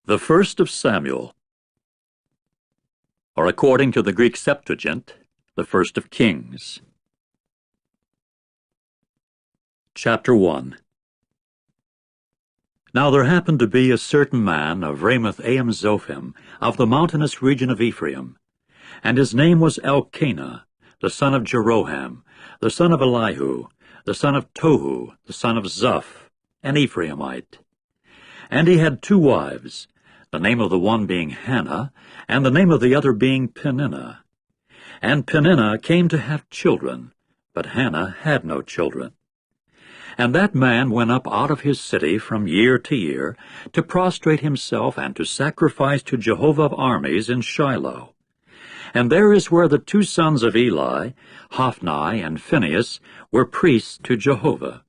The first of Samuel, or according to the Greek Septuagint, the first of Kings. Chapter 1. Now there happened to be a certain man of Ramoth-Aim-Zophim, of the mountainous region of Ephraim, and his name was Elkanah, the son of Jeroham, the son of Elihu, the son of Tohu, the son of Zuph, an Ephraimite. And he had 2 wives, the name of the one being Hannah, and the name of the other being Peninnah. And Peninnah came to have children, but Hannah had no children. And that man went up out of his city from year to year to prostrate himself and to sacrifice to Jehovah of armies in Shiloh. And there is where the 2 sons of Eli, Hophni and Phinehas, were priests to Jehovah.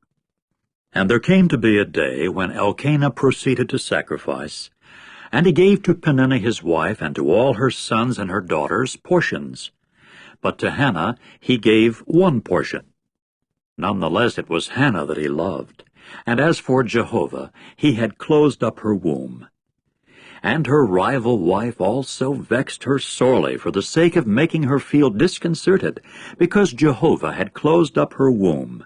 And there came to be a day when Elkanah proceeded to sacrifice, and he gave to Peninnah his wife and to all her sons and her daughters portions. But to Hannah he gave 1 portion. Nonetheless it was Hannah that he loved, and as for Jehovah, he had closed up her womb. And her rival wife also vexed her sorely for the sake of making her feel disconcerted, because Jehovah had closed up her womb.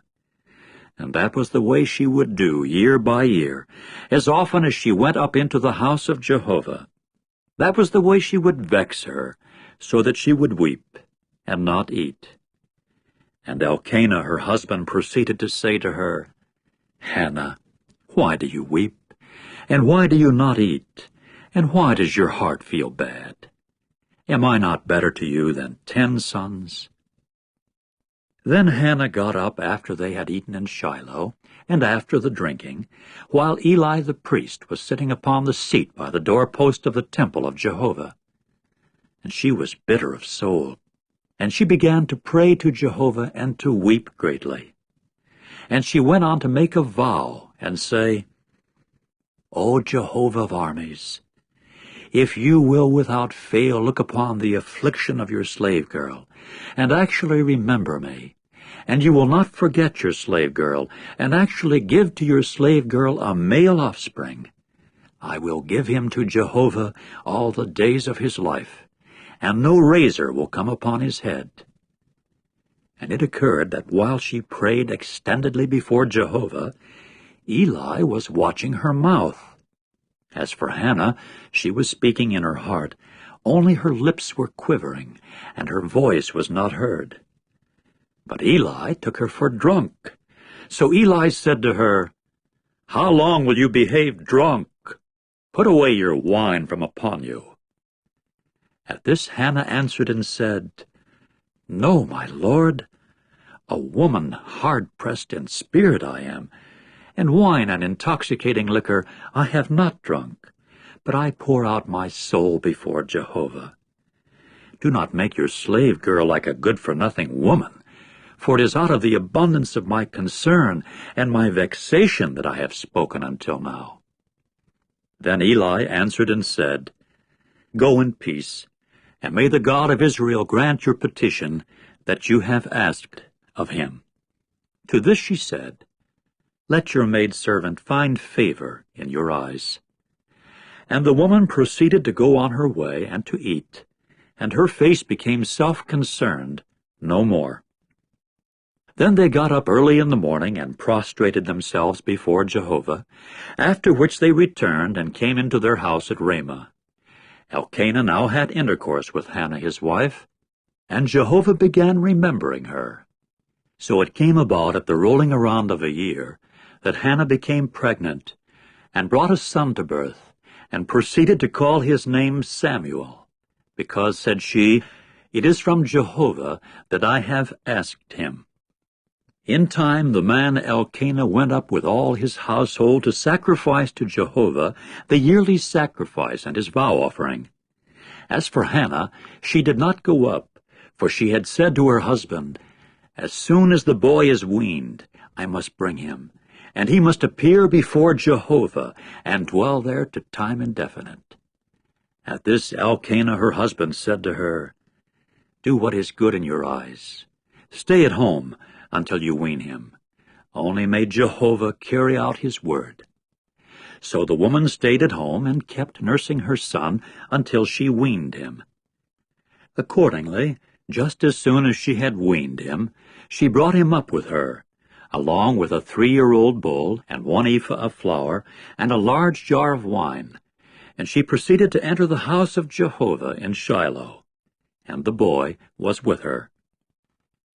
And that was the way she would do year by year, as often as she went up into the house of Jehovah. That was the way she would vex her, so that she would weep and not eat. And Elkanah her husband proceeded to say to her, Hannah, why do you weep? And why do you not eat? And why does your heart feel bad? Am I not better to you than 10 sons? Then Hannah got up after they had eaten in Shiloh, and after the drinking, while Eli the priest was sitting upon the seat by the doorpost of the temple of Jehovah. And she was bitter of soul, and she began to pray to Jehovah and to weep greatly. And she went on to make a vow and say, O Jehovah of armies, if you will without fail look upon the affliction of your slave girl, and actually remember me, and you will not forget your slave girl, and actually give to your slave girl a male offspring, I will give him to Jehovah all the days of his life, and no razor will come upon his head. And it occurred that while she prayed extendedly before Jehovah, Eli was watching her mouth. As for Hannah, she was speaking in her heart, only her lips were quivering, and her voice was not heard. But Eli took her for drunk. So Eli said to her, How long will you behave drunk? Put away your wine from upon you. At this Hannah answered and said, No, my lord, a woman hard-pressed in spirit I am, and wine and intoxicating liquor I have not drunk, but I pour out my soul before Jehovah. Do not make your slave girl like a good-for-nothing woman, for it is out of the abundance of my concern and my vexation that I have spoken until now. Then Eli answered and said, Go in peace, and may the God of Israel grant your petition that you have asked of him. To this she said, Let your maidservant find favor in your eyes. And the woman proceeded to go on her way and to eat, and her face became self-concerned no more. Then they got up early in the morning and prostrated themselves before Jehovah, after which they returned and came into their house at Ramah. Elkanah now had intercourse with Hannah his wife, and Jehovah began remembering her. So it came about at the rolling around of a year that Hannah became pregnant, and brought a son to birth, and proceeded to call his name Samuel, because, said she, It is from Jehovah that I have asked him. In time the man Elkanah went up with all his household to sacrifice to Jehovah the yearly sacrifice and his vow offering. As for Hannah, she did not go up, for she had said to her husband, As soon as the boy is weaned, I must bring him, and he must appear before Jehovah, and dwell there to time indefinite. At this Elkanah her husband said to her, Do what is good in your eyes. Stay at home until you wean him. Only may Jehovah carry out his word. So the woman stayed at home and kept nursing her son until she weaned him. Accordingly, just as soon as she had weaned him, she brought him up with her, along with a 3-year-old bull and 1 ephah of flour and a large jar of wine, and she proceeded to enter the house of Jehovah in Shiloh, and the boy was with her.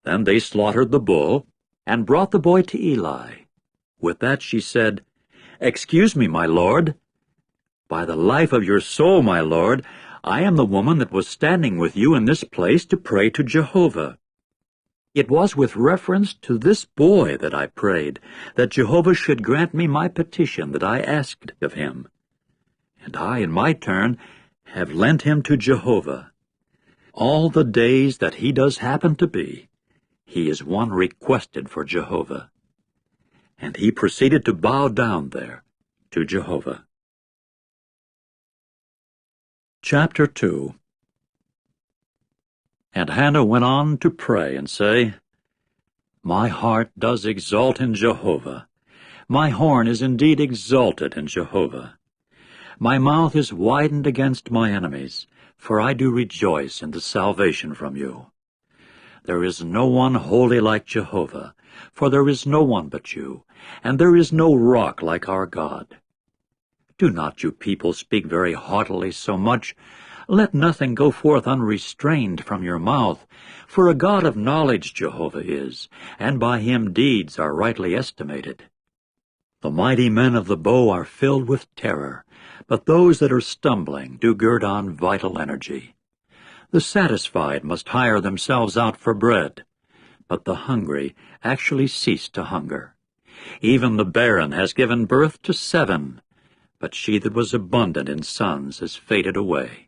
Then they slaughtered the bull and brought the boy to Eli. With that she said, "Excuse me, my lord." "By the life of your soul, my lord, I am the woman that was standing with you in this place to pray to Jehovah. It was with reference to this boy that I prayed, that Jehovah should grant me my petition that I asked of him. And I, in my turn, have lent him to Jehovah. All the days that he does happen to be, he is one requested for Jehovah." And he proceeded to bow down there to Jehovah. Chapter 2. And Hannah went on to pray and say, "My heart does exult in Jehovah. My horn is indeed exalted in Jehovah. My mouth is widened against my enemies, for I do rejoice in the salvation from you. There is no one holy like Jehovah, for there is no one but you, and there is no rock like our God. Do not you people speak very haughtily so much? Let nothing go forth unrestrained from your mouth, for a God of knowledge Jehovah is, and by him deeds are rightly estimated. The mighty men of the bow are filled with terror, but those that are stumbling do gird on vital energy. The satisfied must hire themselves out for bread, but the hungry actually cease to hunger. Even the barren has given birth to 7, but she that was abundant in sons is faded away.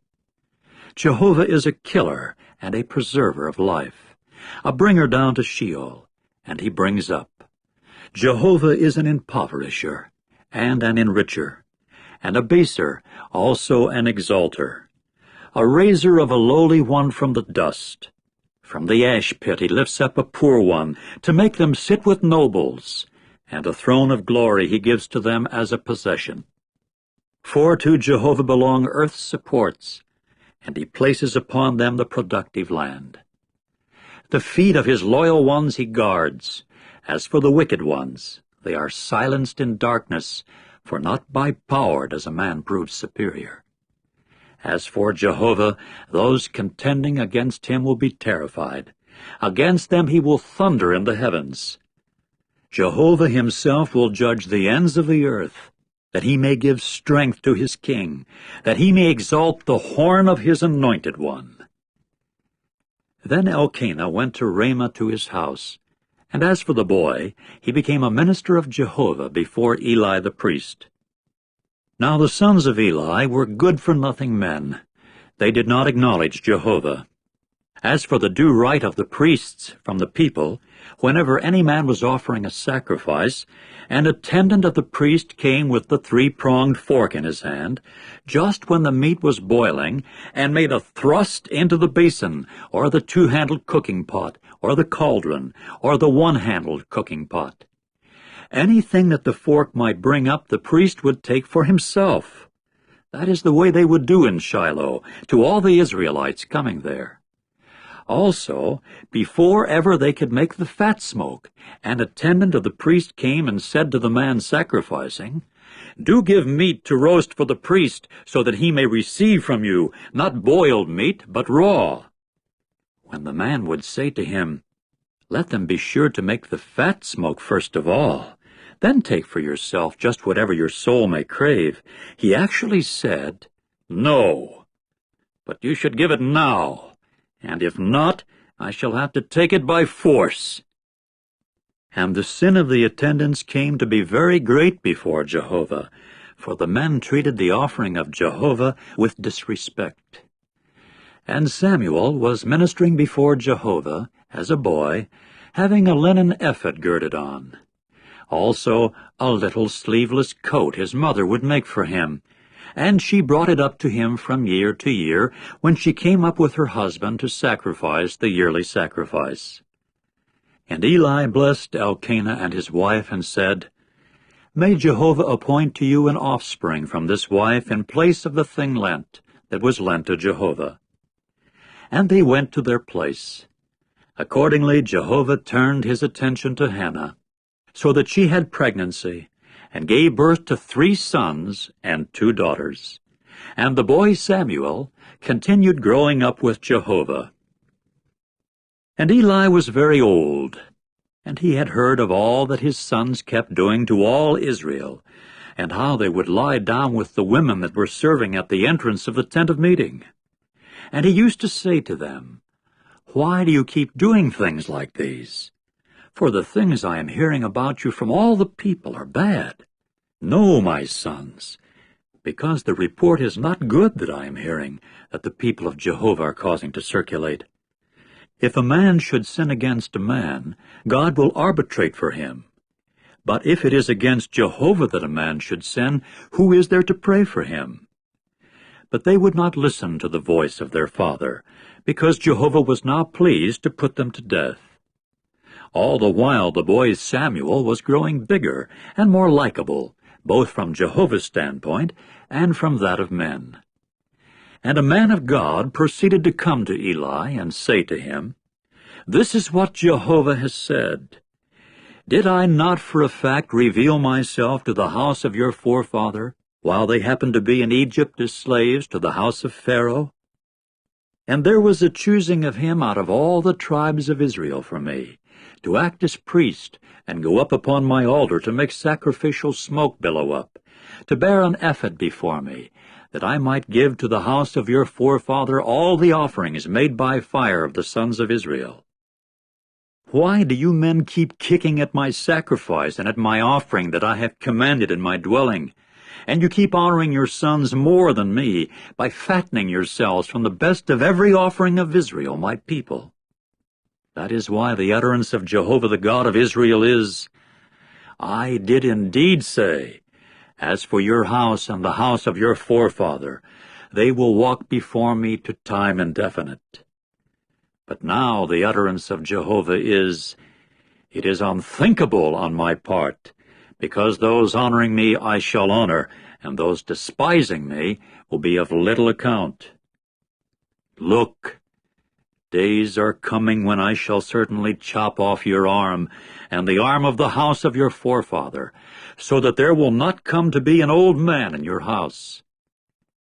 Jehovah is a killer and a preserver of life, a bringer down to Sheol, and he brings up. Jehovah is an impoverisher and an enricher, and a baser, also an exalter, a raiser of a lowly one from the dust. From the ash pit he lifts up a poor one, to make them sit with nobles, and a throne of glory he gives to them as a possession. For to Jehovah belong earth's supports, and he places upon them the productive land. The feet of his loyal ones he guards. As for the wicked ones, they are silenced in darkness, for not by power does a man prove superior. As for Jehovah, those contending against him will be terrified. Against them he will thunder in the heavens. Jehovah himself will judge the ends of the earth, that he may give strength to his king, that he may exalt the horn of his anointed one. Then Elkanah went to Ramah to his house, and as for the boy, he became a minister of Jehovah before Eli the priest. Now the sons of Eli were good-for-nothing men. They did not acknowledge Jehovah. As for the due right of the priests from the people, whenever any man was offering a sacrifice, an attendant of the priest came with the 3-pronged fork in his hand, just when the meat was boiling, and made a thrust into the basin, or the 2-handled cooking pot, or the cauldron, or the 1-handled cooking pot. Anything that the fork might bring up, the priest would take for himself. That is the way they would do in Shiloh, to all the Israelites coming there. Also, before ever they could make the fat smoke, an attendant of the priest came and said to the man sacrificing, "Do give meat to roast for the priest, so that he may receive from you, not boiled meat, but raw." When the man would say to him, "Let them be sure to make the fat smoke first of all, then take for yourself just whatever your soul may crave," he actually said, "No, but you should give it now, and if not, I shall have to take it by force." And the sin of the attendants came to be very great before Jehovah, for the men treated the offering of Jehovah with disrespect. And Samuel was ministering before Jehovah as a boy, having a linen ephod girded on. Also a little sleeveless coat his mother would make for him, and she brought it up to him from year to year when she came up with her husband to sacrifice the yearly sacrifice. And Eli blessed Elkanah and his wife and said, May Jehovah appoint to you an offspring from this wife in place of the thing lent that was lent to Jehovah. And they went to their place. Accordingly Jehovah turned his attention to Hannah, so that she had pregnancy, and gave birth to 3 sons and 2 daughters. And the boy Samuel continued growing up with Jehovah. And Eli was very old, and he had heard of all that his sons kept doing to all Israel, and how they would lie down with the women that were serving at the entrance of the tent of meeting. And he used to say to them, "Why do you keep doing things like these? For the things I am hearing about you from all the people are bad. No, my sons, because the report is not good that I am hearing, that the people of Jehovah are causing to circulate. If a man should sin against a man, God will arbitrate for him. But if it is against Jehovah that a man should sin, who is there to pray for him?" But they would not listen to the voice of their father, because Jehovah was now pleased to put them to death. All the while the boy Samuel was growing bigger and more likable, both from Jehovah's standpoint and from that of men. And a man of God proceeded to come to Eli and say to him, "This is what Jehovah has said. Did I not for a fact reveal myself to the house of your forefather, while they happened to be in Egypt as slaves to the house of Pharaoh? And there was a choosing of him out of all the tribes of Israel for me, to act as priest, and go up upon my altar to make sacrificial smoke billow up, to bear an ephod before me, that I might give to the house of your forefather all the offerings made by fire of the sons of Israel. Why do you men keep kicking at my sacrifice and at my offering that I have commanded in my dwelling? And you keep honoring your sons more than me by fattening yourselves from the best of every offering of Israel, my people. That is why the utterance of Jehovah the God of Israel is, I did indeed say, as for your house and the house of your forefather, they will walk before me to time indefinite. But now the utterance of Jehovah is, it is unthinkable on my part, because those honoring me I shall honor, and those despising me will be of little account. Look, days are coming when I shall certainly chop off your arm, and the arm of the house of your forefather, so that there will not come to be an old man in your house.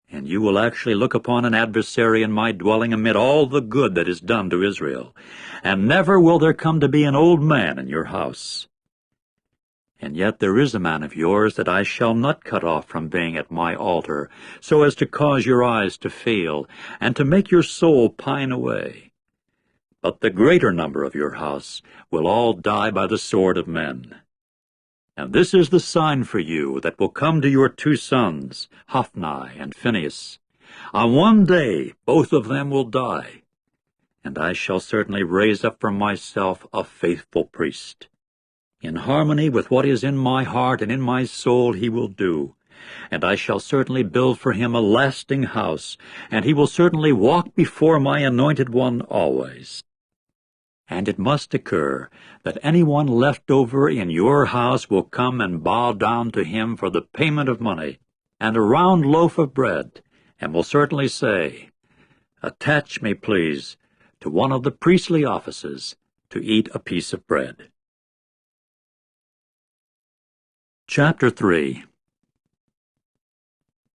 And you will actually look upon an adversary in my dwelling amid all the good that is done to Israel, and never will there come to be an old man in your house. And yet there is a man of yours that I shall not cut off from being at my altar, so as to cause your eyes to fail, and to make your soul pine away. But the greater number of your house will all die by the sword of men. And this is the sign for you that will come to your 2 sons, Hophni and Phinehas. On one day both of them will die, and I shall certainly raise up for myself a faithful priest. In harmony with what is in my heart and in my soul he will do, and I shall certainly build for him a lasting house, and he will certainly walk before my anointed one always. And it must occur that anyone left over in your house will come and bow down to him for the payment of money and a round loaf of bread, and will certainly say, Attach me, please, to one of the priestly offices to eat a piece of bread. Chapter 3.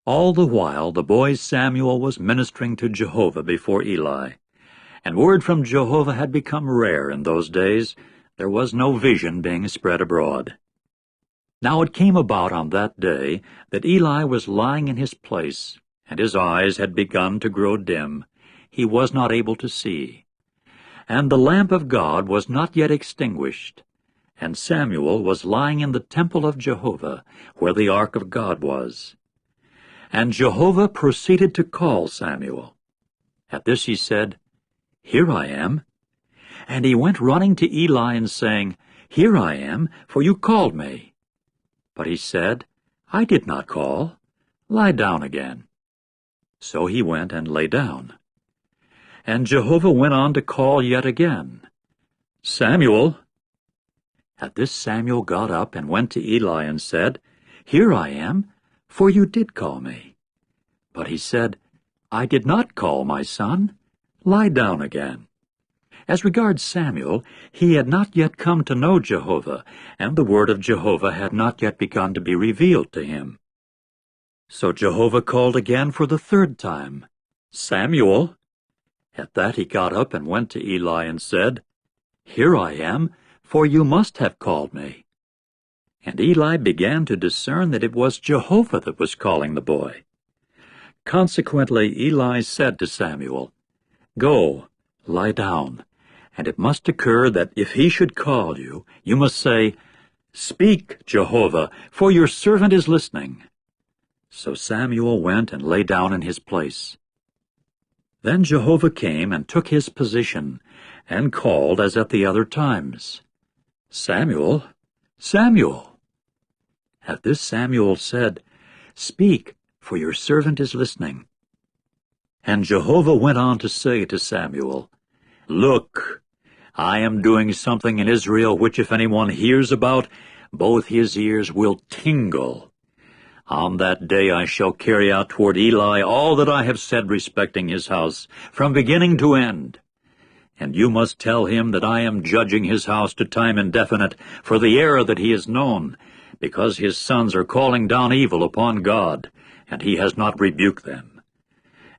All the while the boy Samuel was ministering to Jehovah before Eli, and word from Jehovah had become rare in those days. There was no vision being spread abroad. Now it came about on that day that Eli was lying in his place, and his eyes had begun to grow dim. He was not able to see. And the lamp of God was not yet extinguished, and Samuel was lying in the temple of Jehovah, where the ark of God was. And Jehovah proceeded to call Samuel. At this he said, Here I am. And he went running to Eli and saying, Here I am, for you called me. But he said, I did not call. Lie down again. So he went and lay down. And Jehovah went on to call yet again, Samuel. At this Samuel got up and went to Eli and said, "Here I am, for you did call me." But he said, "I did not call, my son. Lie down again." As regards Samuel, he had not yet come to know Jehovah, and the word of Jehovah had not yet begun to be revealed to him. So Jehovah called again for the third time, "Samuel." At that he got up and went to Eli and said, "Here I am, for you must have called me." And Eli began to discern that it was Jehovah that was calling the boy. Consequently Eli said to Samuel, "Go, lie down, and it must occur that if he should call you, you must say, 'Speak, Jehovah, for your servant is listening.'" So Samuel went and lay down in his place. Then Jehovah came and took his position, and called as at the other times, "Samuel, Samuel." At this Samuel said, "Speak, for your servant is listening." And Jehovah went on to say to Samuel, "Look, I am doing something in Israel which if anyone hears about, both his ears will tingle. On that day I shall carry out toward Eli all that I have said respecting his house, from beginning to end. And you must tell him that I am judging his house to time indefinite for the error that he has known, because his sons are calling down evil upon God, and he has not rebuked them.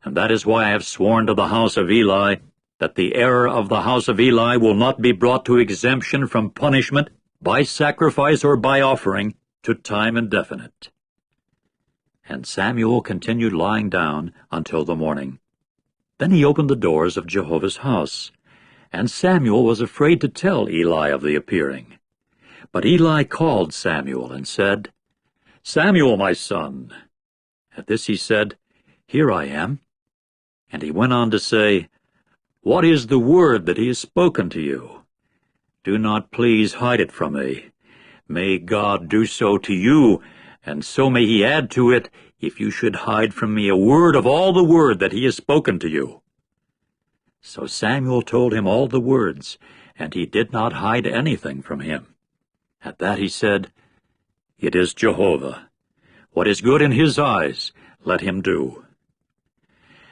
And that is why I have sworn to the house of Eli that the error of the house of Eli will not be brought to exemption from punishment by sacrifice or by offering to time indefinite." And Samuel continued lying down until the morning. Then he opened the doors of Jehovah's house, and Samuel was afraid to tell Eli of the appearing. But Eli called Samuel and said, "Samuel, my son." At this he said, "Here I am." And he went on to say, "What is the word that he has spoken to you? Do not please hide it from me. May God do so to you, and so may he add to it, if you should hide from me a word of all the word that he has spoken to you." So Samuel told him all the words, and he did not hide anything from him. At that he said, "It is Jehovah. What is good in his eyes, let him do."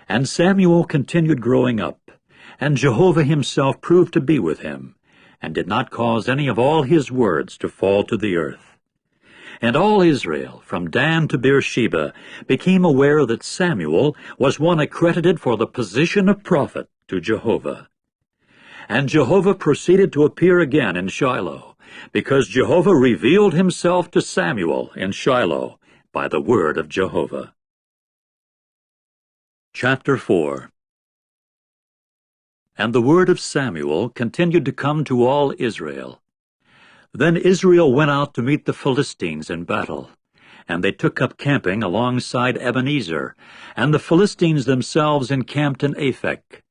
And Samuel continued growing up, and Jehovah himself proved to be with him, and did not cause any of all his words to fall to the earth. And all Israel, from Dan to Beersheba, became aware that Samuel was one accredited for the position of prophet to Jehovah. And Jehovah proceeded to appear again in Shiloh, because Jehovah revealed himself to Samuel in Shiloh by the word of Jehovah. Chapter 4. And the word of Samuel continued to come to all Israel. Then Israel went out to meet the Philistines in battle, and they took up camping alongside Ebenezer, and the Philistines themselves encamped in Aphek.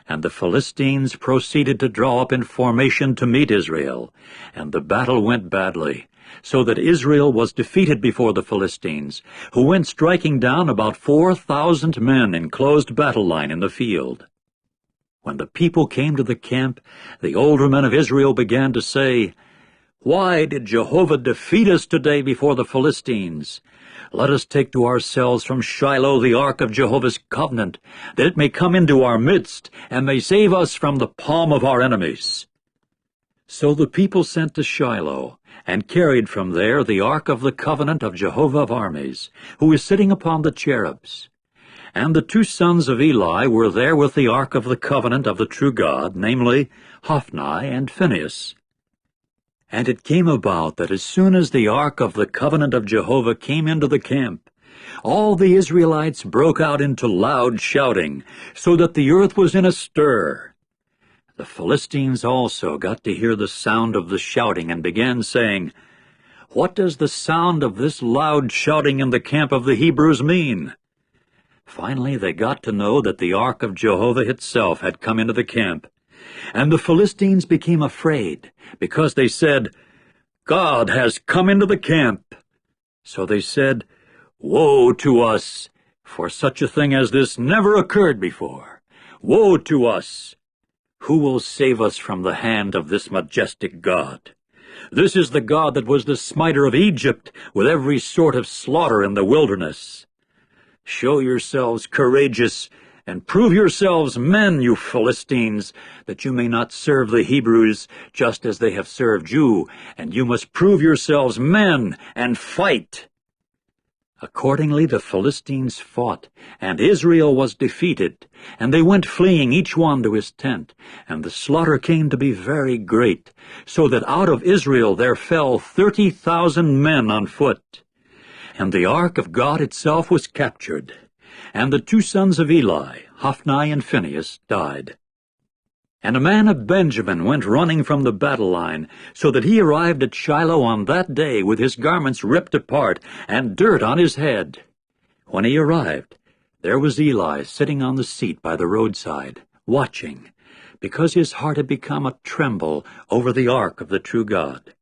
And the Philistines proceeded to draw up in formation to meet Israel, and the battle went badly, so that Israel was defeated before the Philistines, who went striking down about 4,000 men in closed battle line in the field. When the people came to the camp, the older men of Israel began to say, "Why did Jehovah defeat us today before the Philistines? Let us take to ourselves from Shiloh the ark of Jehovah's covenant, that it may come into our midst, and may save us from the palm of our enemies." So the people sent to Shiloh, and carried from there the ark of the covenant of Jehovah of armies, who is sitting upon the cherubs. And the two sons of Eli were there with the ark of the covenant of the true God, namely, Hophni and Phinehas. And it came about that as soon as the ark of the covenant of Jehovah came into the camp, all the Israelites broke out into loud shouting, so that the earth was in a stir. The Philistines also got to hear the sound of the shouting, and began saying, "What does the sound of this loud shouting in the camp of the Hebrews mean?" Finally they got to know that the ark of Jehovah itself had come into the camp, and the Philistines became afraid, because they said, "God has come into the camp." So they said, "Woe to us, for such a thing as this never occurred before. Woe to us! Who will save us from the hand of this majestic God? This is the God that was the smiter of Egypt, with every sort of slaughter in the wilderness. Show yourselves courageous, and prove yourselves men, you Philistines, that you may not serve the Hebrews just as they have served you, and you must prove yourselves men and fight. Accordingly the Philistines fought, and Israel was defeated, and they went fleeing each one to his tent, and the slaughter came to be very great, so that out of Israel there fell 30,000 men on foot. And the ark of God itself was captured, and the two sons of Eli, Hophni and Phinehas, died. And a man of Benjamin went running from the battle line, so that he arrived at Shiloh on that day with his garments ripped apart and dirt on his head. When he arrived, there was Eli sitting on the seat by the roadside, watching, because his heart had become a tremble over the ark of the true God.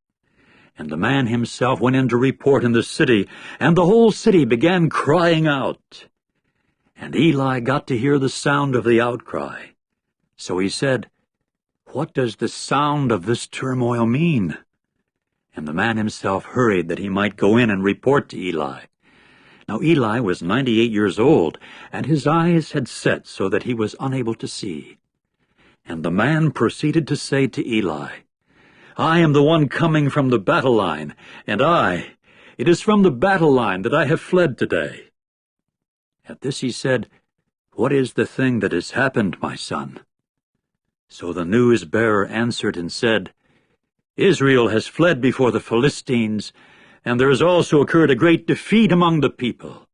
And the man himself went in to report in the city, and the whole city began crying out. And Eli got to hear the sound of the outcry. So he said, "What does the sound of this turmoil mean?" And the man himself hurried that he might go in and report to Eli. Now Eli was 98 years old, and his eyes had set so that he was unable to see. And the man proceeded to say to Eli, "I am the one coming from the battle line, and it is from the battle line that I have fled today." At this he said, "What is the thing that has happened, my son?" So the news-bearer answered and said, "Israel has fled before the Philistines, and there has also occurred a great defeat among the people.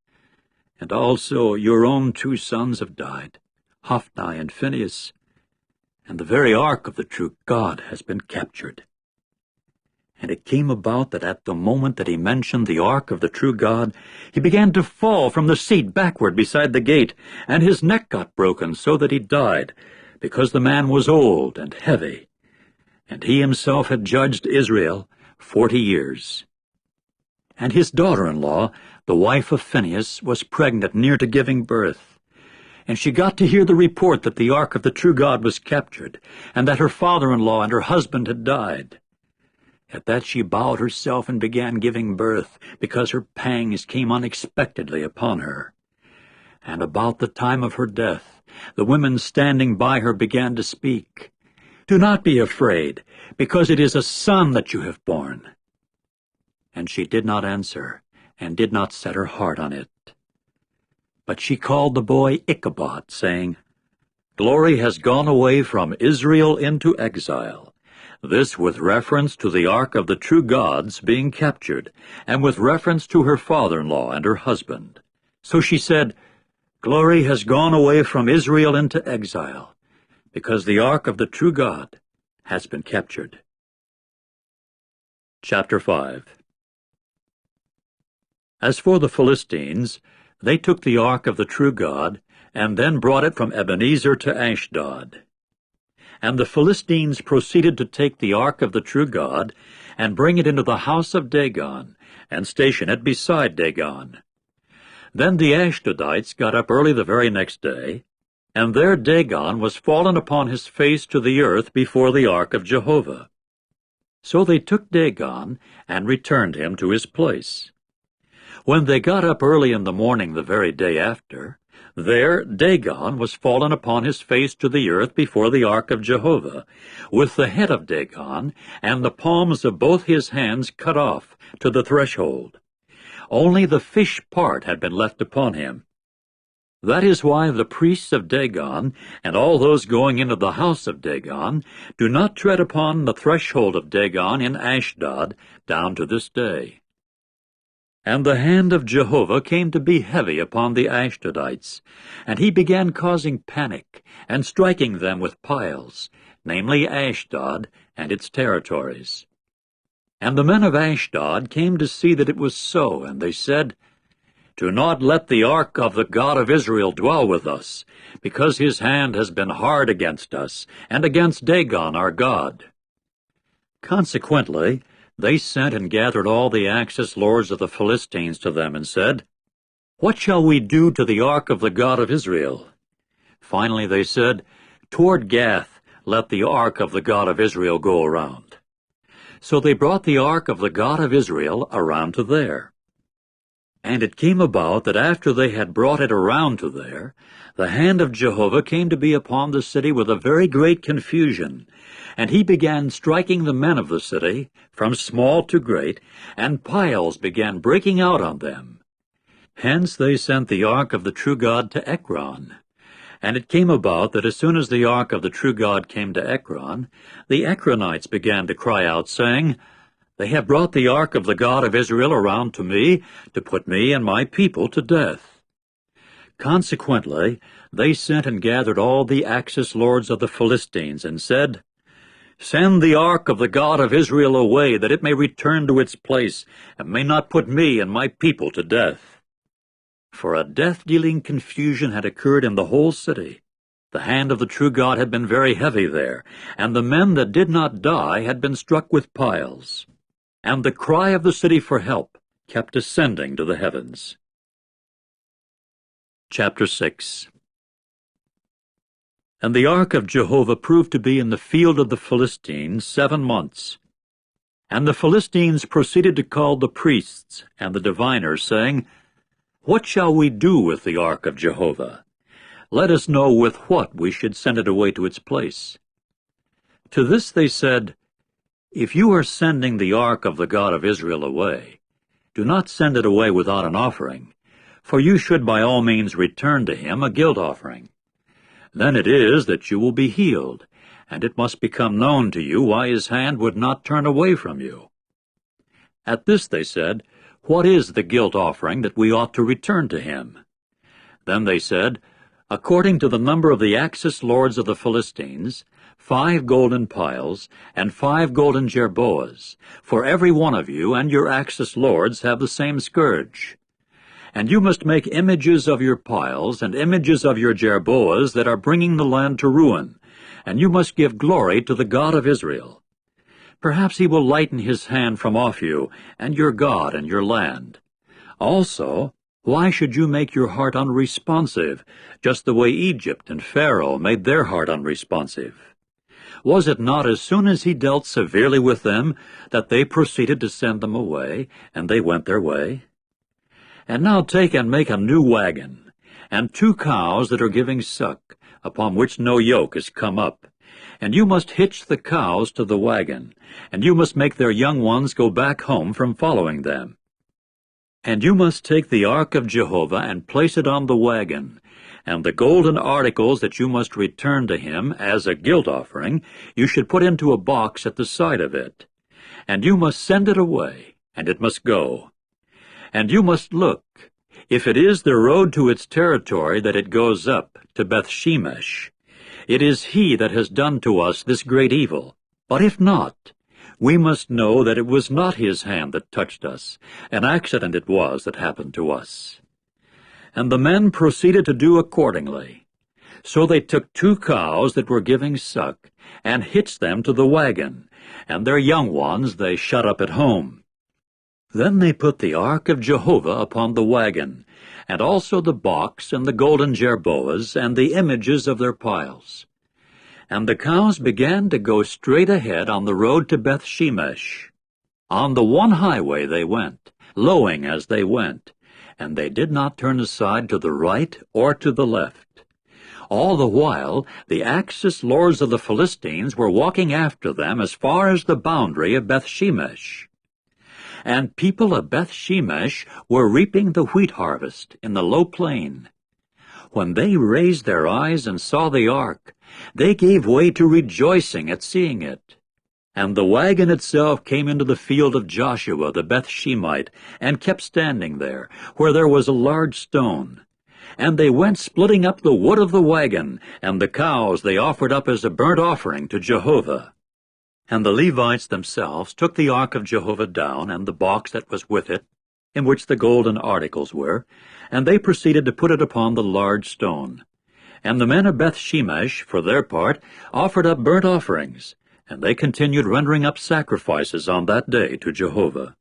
And also your own two sons have died, Hophni and Phinehas, and the very ark of the true God has been captured." And it came about that at the moment that he mentioned the ark of the true God, he began to fall from the seat backward beside the gate, and his neck got broken so that he died, because the man was old and heavy, and he himself had judged Israel 40 years. And his daughter-in-law, the wife of Phinehas, was pregnant near to giving birth. And she got to hear the report that the ark of the true God was captured, and that her father-in-law and her husband had died. At that she bowed herself and began giving birth, because her pangs came unexpectedly upon her. And about the time of her death, the women standing by her began to speak. "Do not be afraid, because it is a son that you have borne." And she did not answer, and did not set her heart on it. But she called the boy Ichabod, saying, "Glory has gone away from Israel into exile." This with reference to the ark of the true God's being captured, and with reference to her father-in-law and her husband. So she said, "Glory has gone away from Israel into exile, because the ark of the true God has been captured." Chapter 5. As for the Philistines, they took the ark of the true God, and then brought it from Ebenezer to Ashdod. And the Philistines proceeded to take the ark of the true God, and bring it into the house of Dagon, and station it beside Dagon. Then the Ashdodites got up early the very next day, and there Dagon was fallen upon his face to the earth before the ark of Jehovah. So they took Dagon, and returned him to his place. When they got up early in the morning the very day after, there Dagon was fallen upon his face to the earth before the ark of Jehovah, with the head of Dagon and the palms of both his hands cut off to the threshold. Only the fish part had been left upon him. That is why the priests of Dagon, and all those going into the house of Dagon, do not tread upon the threshold of Dagon in Ashdod down to this day. And the hand of Jehovah came to be heavy upon the Ashdodites, and he began causing panic, and striking them with piles, namely Ashdod and its territories. And the men of Ashdod came to see that it was so, and they said, "Do not let the ark of the God of Israel dwell with us, because his hand has been hard against us, and against Dagon our God." Consequently, they sent and gathered all the Axis lords of the Philistines to them and said, "What shall we do to the ark of the God of Israel?" Finally they said, "Toward Gath let the ark of the God of Israel go around." So they brought the ark of the God of Israel around to there. And it came about that after they had brought it around to there, the hand of Jehovah came to be upon the city with a very great confusion, and he began striking the men of the city, from small to great, and piles began breaking out on them. Hence they sent the ark of the true God to Ekron. And it came about that as soon as the ark of the true God came to Ekron, the Ekronites began to cry out, saying, They have brought the ark of the God of Israel around to me, to put me and my people to death. Consequently, they sent and gathered all the Axis lords of the Philistines, and said, Send the ark of the God of Israel away, that it may return to its place, and may not put me and my people to death. For a death-dealing confusion had occurred in the whole city. The hand of the true God had been very heavy there, and the men that did not die had been struck with piles. And the cry of the city for help kept ascending to the heavens. Chapter 6. And the ark of Jehovah proved to be in the field of the Philistines 7 months. And the Philistines proceeded to call the priests and the diviners, saying, What shall we do with the ark of Jehovah? Let us know with what we should send it away to its place. To this they said, If you are sending the ark of the God of Israel away, do not send it away without an offering, for you should by all means return to him a guilt offering. Then it is that you will be healed, and it must become known to you why his hand would not turn away from you. At this they said, What is the guilt offering that we ought to return to him? Then they said, According to the number of the Axis lords of the Philistines, 5 golden piles, and 5 golden jerboas, for every one of you and your Axis lords have the same scourge. And you must make images of your piles and images of your jerboas that are bringing the land to ruin, and you must give glory to the God of Israel. Perhaps he will lighten his hand from off you, and your God and your land. Also, why should you make your heart unresponsive, just the way Egypt and Pharaoh made their heart unresponsive? Was it not as soon as he dealt severely with them that they proceeded to send them away, and they went their way? And now take and make a new wagon, and 2 cows that are giving suck, upon which no yoke is come up. And you must hitch the cows to the wagon, and you must make their young ones go back home from following them. And you must take the ark of Jehovah and place it on the wagon, and the golden articles that you must return to him as a guilt offering you should put into a box at the side of it. And you must send it away, and it must go. And you must look, if it is the road to its territory that it goes up to Beth-shemesh, it is he that has done to us this great evil. But if not, we must know that it was not his hand that touched us. An accident it was that happened to us. And the men proceeded to do accordingly. So they took 2 cows that were giving suck, and hitched them to the wagon, and their young ones they shut up at home. Then they put the ark of Jehovah upon the wagon, and also the box and the golden jerboas and the images of their piles. And the cows began to go straight ahead on the road to Beth-shemesh. On the one highway they went, lowing as they went, and they did not turn aside to the right or to the left. All the while the Axis lords of the Philistines were walking after them as far as the boundary of Beth-shemesh. And people of Beth-shemesh were reaping the wheat harvest in the low plain. When they raised their eyes and saw the ark, they gave way to rejoicing at seeing it. And the wagon itself came into the field of Joshua the Beth-shemite, and kept standing there, where there was a large stone. And they went splitting up the wood of the wagon, and the cows they offered up as a burnt offering to Jehovah. And the Levites themselves took the ark of Jehovah down, and the box that was with it, in which the golden articles were, and they proceeded to put it upon the large stone. And the men of Beth-shemesh, for their part, offered up burnt offerings, and they continued rendering up sacrifices on that day to Jehovah.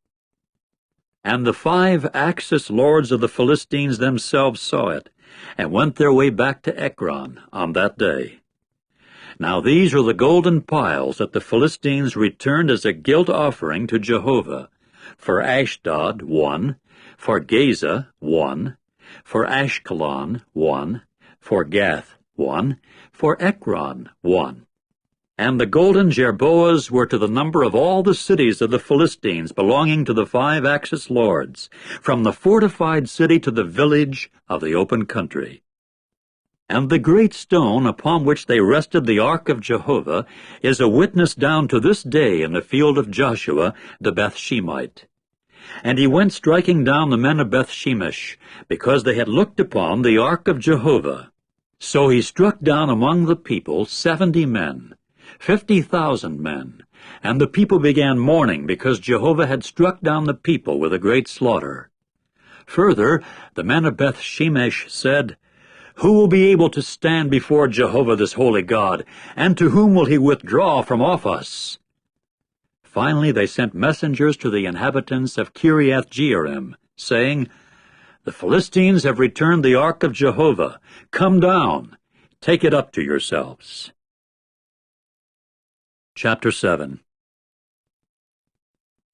And the 5 Axis lords of the Philistines themselves saw it, and went their way back to Ekron on that day. Now these are the golden piles that the Philistines returned as a guilt offering to Jehovah. For Ashdod, 1. For Gaza, 1. For Ashkelon, 1. For Gath, 1. For Ekron, 1. And the golden jerboas were to the number of all the cities of the Philistines belonging to the 5 Axis lords, from the fortified city to the village of the open country. And the great stone upon which they rested the ark of Jehovah is a witness down to this day in the field of Joshua the Bethshemite. And he went striking down the men of Bethshemesh, because they had looked upon the ark of Jehovah. So he struck down among the people 70 men, 50,000 men, and the people began mourning because Jehovah had struck down the people with a great slaughter. Further, the men of Bethshemesh said, Who will be able to stand before Jehovah this holy God, and to whom will he withdraw from off us? Finally they sent messengers to the inhabitants of Kiriath-Jearim, saying, The Philistines have returned the ark of Jehovah. Come down, take it up to yourselves. Chapter 7.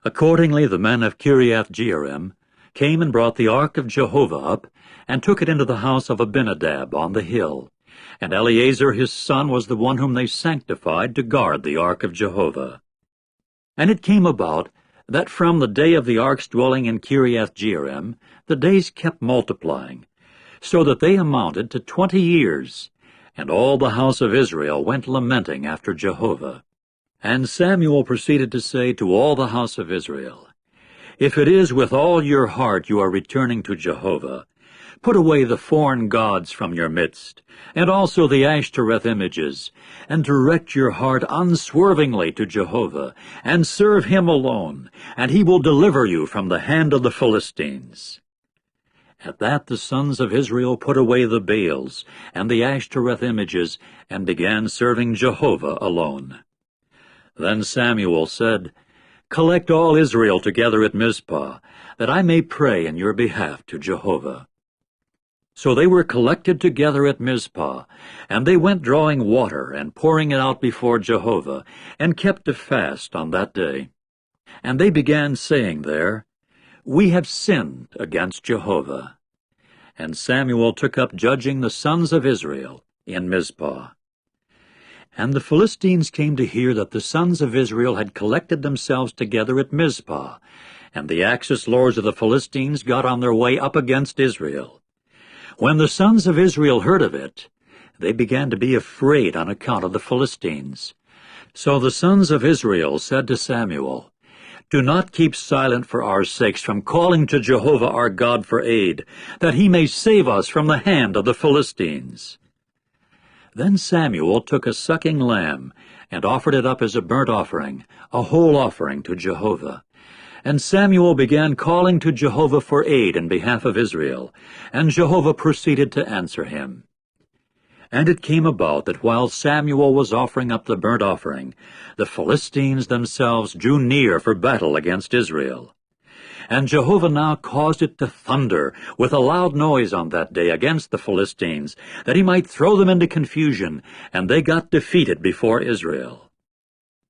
Accordingly the men of Kiriath-Jearim came and brought the ark of Jehovah up, and took it into the house of Abinadab on the hill. And Eleazar his son was the one whom they sanctified to guard the ark of Jehovah. And it came about that from the day of the ark's dwelling in Kiriath-Jearim, the days kept multiplying, so that they amounted to 20 years. And all the house of Israel went lamenting after Jehovah. And Samuel proceeded to say to all the house of Israel, If it is with all your heart you are returning to Jehovah, put away the foreign gods from your midst, and also the Ashtoreth images, and direct your heart unswervingly to Jehovah, and serve him alone, and he will deliver you from the hand of the Philistines. At that the sons of Israel put away the Baals and the Ashtoreth images, and began serving Jehovah alone. Then Samuel said, Collect all Israel together at Mizpah, that I may pray in your behalf to Jehovah. So they were collected together at Mizpah, and they went drawing water and pouring it out before Jehovah, and kept a fast on that day. And they began saying there, We have sinned against Jehovah. And Samuel took up judging the sons of Israel in Mizpah. And the Philistines came to hear that the sons of Israel had collected themselves together at Mizpah, and the Axis lords of the Philistines got on their way up against Israel. When the sons of Israel heard of it, they began to be afraid on account of the Philistines. So the sons of Israel said to Samuel, Do not keep silent for our sakes from calling to Jehovah our God for aid, that he may save us from the hand of the Philistines. Then Samuel took a sucking lamb, and offered it up as a burnt offering, a whole offering to Jehovah. And Samuel began calling to Jehovah for aid in behalf of Israel, and Jehovah proceeded to answer him. And it came about that while Samuel was offering up the burnt offering, the Philistines themselves drew near for battle against Israel. And Jehovah now caused it to thunder with a loud noise on that day against the Philistines, that he might throw them into confusion, and they got defeated before Israel.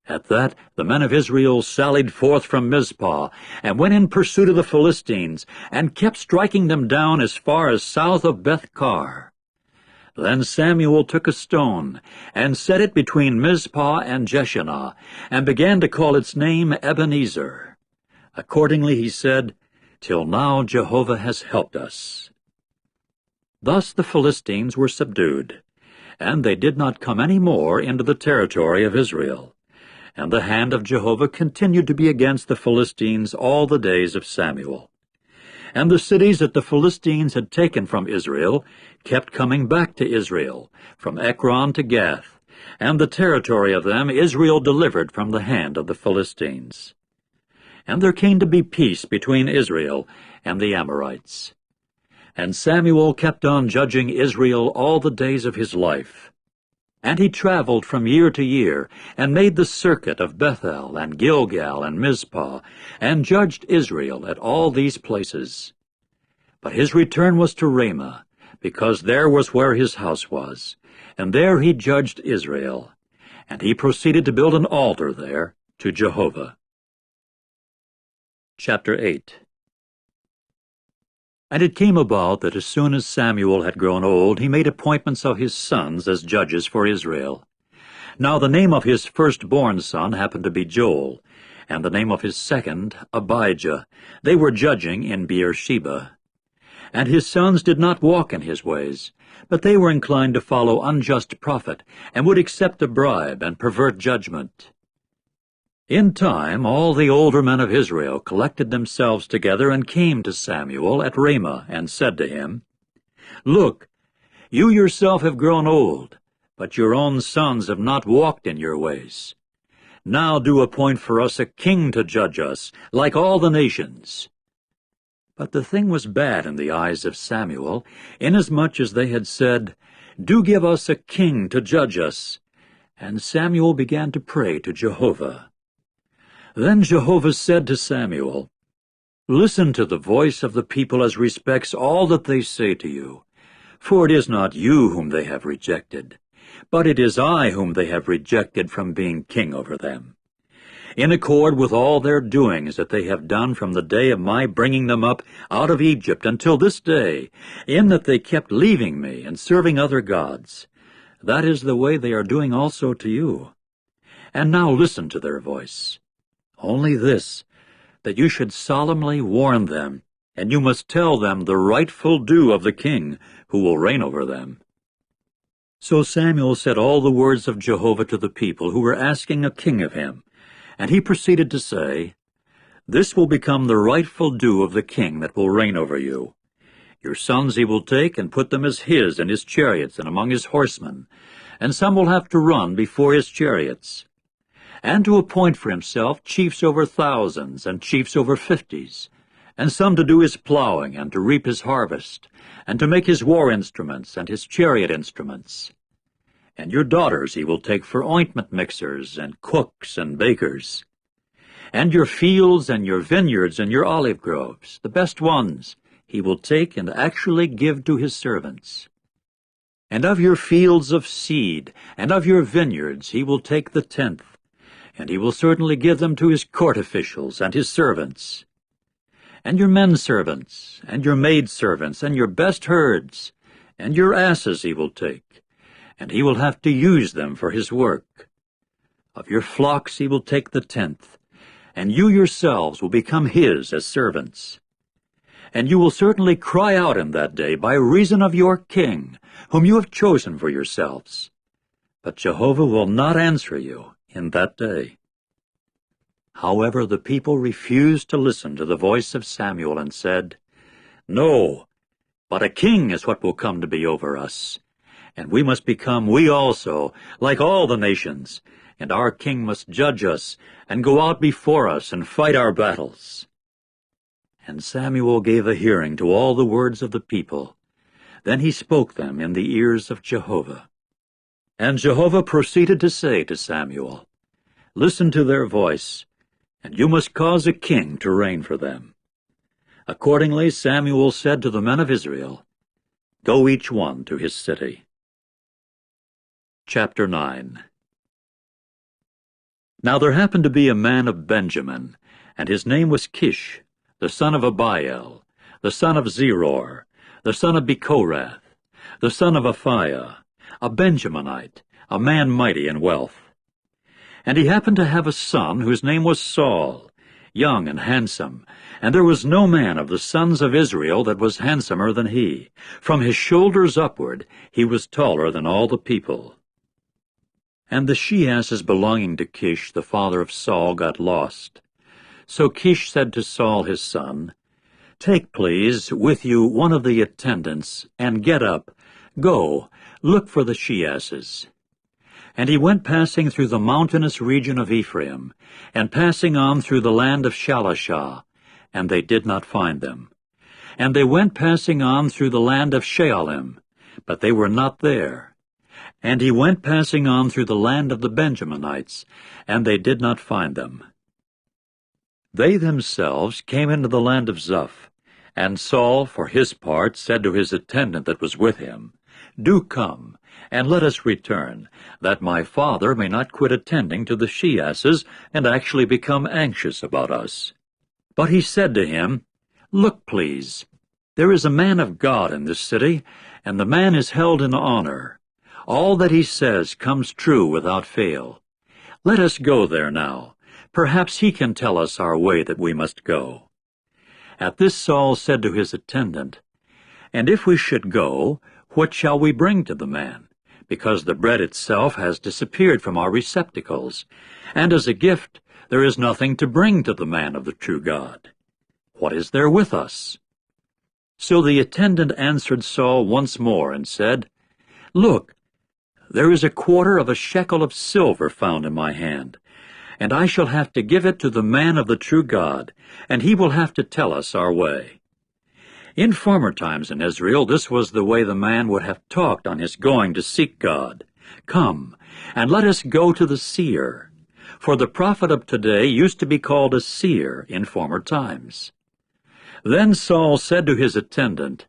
At that the men of Israel sallied forth from Mizpah, and went in pursuit of the Philistines, and kept striking them down as far as south of Beth-kar. Then Samuel took a stone, and set it between Mizpah and Jeshanah, and began to call its name Ebenezer. Accordingly he said, Till now Jehovah has helped us. Thus the Philistines were subdued, and they did not come any more into the territory of Israel. And the hand of Jehovah continued to be against the Philistines all the days of Samuel. And the cities that the Philistines had taken from Israel kept coming back to Israel, from Ekron to Gath, and the territory of them Israel delivered from the hand of the Philistines. And there came to be peace between Israel and the Amorites. And Samuel kept on judging Israel all the days of his life. And he traveled from year to year, and made the circuit of Bethel and Gilgal and Mizpah, and judged Israel at all these places. But his return was to Ramah, because there was where his house was, and there he judged Israel. and he proceeded to build an altar there to Jehovah. Chapter 8. And it came about that as soon as Samuel had grown old, he made appointments of his sons as judges for Israel. Now the name of his firstborn son happened to be Joel, and the name of his second Abijah. They were judging in Beersheba. And his sons did not walk in his ways, but they were inclined to follow unjust profit, and would accept a bribe and pervert judgment. In time all the older men of Israel collected themselves together and came to Samuel at Ramah, and said to him, Look, you yourself have grown old, but your own sons have not walked in your ways. Now do appoint for us a king to judge us, like all the nations. But the thing was bad in the eyes of Samuel, inasmuch as they had said, Do give us a king to judge us. And Samuel began to pray to Jehovah. Then Jehovah said to Samuel, Listen to the voice of the people as respects all that they say to you. For it is not you whom they have rejected, but it is I whom they have rejected from being king over them. In accord with all their doings that they have done from the day of my bringing them up out of Egypt until this day, in that they kept leaving me and serving other gods. That is the way they are doing also to you. And now listen to their voice. Only this, that you should solemnly warn them, and you must tell them the rightful due of the king who will reign over them. So Samuel said all the words of Jehovah to the people who were asking a king of him, and he proceeded to say, This will become the rightful due of the king that will reign over you. Your sons he will take and put them as his in his chariots and among his horsemen, and some will have to run before his chariots. And to appoint for himself chiefs over thousands and chiefs over 50s, and some to do his plowing and to reap his harvest, and to make his war instruments and his chariot instruments. And your daughters he will take for ointment mixers and cooks and bakers. And your fields and your vineyards and your olive groves, the best ones, he will take and actually give to his servants. And of your fields of seed and of your vineyards he will take the 10th, and he will certainly give them to his court officials and his servants. And your men servants, and your maid servants, and your best herds, and your asses he will take, and he will have to use them for his work. Of your flocks he will take the 10th, and you yourselves will become his as servants. And you will certainly cry out in that day by reason of your king, whom you have chosen for yourselves. But Jehovah will not answer you in that day. However, the people refused to listen to the voice of Samuel and said, No, but a king is what will come to be over us, and we must become we also, like all the nations, and our king must judge us and go out before us and fight our battles. And Samuel gave a hearing to all the words of the people. Then he spoke them in the ears of Jehovah. And Jehovah proceeded to say to Samuel, Listen to their voice, and you must cause a king to reign for them. Accordingly Samuel said to the men of Israel, Go each one to his city. Chapter 9. Now there happened to be a man of Benjamin, and his name was Kish, the son of Abiel, the son of Zeror, the son of Bechorath, the son of Aphiah, a Benjaminite, a man mighty in wealth. And he happened to have a son whose name was Saul, young and handsome, and there was no man of the sons of Israel that was handsomer than he. From his shoulders upward he was taller than all the people. And the she-asses belonging to Kish, the father of Saul, got lost. So Kish said to Saul his son, Take, please, with you one of the attendants, and get up. Go, look for the she-asses. And he went passing through the mountainous region of Ephraim, and passing on through the land of Shalishah, and they did not find them. And they went passing on through the land of Shaalim, but they were not there. And he went passing on through the land of the Benjaminites, and they did not find them. They themselves came into the land of Zuph, And Saul, for his part, said to his attendant that was with him, Do come, and let us return, that my father may not quit attending to the she-asses, and actually become anxious about us. But he said to him, Look, please, there is a man of God in this city, and the man is held in honor. All that he says comes true without fail. Let us go there now. Perhaps he can tell us our way that we must go. At this Saul said to his attendant, And if we should go, what shall we bring to the man? Because the bread itself has disappeared from our receptacles, and as a gift there is nothing to bring to the man of the true God. What is there with us? So the attendant answered Saul once more and said, Look, there is 1/4 shekel of silver found in my hand, and I shall have to give it to the man of the true God, and he will have to tell us our way. In former times in Israel, this was the way the man would have talked on his going to seek God. Come, and let us go to the seer. For the prophet of today used to be called a seer in former times. Then Saul said to his attendant,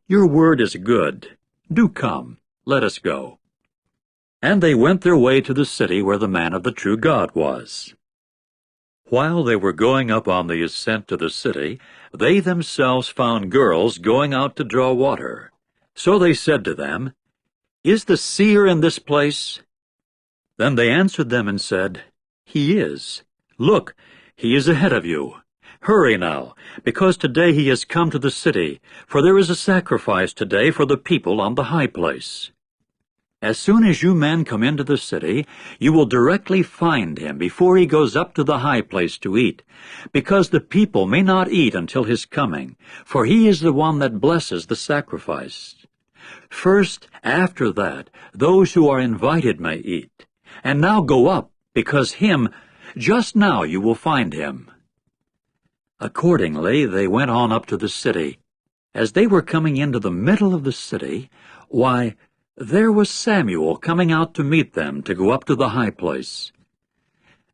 Your word is good. Do come, let us go. And they went their way to the city where the man of the true God was. While they were going up on the ascent to the city, they themselves found girls going out to draw water. So they said to them, Is the seer in this place? Then they answered them and said, He is. Look, he is ahead of you. Hurry now, because today he has come to the city, for there is a sacrifice today for the people on the high place. As soon as you men come into the city, you will directly find him before he goes up to the high place to eat, because the people may not eat until his coming, for he is the one that blesses the sacrifice. First, after that, those who are invited may eat. And now go up, because just now you will find him. Accordingly, they went on up to the city. As they were coming into the middle of the city, why, there was Samuel coming out to meet them to go up to the high place.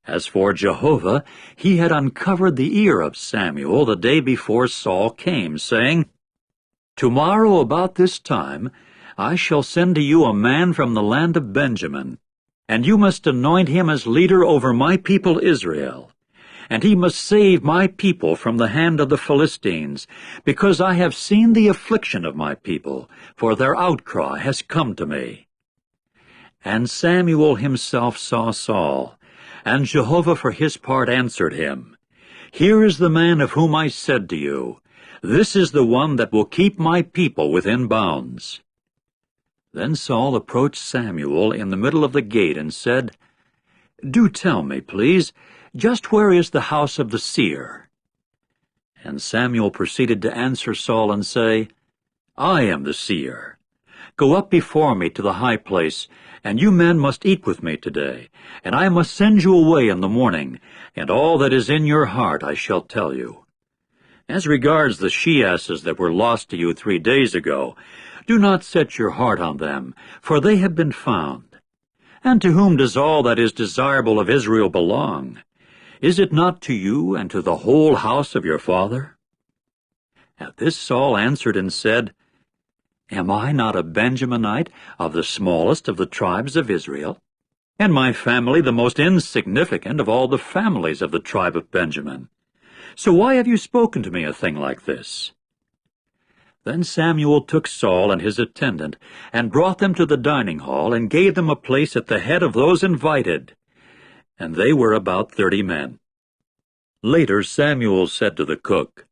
As for Jehovah, he had uncovered the ear of Samuel the day before Saul came, saying, Tomorrow about this time I shall send to you a man from the land of Benjamin, and you must anoint him as leader over my people Israel. And he must save my people from the hand of the Philistines, because I have seen the affliction of my people, for their outcry has come to me. And Samuel himself saw Saul, and Jehovah for his part answered him, Here is the man of whom I said to you, This is the one that will keep my people within bounds. Then Saul approached Samuel in the middle of the gate and said, Do tell me, please, just where is the house of the seer? And Samuel proceeded to answer Saul and say, I am the seer. Go up before me to the high place, and you men must eat with me today, and I must send you away in the morning, and all that is in your heart I shall tell you. As regards the she-asses that were lost to you 3 days ago, do not set your heart on them, for they have been found. And to whom does all that is desirable of Israel belong? Is it not to you and to the whole house of your father? At this Saul answered and said, Am I not a Benjaminite of the smallest of the tribes of Israel? And my family the most insignificant of all the families of the tribe of Benjamin. So why have you spoken to me a thing like this? Then Samuel took Saul and his attendant, and brought them to the dining hall, and gave them a place at the head of those invited. And they were about 30 men. Later Samuel said to the cook,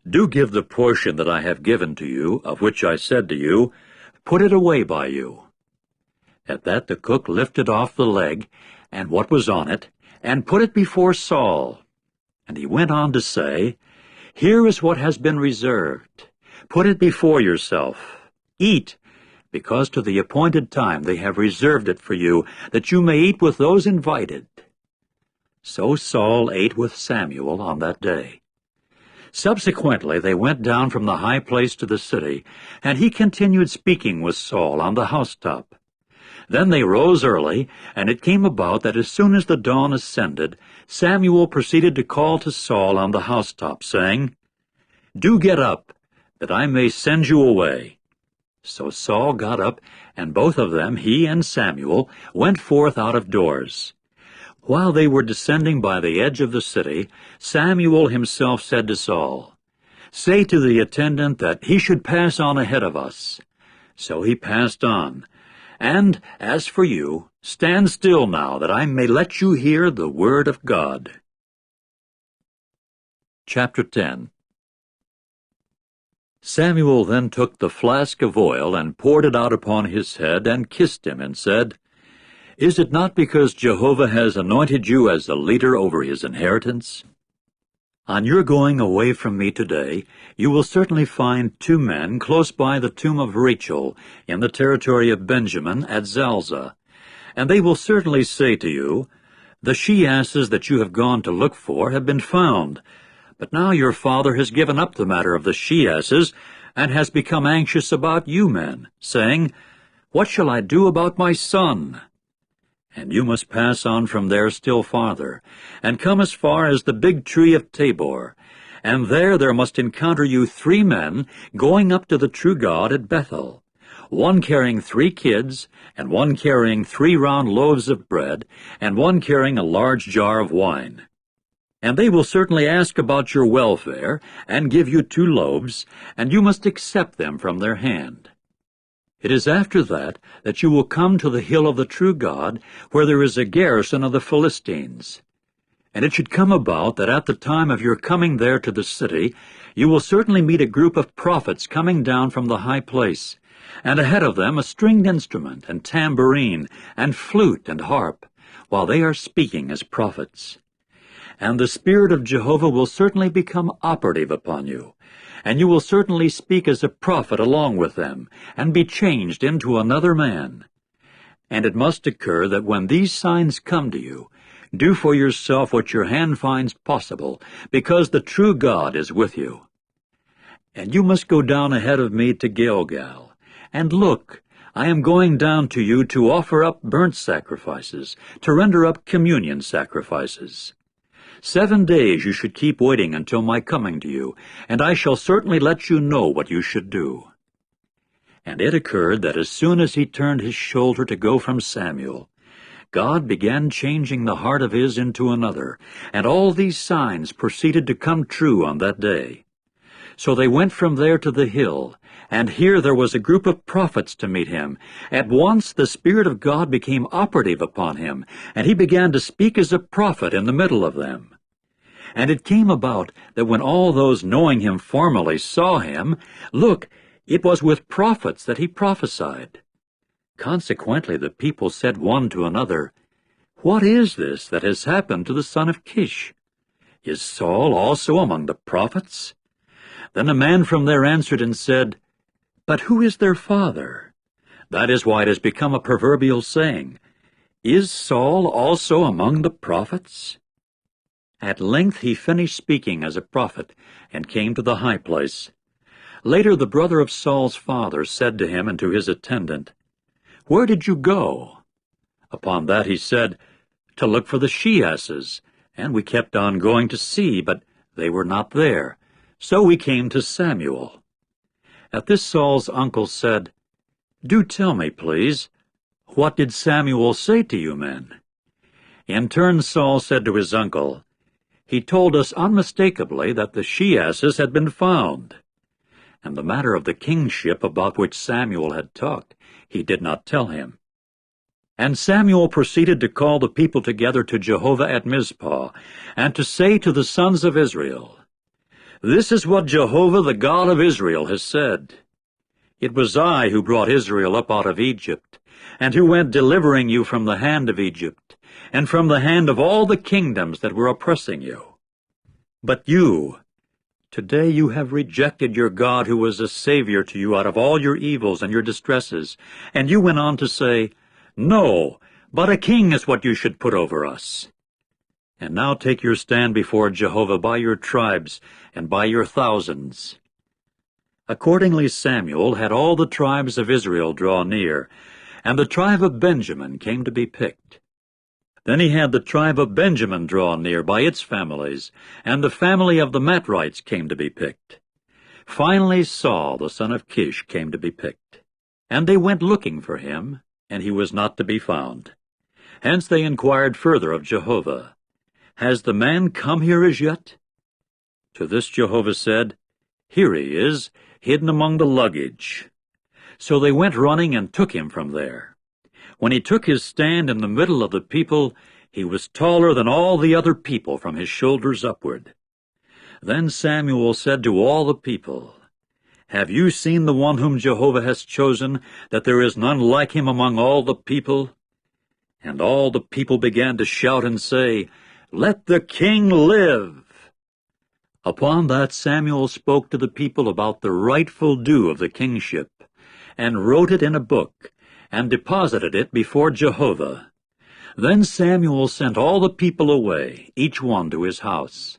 Do give the portion that I have given to you, of which I said to you, Put it away by you. At that the cook lifted off the leg, and what was on it, and put it before Saul. And he went on to say, Here is what has been reserved. Put it before yourself. Eat, because to the appointed time they have reserved it for you, that you may eat with those invited. So Saul ate with Samuel on that day. Subsequently they went down from the high place to the city, and he continued speaking with Saul on the housetop. Then they rose early, and it came about that as soon as the dawn ascended, Samuel proceeded to call to Saul on the housetop, saying, Do get up, that I may send you away." So Saul got up, and both of them, he and Samuel, went forth out of doors. While they were descending by the edge of the city, Samuel himself said to Saul, "Say to the attendant that he should pass on ahead of us." So he passed on. "And as for you, stand still now, that I may let you hear the word of God." Chapter 10. Samuel then took the flask of oil and poured it out upon his head and kissed him and said, "Is it not because Jehovah has anointed you as a leader over his inheritance? On your going away from me today, you will certainly find 2 men close by the tomb of Rachel in the territory of Benjamin at Zalzah, and they will certainly say to you, 'The she-asses that you have gone to look for have been found.' But now your father has given up the matter of the she-asses, and has become anxious about you men, saying, 'What shall I do about my son?' And you must pass on from there still farther, and come as far as the big tree of Tabor, and there must encounter you 3 men going up to the true God at Bethel, one carrying 3 kids, and one carrying 3 round loaves of bread, and one carrying a large jar of wine. And they will certainly ask about your welfare, and give you 2 loaves, and you must accept them from their hand. It is after that you will come to the hill of the true God, where there is a garrison of the Philistines. And it should come about that at the time of your coming there to the city, you will certainly meet a group of prophets coming down from the high place, and ahead of them a stringed instrument, and tambourine, and flute, and harp, while they are speaking as prophets. And the Spirit of Jehovah will certainly become operative upon you, and you will certainly speak as a prophet along with them, and be changed into another man. And it must occur that when these signs come to you, do for yourself what your hand finds possible, because the true God is with you. And you must go down ahead of me to Gilgal. And look, I am going down to you to offer up burnt sacrifices, to render up communion sacrifices. 7 days you should keep waiting until my coming to you, and I shall certainly let you know what you should do." And it occurred that as soon as he turned his shoulder to go from Samuel, God began changing the heart of his into another, and all these signs proceeded to come true on that day. So they went from there to the hill, and here there was a group of prophets to meet him. At once the Spirit of God became operative upon him, and he began to speak as a prophet in the middle of them. And it came about that when all those knowing him formerly saw him, look, it was with prophets that he prophesied. Consequently the people said one to another, "What is this that has happened to the son of Kish? Is Saul also among the prophets?" Then a man from there answered and said, "But who is their father?" That is why it has become a proverbial saying, "Is Saul also among the prophets?" At length he finished speaking as a prophet, and came to the high place. Later the brother of Saul's father said to him and to his attendant, "Where did you go?" Upon that he said, "To look for the she-asses, and we kept on going to see, but they were not there. So we came to Samuel." At this Saul's uncle said, "Do tell me, please, what did Samuel say to you men?" In turn Saul said to his uncle, "He told us unmistakably that the she-asses had been found." And the matter of the kingship about which Samuel had talked, he did not tell him. And Samuel proceeded to call the people together to Jehovah at Mizpah, and to say to the sons of Israel, "This is what Jehovah the God of Israel has said. It was I who brought Israel up out of Egypt, and who went delivering you from the hand of Egypt, and from the hand of all the kingdoms that were oppressing you. But you, today you have rejected your God who was a Savior to you out of all your evils and your distresses, and you went on to say, 'No, but a king is what you should put over us.' And now take your stand before Jehovah by your tribes and by your thousands." Accordingly Samuel had all the tribes of Israel draw near, and the tribe of Benjamin came to be picked. Then he had the tribe of Benjamin draw near by its families, and the family of the Matrites came to be picked. Finally Saul, the son of Kish, came to be picked. And they went looking for him, and he was not to be found. Hence they inquired further of Jehovah, Has the man come here as yet? To this Jehovah said, Here he is, hidden among the luggage. So they went running and took him from there. When he took his stand in the middle of the people, he was taller than all the other people from his shoulders upward. Then Samuel said to all the people, Have you seen the one whom Jehovah has chosen, that there is none like him among all the people? And all the people began to shout and say, Let the king live! Upon that Samuel spoke to the people about the rightful due of the kingship, and wrote it in a book, and deposited it before Jehovah. Then Samuel sent all the people away, each one to his house.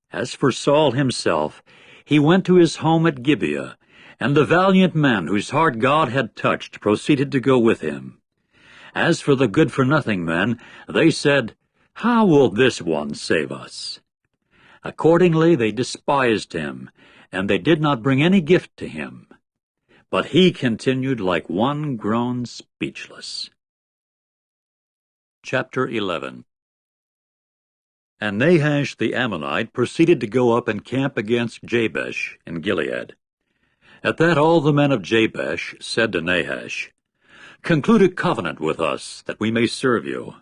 As for Saul himself, he went to his home at Gibeah, and the valiant men whose heart God had touched proceeded to go with him. As for the good-for-nothing men, they said, How will this one save us? Accordingly they despised him, and they did not bring any gift to him. But he continued like one grown speechless. Chapter 11. And Nahash the Ammonite proceeded to go up and camp against Jabesh in Gilead. At that all the men of Jabesh said to Nahash, Conclude a covenant with us, that we may serve you.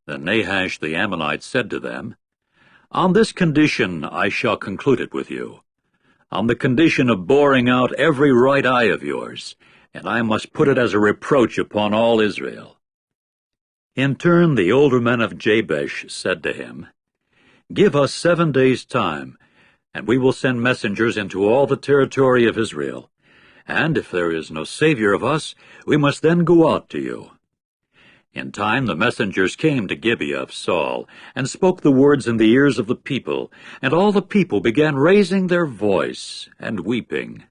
Then Nahash the Ammonite said to them, On this condition I shall conclude it with you, on the condition of boring out every right eye of yours, and I must put it as a reproach upon all Israel. In turn the older men of Jabesh said to him, Give us 7 days' time, and we will send messengers into all the territory of Israel. And if there is no savior of us, we must then go out to you. In time the messengers came to Gibeah of Saul, and spoke the words in the ears of the people, and all the people began raising their voice and weeping.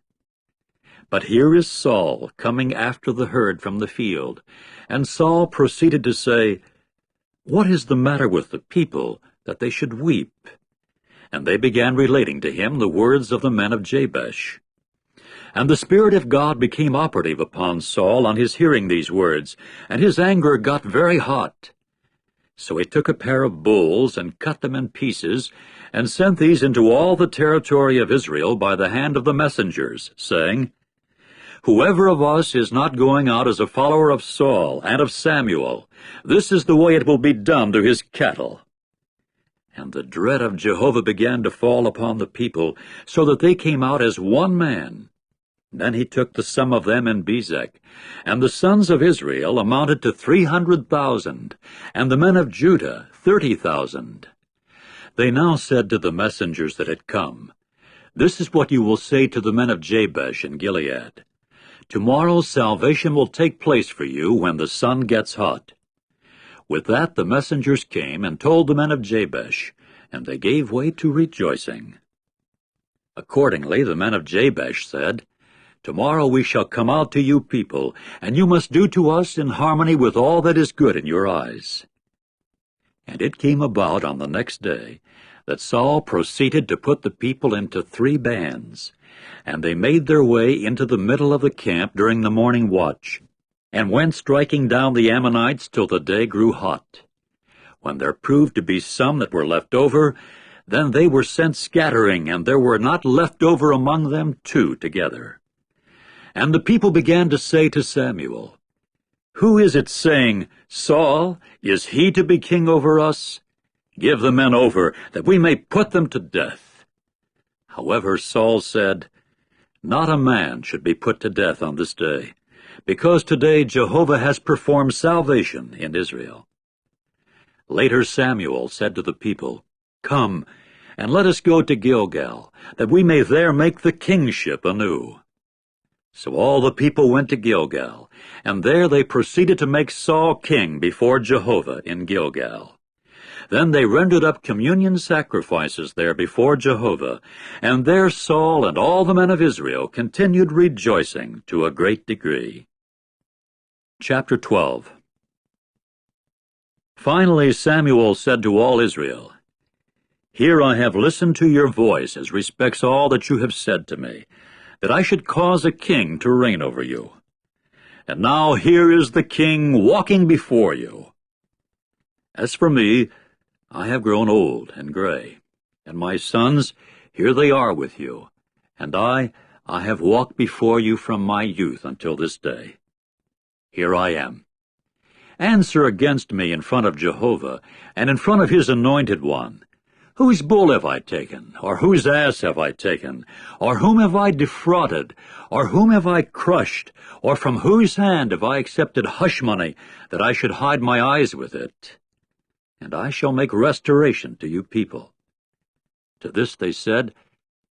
But here is Saul coming after the herd from the field, and Saul proceeded to say, What is the matter with the people, that they should weep? And they began relating to him the words of the men of Jabesh. And the Spirit of God became operative upon Saul on his hearing these words, and his anger got very hot. So he took a pair of bulls and cut them in pieces, and sent these into all the territory of Israel by the hand of the messengers, saying, Whoever of us is not going out as a follower of Saul and of Samuel, this is the way it will be done to his cattle. And the dread of Jehovah began to fall upon the people, so that they came out as one man. Then he took the sum of them in Bezek, and the sons of Israel amounted to 300,000, and the men of Judah 30,000. They now said to the messengers that had come, This is what you will say to the men of Jabesh in Gilead. Tomorrow salvation will take place for you when the sun gets hot. With that the messengers came and told the men of Jabesh, and they gave way to rejoicing. Accordingly the men of Jabesh said, Tomorrow we shall come out to you people, and you must do to us in harmony with all that is good in your eyes. And it came about on the next day that Saul proceeded to put the people into 3 bands, and they made their way into the middle of the camp during the morning watch, and went striking down the Ammonites till the day grew hot. When there proved to be some that were left over, then they were sent scattering, and there were not left over among them 2 together. And the people began to say to Samuel, Who is it saying, Saul, is he to be king over us? Give the men over, that we may put them to death. However, Saul said, Not a man should be put to death on this day, because today Jehovah has performed salvation in Israel. Later Samuel said to the people, Come, and let us go to Gilgal, that we may there make the kingship anew. So all the people went to Gilgal, and there they proceeded to make Saul king before Jehovah in Gilgal. Then they rendered up communion sacrifices there before Jehovah, and there Saul and all the men of Israel continued rejoicing to a great degree. Chapter 12. Finally Samuel said to all Israel, Here I have listened to your voice as respects all that you have said to me, that I should cause a king to reign over you. And now here is the king walking before you. As for me, I have grown old and gray, and my sons, here they are with you, and I have walked before you from my youth until this day. Here I am. Answer against me in front of Jehovah, and in front of his anointed one. Whose bull have I taken, or whose ass have I taken, or whom have I defrauded, or whom have I crushed, or from whose hand have I accepted hush money, that I should hide my eyes with it? And I shall make restoration to you people. To this they said,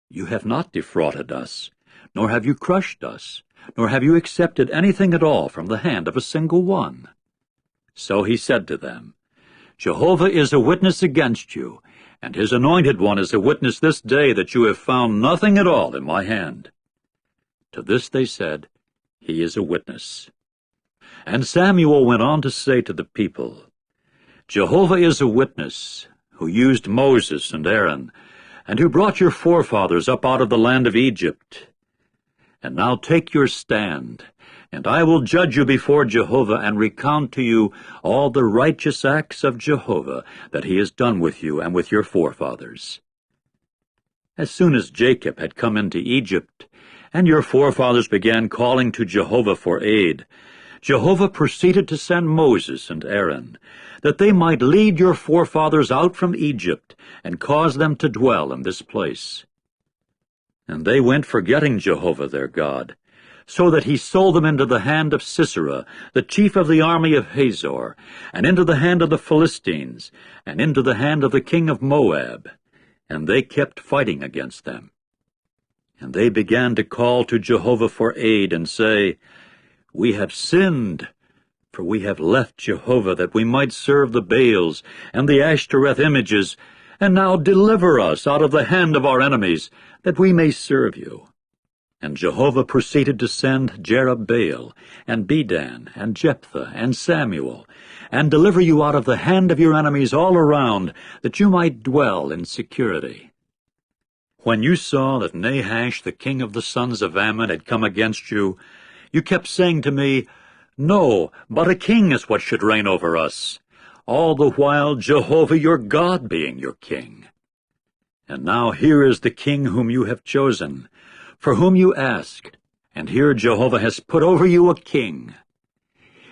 You have not defrauded us, nor have you crushed us, nor have you accepted anything at all from the hand of a single one. So he said to them, Jehovah is a witness against you, and his anointed one is a witness this day that you have found nothing at all in my hand. To this they said, He is a witness. And Samuel went on to say to the people, Jehovah is a witness, who used Moses and Aaron, and who brought your forefathers up out of the land of Egypt. And now take your stand, and I will judge you before Jehovah and recount to you all the righteous acts of Jehovah that he has done with you and with your forefathers. As soon as Jacob had come into Egypt, and your forefathers began calling to Jehovah for aid, Jehovah proceeded to send Moses and Aaron, that they might lead your forefathers out from Egypt and cause them to dwell in this place. And they went forgetting Jehovah their God, so that he sold them into the hand of Sisera, the chief of the army of Hazor, and into the hand of the Philistines, and into the hand of the king of Moab. And they kept fighting against them. And they began to call to Jehovah for aid, and say, We have sinned, for we have left Jehovah, that we might serve the Baals and the Ashtoreth images, and now deliver us out of the hand of our enemies, that we may serve you. And Jehovah proceeded to send Jerubbaal, and Bedan, and Jephthah, and Samuel, and deliver you out of the hand of your enemies all around, that you might dwell in security. When you saw that Nahash, the king of the sons of Ammon, had come against you, you kept saying to me, No, but a king is what should reign over us, all the while Jehovah your God being your king. And now here is the king whom you have chosen, for whom you asked, and here Jehovah has put over you a king.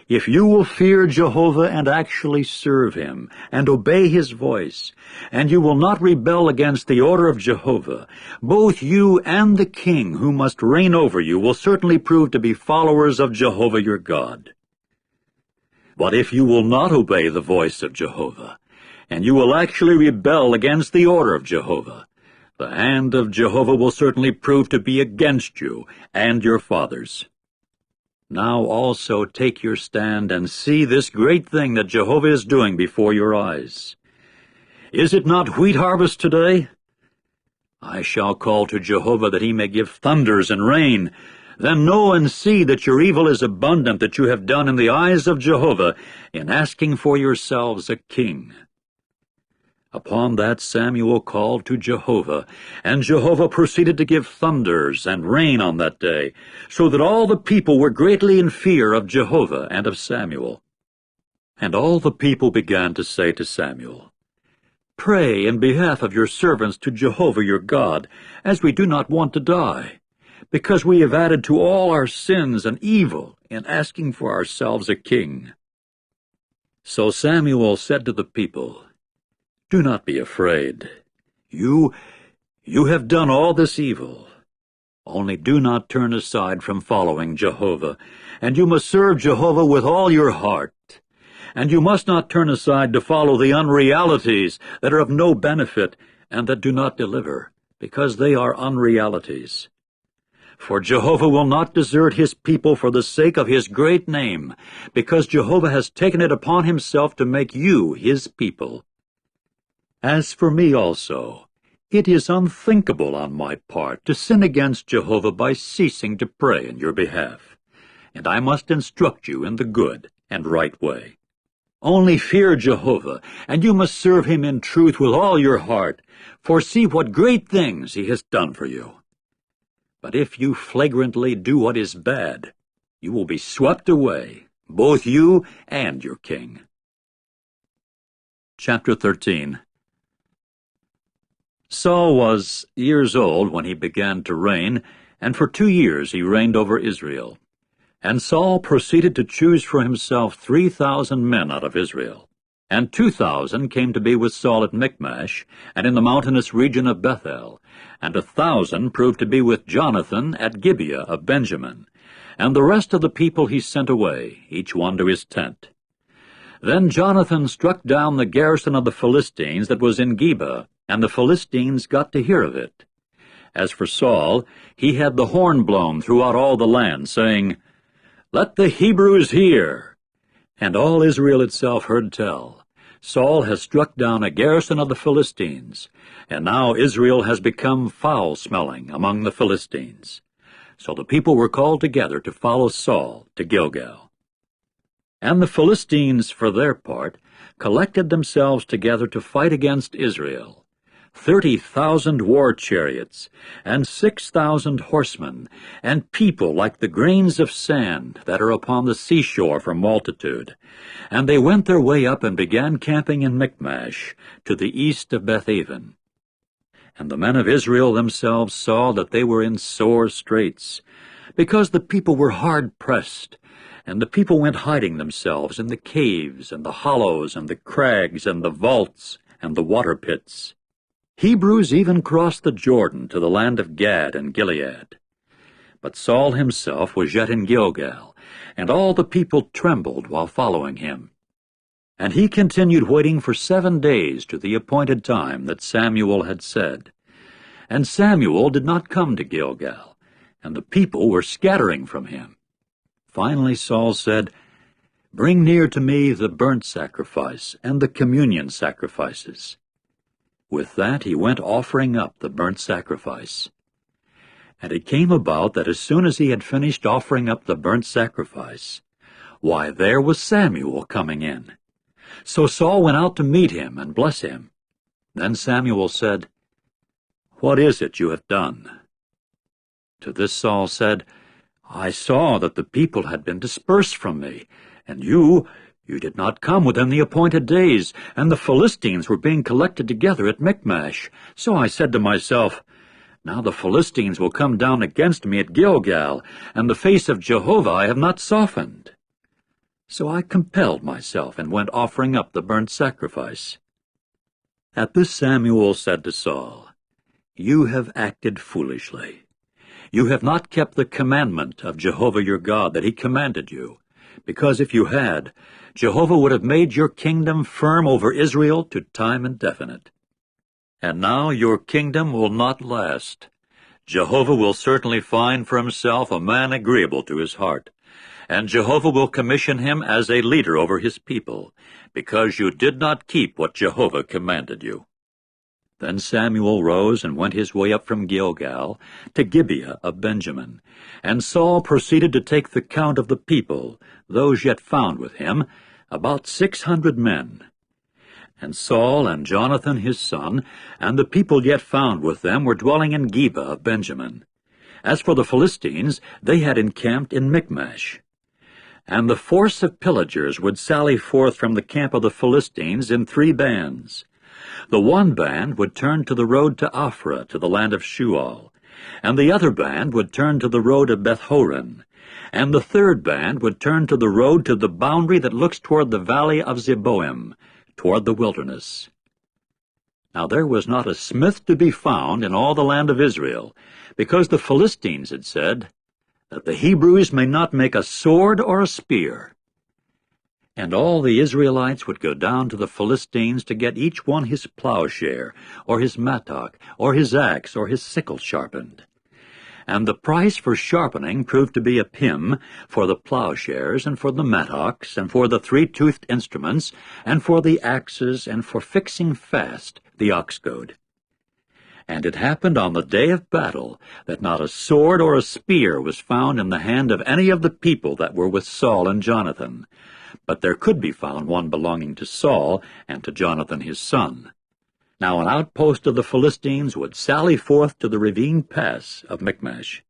If you will fear Jehovah and actually serve him, and obey his voice, and you will not rebel against the order of Jehovah, both you and the king who must reign over you will certainly prove to be followers of Jehovah your God. But if you will not obey the voice of Jehovah, and you will actually rebel against the order of Jehovah, the hand of Jehovah will certainly prove to be against you and your fathers. Now also take your stand and see this great thing that Jehovah is doing before your eyes. Is it not wheat harvest today? I shall call to Jehovah that he may give thunders and rain. Then know and see that your evil is abundant that you have done in the eyes of Jehovah in asking for yourselves a king. Upon that Samuel called to Jehovah, and Jehovah proceeded to give thunders and rain on that day, so that all the people were greatly in fear of Jehovah and of Samuel. And all the people began to say to Samuel, Pray in behalf of your servants to Jehovah your God, as we do not want to die, because we have added to all our sins and evil in asking for ourselves a king. So Samuel said to the people, Do not be afraid. You have done all this evil. Only do not turn aside from following Jehovah, and you must serve Jehovah with all your heart. And you must not turn aside to follow the unrealities that are of no benefit and that do not deliver, because they are unrealities. For Jehovah will not desert his people for the sake of his great name, because Jehovah has taken it upon himself to make you his people. As for me also, it is unthinkable on my part to sin against Jehovah by ceasing to pray in your behalf, and I must instruct you in the good and right way. Only fear Jehovah, and you must serve him in truth with all your heart, for see what great things he has done for you. But if you flagrantly do what is bad, you will be swept away, both you and your king. Chapter 13. Saul was years old when he began to reign, and for 2 years he reigned over Israel. And Saul proceeded to choose for himself 3,000 men out of Israel. And 2,000 came to be with Saul at Michmash, and in the mountainous region of Bethel, and 1,000 proved to be with Jonathan at Gibeah of Benjamin. And the rest of the people he sent away, each one to his tent. Then Jonathan struck down the garrison of the Philistines that was in Geba, and the Philistines got to hear of it. As for Saul, he had the horn blown throughout all the land, saying, "Let the Hebrews hear." And all Israel itself heard tell, Saul has struck down a garrison of the Philistines, and now Israel has become foul-smelling among the Philistines. So the people were called together to follow Saul to Gilgal. And the Philistines, for their part, collected themselves together to fight against Israel. 30,000 war chariots, and 6,000 horsemen, and people like the grains of sand that are upon the seashore for multitude. And they went their way up and began camping in Michmash, to the east of Bethaven. And the men of Israel themselves saw that they were in sore straits, because the people were hard-pressed, and the people went hiding themselves in the caves, and the hollows, and the crags, and the vaults, and the water pits. Hebrews even crossed the Jordan to the land of Gad and Gilead. But Saul himself was yet in Gilgal, and all the people trembled while following him. And he continued waiting for 7 days to the appointed time that Samuel had said. And Samuel did not come to Gilgal, and the people were scattering from him. Finally Saul said, "Bring near to me the burnt sacrifice and the communion sacrifices." With that he went offering up the burnt sacrifice. And it came about that as soon as he had finished offering up the burnt sacrifice, why, there was Samuel coming in. So Saul went out to meet him and bless him. Then Samuel said, "What is it you have done?" To this Saul said, "I saw that the people had been dispersed from me, and you did not come within the appointed days, and the Philistines were being collected together at Michmash. So I said to myself, now the Philistines will come down against me at Gilgal, and the face of Jehovah I have not softened. So I compelled myself and went offering up the burnt sacrifice." At this Samuel said to Saul, "You have acted foolishly. You have not kept the commandment of Jehovah your God that he commanded you, because if you had, Jehovah would have made your kingdom firm over Israel to time indefinite. And now your kingdom will not last. Jehovah will certainly find for himself a man agreeable to his heart, and Jehovah will commission him as a leader over his people, because you did not keep what Jehovah commanded you." Then Samuel rose and went his way up from Gilgal to Gibeah of Benjamin, and Saul proceeded to take the count of the people, those yet found with him, about 600 men. And Saul and Jonathan his son, and the people yet found with them, were dwelling in Geba of Benjamin. As for the Philistines, they had encamped in Michmash. And the force of pillagers would sally forth from the camp of the Philistines in 3 bands. The one band would turn to the road to Ophrah, to the land of Shual, and the other band would turn to the road of Beth-horon, and the third band would turn to the road to the boundary that looks toward the valley of Zeboim, toward the wilderness. Now there was not a smith to be found in all the land of Israel, because the Philistines had said, that the Hebrews may not make a sword or a spear. And all the Israelites would go down to the Philistines to get each one his plowshare, or his mattock, or his axe, or his sickle sharpened. And the price for sharpening proved to be a pim for the plowshares, and for the mattocks, and for the 3-toothed instruments, and for the axes, and for fixing fast the ox goad. And it happened on the day of battle that not a sword or a spear was found in the hand of any of the people that were with Saul and Jonathan, but there could be found one belonging to Saul and to Jonathan his son. Now an outpost of the Philistines would sally forth to the ravine pass of Michmash.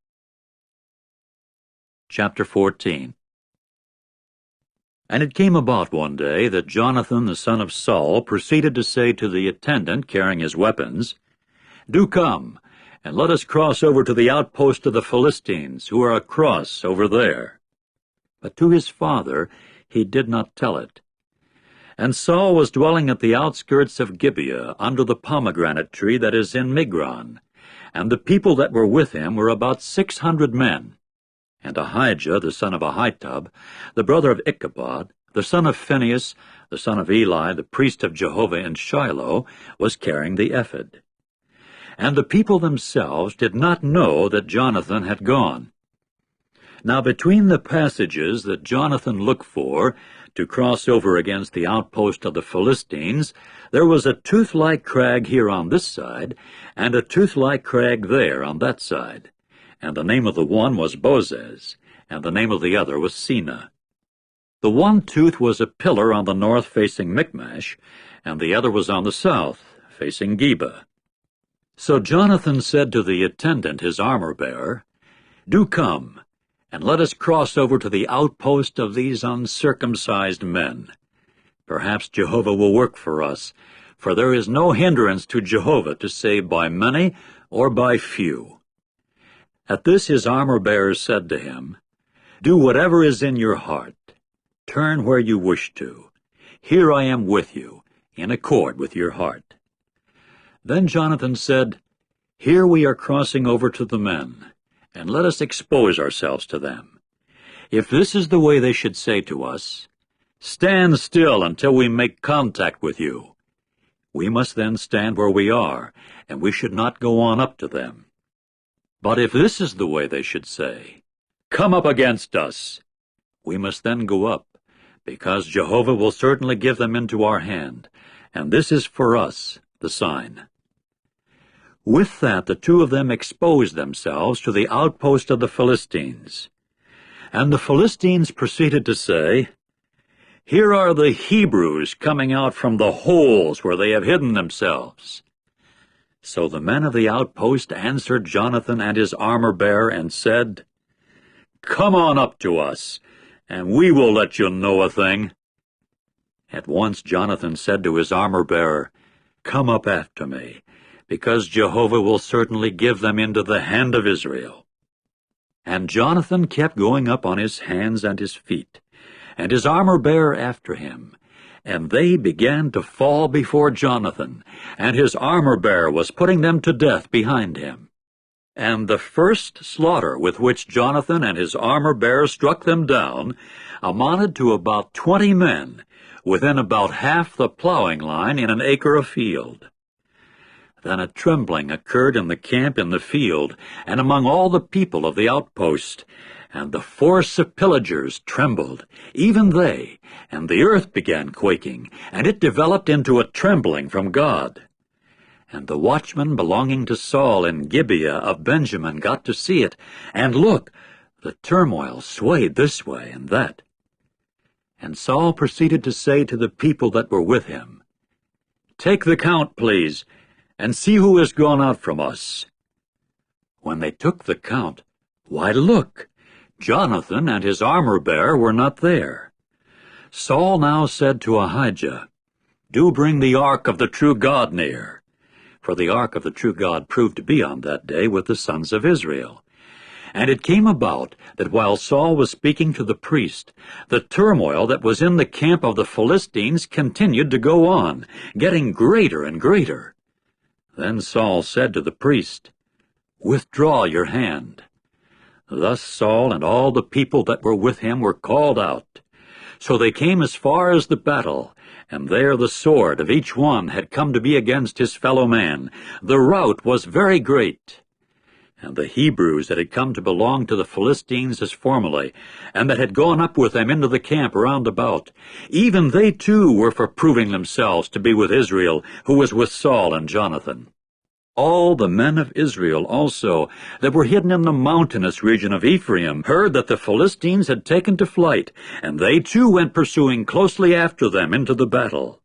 Chapter 14. And it came about one day that Jonathan the son of Saul proceeded to say to the attendant carrying his weapons, "Do come, and let us cross over to the outpost of the Philistines, who are across over there." But to his father he did not tell it. And Saul was dwelling at the outskirts of Gibeah, under the pomegranate tree that is in Migron, and the people that were with him were about 600 men. And Ahijah the son of Ahitub, the brother of Ichabod, the son of Phinehas, the son of Eli, the priest of Jehovah in Shiloh, was carrying the ephod. And the people themselves did not know that Jonathan had gone. Now between the passages that Jonathan looked for to cross over against the outpost of the Philistines, there was a tooth-like crag here on this side, and a tooth-like crag there on that side. And the name of the one was Bozez, and the name of the other was Seneh. The one tooth was a pillar on the north facing Michmash, and the other was on the south, facing Geba. So Jonathan said to the attendant, his armor-bearer, "Do come, and let us cross over to the outpost of these uncircumcised men. Perhaps Jehovah will work for us, for there is no hindrance to Jehovah to save by many or by few." At this his armor-bearer said to him, "Do whatever is in your heart. Turn where you wish to. Here I am with you, in accord with your heart." Then Jonathan said, "Here we are crossing over to the men, and let us expose ourselves to them. If this is the way they should say to us, 'Stand still until we make contact with you,' we must then stand where we are, and we should not go on up to them. But if this is the way they should say, 'Come up against us,' we must then go up, because Jehovah will certainly give them into our hand, and this is for us the sign." With that the two of them exposed themselves to the outpost of the Philistines. And the Philistines proceeded to say, "Here are the Hebrews coming out from the holes where they have hidden themselves." So the men of the outpost answered Jonathan and his armor-bearer and said, "Come on up to us, and we will let you know a thing." At once Jonathan said to his armor-bearer, "Come up after me, because Jehovah will certainly give them into the hand of Israel." And Jonathan kept going up on his hands and his feet, and his armor-bearer after him, and they began to fall before Jonathan, and his armor-bearer was putting them to death behind him. And the first slaughter with which Jonathan and his armor-bearer struck them down amounted to about 20 men, within about half the plowing line in an acre of field. Then a trembling occurred in the camp in the field, and among all the people of the outpost, and the force of pillagers trembled, even they, and the earth began quaking, and it developed into a trembling from God. And the watchmen belonging to Saul in Gibeah of Benjamin got to see it, and look, the turmoil swayed this way and that. And Saul proceeded to say to the people that were with him, "Take the count, please, and see who has gone out from us." When they took the count, why, look, Jonathan and his armor-bearer were not there. Saul now said to Ahijah, "Do bring the ark of the true God near." For the ark of the true God proved to be on that day with the sons of Israel. And it came about that while Saul was speaking to the priest, the turmoil that was in the camp of the Philistines continued to go on, getting greater and greater. Then Saul said to the priest, "Withdraw your hand." Thus Saul and all the people that were with him were called out. So they came as far as the battle, and there the sword of each one had come to be against his fellow man. The rout was very great. And the Hebrews that had come to belong to the Philistines as formerly, and that had gone up with them into the camp round about, even they too were for proving themselves to be with Israel, who was with Saul and Jonathan. All the men of Israel also, that were hidden in the mountainous region of Ephraim, heard that the Philistines had taken to flight, and they too went pursuing closely after them into the battle.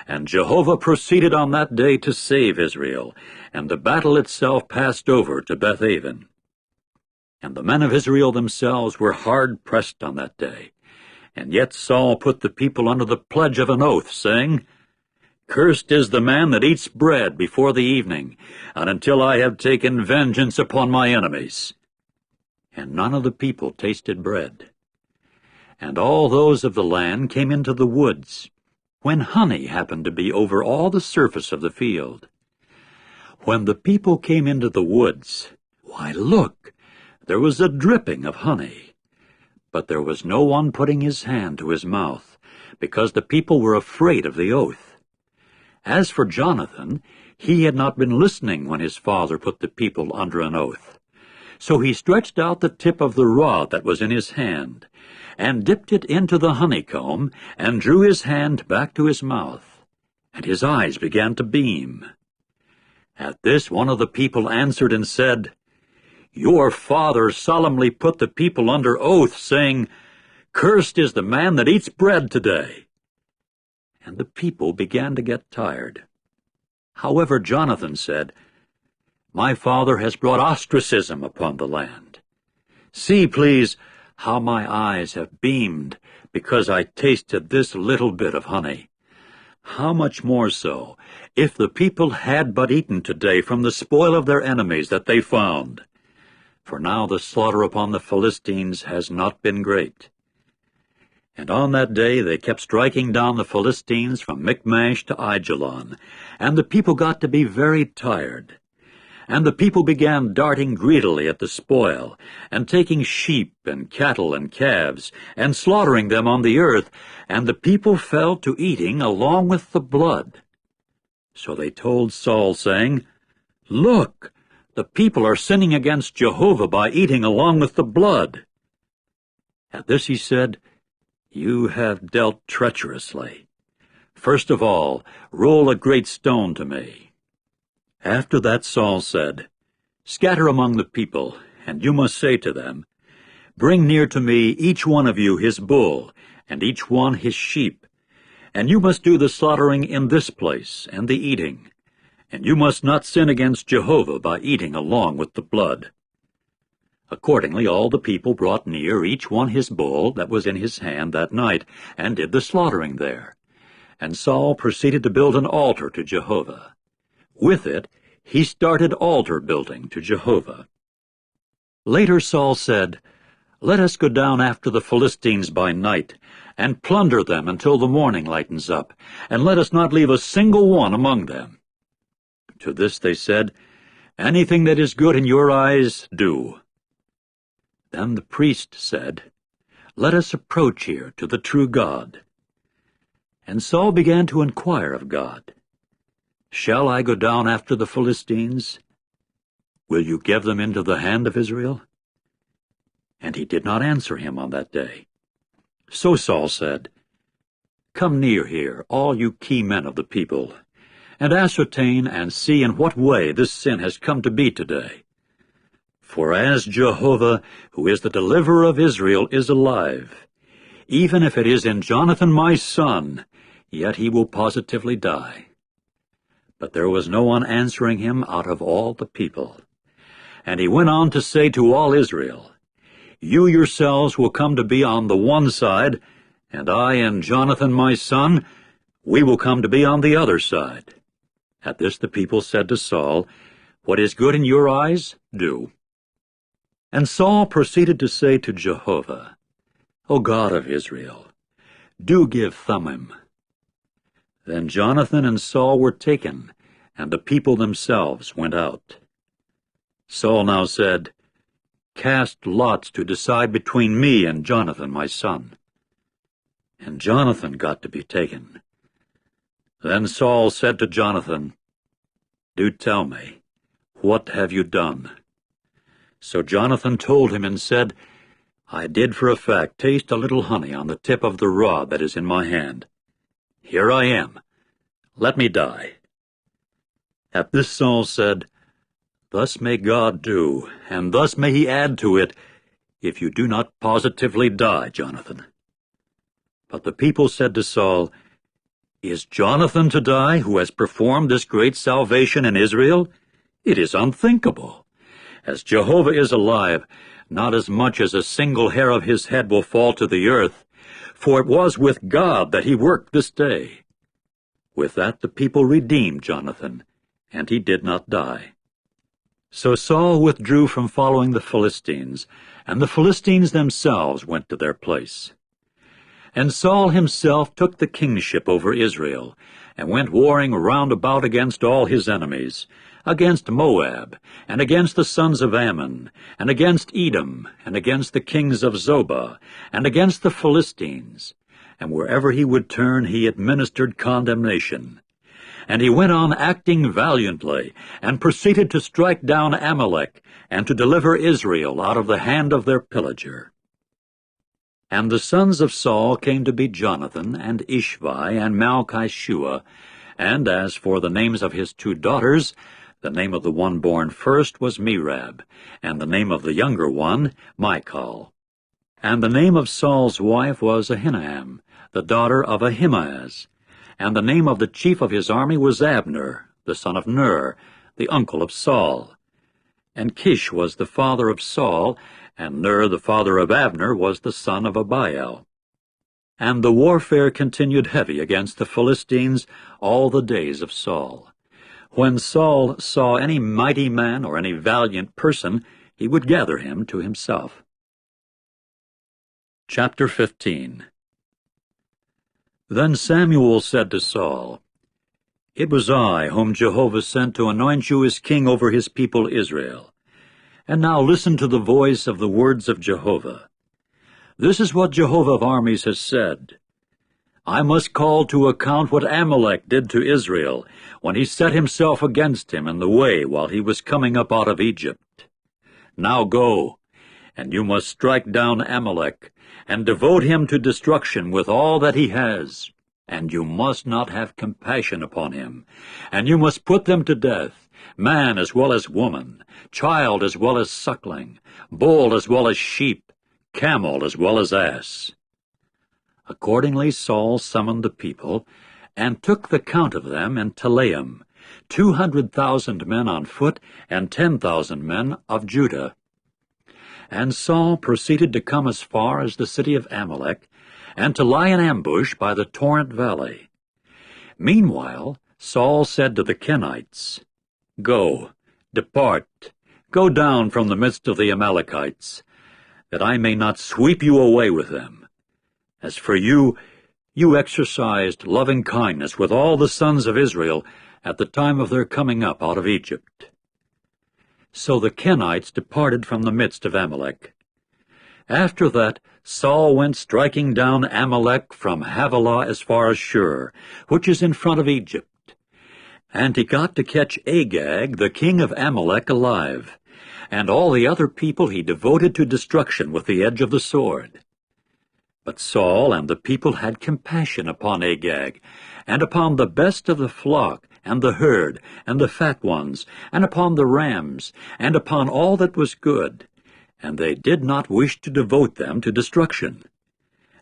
And Jehovah proceeded on that day to save Israel, and the battle itself passed over to Bethaven. And the men of Israel themselves were hard pressed on that day. And yet Saul put the people under the pledge of an oath, saying, Cursed is the man that eats bread before the evening, and until I have taken vengeance upon my enemies. And none of the people tasted bread. And all those of the land came into the woods, when honey happened to be over all the surface of the field. When the people came into the woods, why, look, there was a dripping of honey. But there was no one putting his hand to his mouth, because the people were afraid of the oath. As for Jonathan, he had not been listening when his father put the people under an oath. So he stretched out the tip of the rod that was in his hand, and dipped it into the honeycomb, and drew his hand back to his mouth, and his eyes began to beam. At this one of the people answered and said, Your father solemnly put the people under oath, saying, Cursed is the man that eats bread today. And the people began to get tired. However, Jonathan said, My father has brought ostracism upon the land. See, please, how my eyes have beamed because I tasted this little bit of honey. How much more so, if the people had but eaten today from the spoil of their enemies that they found. For now the slaughter upon the Philistines has not been great. And on that day they kept striking down the Philistines from Michmash to Aijalon, and the people got to be very tired. And the people began darting greedily at the spoil, and taking sheep and cattle and calves, and slaughtering them on the earth, and the people fell to eating along with the blood. So they told Saul, saying, Look, the people are sinning against Jehovah by eating along with the blood. At this he said, You have dealt treacherously. First of all, roll a great stone to me. After that Saul said, Scatter among the people, and you must say to them, Bring near to me each one of you his bull, and each one his sheep. And you must do the slaughtering in this place, and the eating. And you must not sin against Jehovah by eating along with the blood. Accordingly all the people brought near each one his bull that was in his hand that night, and did the slaughtering there. And Saul proceeded to build an altar to Jehovah. With it he started altar building to Jehovah. Later Saul said, Let us go down after the Philistines by night, and plunder them until the morning lightens up, and let us not leave a single one among them. To this they said, Anything that is good in your eyes, do. Then the priest said, Let us approach here to the true God. And Saul began to inquire of God, Shall I go down after the Philistines? Will you give them into the hand of Israel? And he did not answer him on that day. So Saul said, Come near here, all you key men of the people, and ascertain and see in what way this sin has come to be today. For as Jehovah, who is the deliverer of Israel, is alive, even if it is in Jonathan my son, yet he will positively die. But there was no one answering him out of all the people. And he went on to say to all Israel, You yourselves will come to be on the one side, and I and Jonathan my son, we will come to be on the other side. At this the people said to Saul, What is good in your eyes, do. And Saul proceeded to say to Jehovah, O God of Israel, do give Thummim. Then Jonathan and Saul were taken, and the people themselves went out. Saul now said, Cast lots to decide between me and Jonathan my son. And Jonathan got to be taken. Then Saul said to Jonathan, Do tell me, what have you done? So Jonathan told him and said, I did for a fact taste a little honey on the tip of the rod that is in my hand. Here I am. Let me die. At this Saul said, Thus may God do, and thus may he add to it, if you do not positively die, Jonathan. But the people said to Saul, Is Jonathan to die, who has performed this great salvation in Israel? It is unthinkable. As Jehovah is alive, not as much as a single hair of his head will fall to the earth, for it was with God that he worked this day. With that the people redeemed Jonathan, and he did not die. So Saul withdrew from following the Philistines, and the Philistines themselves went to their place. And Saul himself took the kingship over Israel, and went warring round about against all his enemies, against Moab, and against the sons of Ammon, and against Edom, and against the kings of Zobah, and against the Philistines. And wherever he would turn he administered condemnation. And he went on acting valiantly, and proceeded to strike down Amalek, and to deliver Israel out of the hand of their pillager. And the sons of Saul came to be Jonathan, and Ishvi, and Malchishua. And as for the names of his 2 daughters, the name of the one born first was Merab, and the name of the younger one, Michal. And the name of Saul's wife was Ahinoam, the daughter of Ahimaaz. And the name of the chief of his army was Abner, the son of Ner, the uncle of Saul. And Kish was the father of Saul, and Ner the father of Abner was the son of Abiel. And the warfare continued heavy against the Philistines all the days of Saul. When Saul saw any mighty man or any valiant person, he would gather him to himself. Chapter 15. Then Samuel said to Saul, It was I whom Jehovah sent to anoint you as king over his people Israel. And now listen to the voice of the words of Jehovah. This is what Jehovah of armies has said. I must call to account what Amalek did to Israel when he set himself against him in the way while he was coming up out of Egypt. Now go, and you must strike down Amalek, and devote him to destruction with all that he has. And you must not have compassion upon him, and you must put them to death, man as well as woman, child as well as suckling, bull as well as sheep, camel as well as ass. Accordingly Saul summoned the people, and took the count of them in Telaim, 200,000 men on foot, and 10,000 men of Judah. And Saul proceeded to come as far as the city of Amalek, and to lie in ambush by the torrent valley. Meanwhile Saul said to the Kenites, Go, depart, go down from the midst of the Amalekites, that I may not sweep you away with them. As for you, you exercised loving-kindness with all the sons of Israel at the time of their coming up out of Egypt. So the Kenites departed from the midst of Amalek. After that, Saul went striking down Amalek from Havilah as far as Shur, which is in front of Egypt. And he got to catch Agag, the king of Amalek, alive, and all the other people he devoted to destruction with the edge of the sword. But Saul and the people had compassion upon Agag, and upon the best of the flock, and the herd, and the fat ones, and upon the rams, and upon all that was good, and they did not wish to devote them to destruction.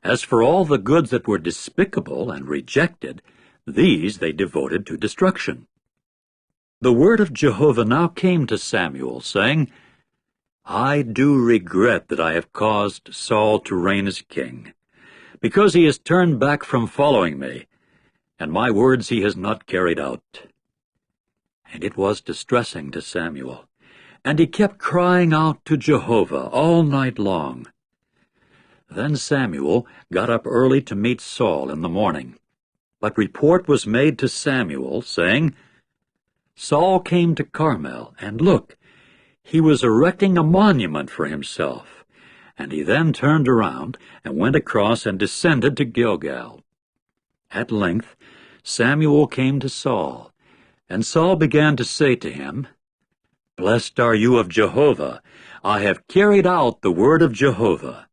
As for all the goods that were despicable and rejected, these they devoted to destruction. The word of Jehovah now came to Samuel, saying, I do regret that I have caused Saul to reign as king, because he has turned back from following me, and my words he has not carried out. And it was distressing to Samuel, and he kept crying out to Jehovah all night long. Then Samuel got up early to meet Saul in the morning. But report was made to Samuel, saying, Saul came to Carmel, and look, he was erecting a monument for himself. And he then turned around and went across and descended to Gilgal. At length Samuel came to Saul, and Saul began to say to him, Blessed are you of Jehovah. I have carried out the word of Jehovah.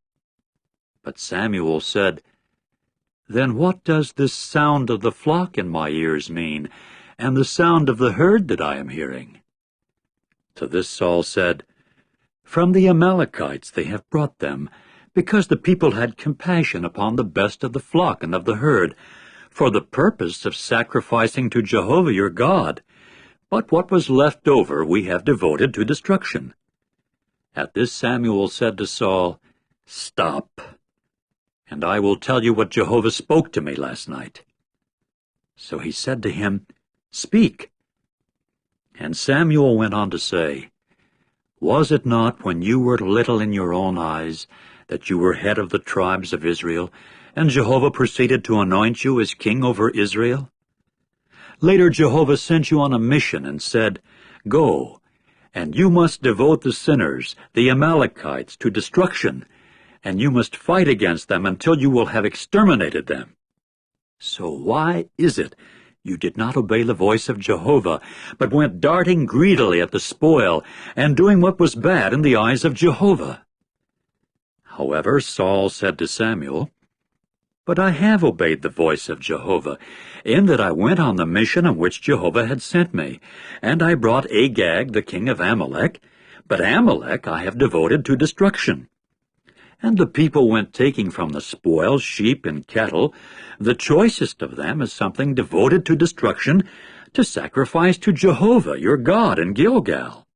But Samuel said, Then what does this sound of the flock in my ears mean, and the sound of the herd that I am hearing? To this Saul said, From the Amalekites they have brought them, because the people had compassion upon the best of the flock and of the herd, for the purpose of sacrificing to Jehovah your God. But what was left over we have devoted to destruction. At this Samuel said to Saul, Stop, and I will tell you what Jehovah spoke to me last night. So he said to him, Speak. And Samuel went on to say, Was it not when you were little in your own eyes that you were head of the tribes of Israel, and Jehovah proceeded to anoint you as king over Israel? Later Jehovah sent you on a mission and said, Go, and you must devote the sinners, the Amalekites, to destruction, and you must fight against them until you will have exterminated them. So why is it you did not obey the voice of Jehovah, but went darting greedily at the spoil, and doing what was bad in the eyes of Jehovah? However, Saul said to Samuel, But I have obeyed the voice of Jehovah, in that I went on the mission on which Jehovah had sent me, and I brought Agag the king of Amalek, but Amalek I have devoted to destruction. And the people went taking from the spoil sheep and cattle, the choicest of them as something devoted to destruction, to sacrifice to Jehovah your God in Gilgal.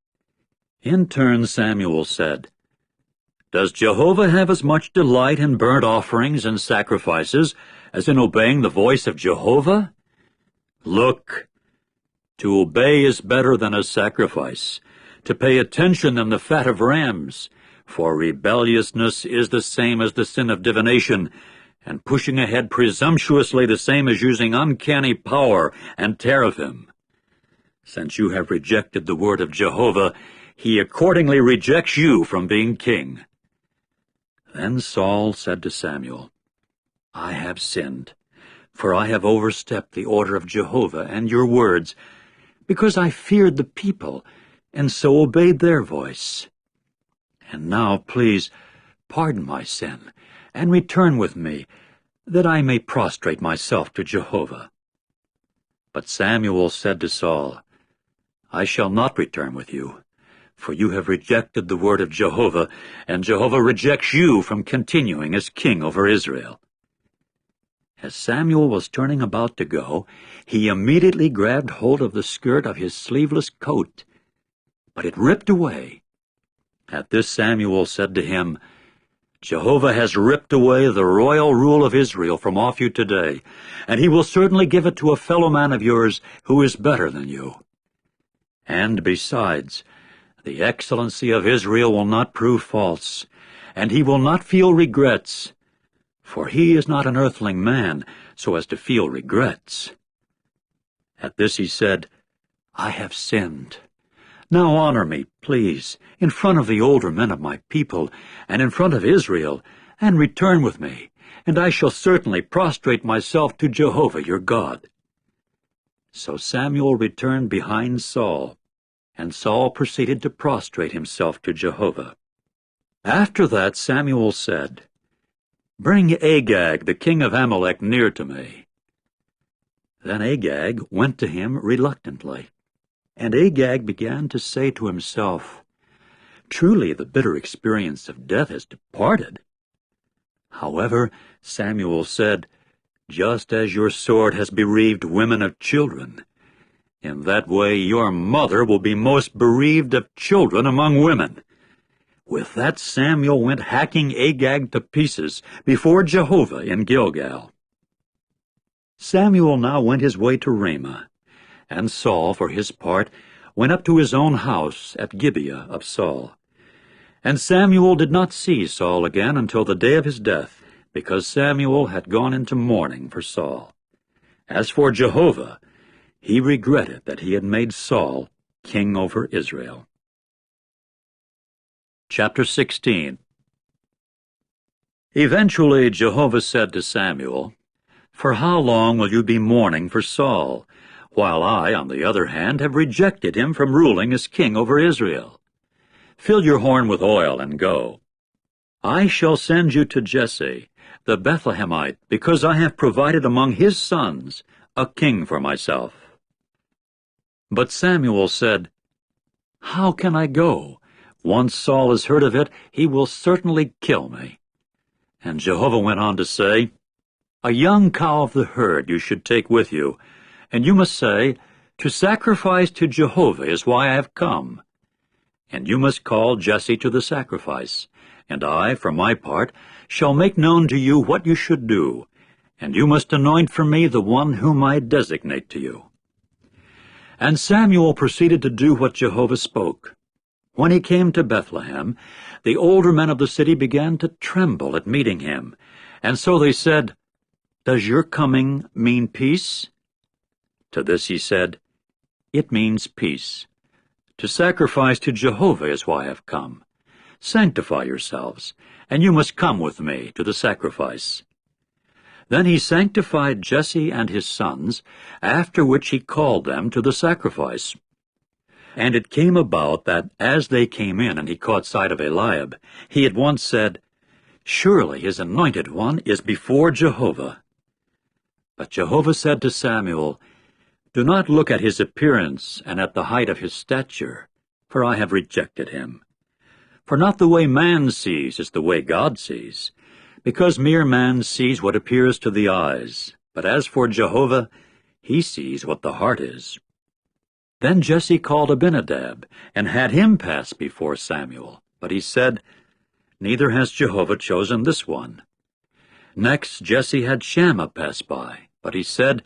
In turn Samuel said, Does Jehovah have as much delight in burnt offerings and sacrifices as in obeying the voice of Jehovah? Look, to obey is better than a sacrifice, to pay attention than the fat of rams, for rebelliousness is the same as the sin of divination, and pushing ahead presumptuously the same as using uncanny power and teraphim. Since you have rejected the word of Jehovah, he accordingly rejects you from being king. Then Saul said to Samuel, I have sinned, for I have overstepped the order of Jehovah and your words, because I feared the people, and so obeyed their voice. And now, please, pardon my sin, and return with me, that I may prostrate myself to Jehovah. But Samuel said to Saul, I shall not return with you, for you have rejected the word of Jehovah, and Jehovah rejects you from continuing as king over Israel. As Samuel was turning about to go, he immediately grabbed hold of the skirt of his sleeveless coat, but it ripped away. At this Samuel said to him, Jehovah has ripped away the royal rule of Israel from off you today, and he will certainly give it to a fellow man of yours who is better than you. And besides, the excellency of Israel will not prove false, and he will not feel regrets, for he is not an earthling man, so as to feel regrets. At this he said, I have sinned. Now honor me, please, in front of the older men of my people, and in front of Israel, and return with me, and I shall certainly prostrate myself to Jehovah your God. So Samuel returned behind Saul, and Saul proceeded to prostrate himself to Jehovah. After that Samuel said, Bring Agag, the king of Amalek, near to me. Then Agag went to him reluctantly. And Agag began to say to himself, Truly the bitter experience of death has departed. However, Samuel said, Just as your sword has bereaved women of children, in that way your mother will be most bereaved of children among women. With that Samuel went hacking Agag to pieces before Jehovah in Gilgal. Samuel now went his way to Ramah, and Saul, for his part, went up to his own house at Gibeah of Saul. And Samuel did not see Saul again until the day of his death, because Samuel had gone into mourning for Saul. As for Jehovah, he regretted that he had made Saul king over Israel. Chapter 16. Eventually Jehovah said to Samuel, For how long will you be mourning for Saul, while I, on the other hand, have rejected him from ruling as king over Israel? Fill your horn with oil and go. I shall send you to Jesse, the Bethlehemite, because I have provided among his sons a king for myself. But Samuel said, How can I go? Once Saul has heard of it, he will certainly kill me." And Jehovah went on to say, "A young cow of the herd you should take with you, and you must say, 'To sacrifice to Jehovah is why I have come.' And you must call Jesse to the sacrifice, and I, for my part, shall make known to you what you should do, and you must anoint for me the one whom I designate to you." And Samuel proceeded to do what Jehovah spoke. When he came to Bethlehem, the older men of the city began to tremble at meeting him, and so they said, "Does your coming mean peace?" To this he said, "It means peace. To sacrifice to Jehovah is why I have come. Sanctify yourselves, and you must come with me to the sacrifice." Then he sanctified Jesse and his sons, after which he called them to the sacrifice. And it came about that as they came in and he caught sight of Eliab, he at once said, "Surely his anointed one is before Jehovah." But Jehovah said to Samuel, "Do not look at his appearance and at the height of his stature, for I have rejected him. For not the way man sees is the way God sees, because mere man sees what appears to the eyes, but as for Jehovah, he sees what the heart is." Then Jesse called Abinadab, and had him pass before Samuel. But he said, "Neither has Jehovah chosen this one." Next Jesse had Shammah pass by, but he said,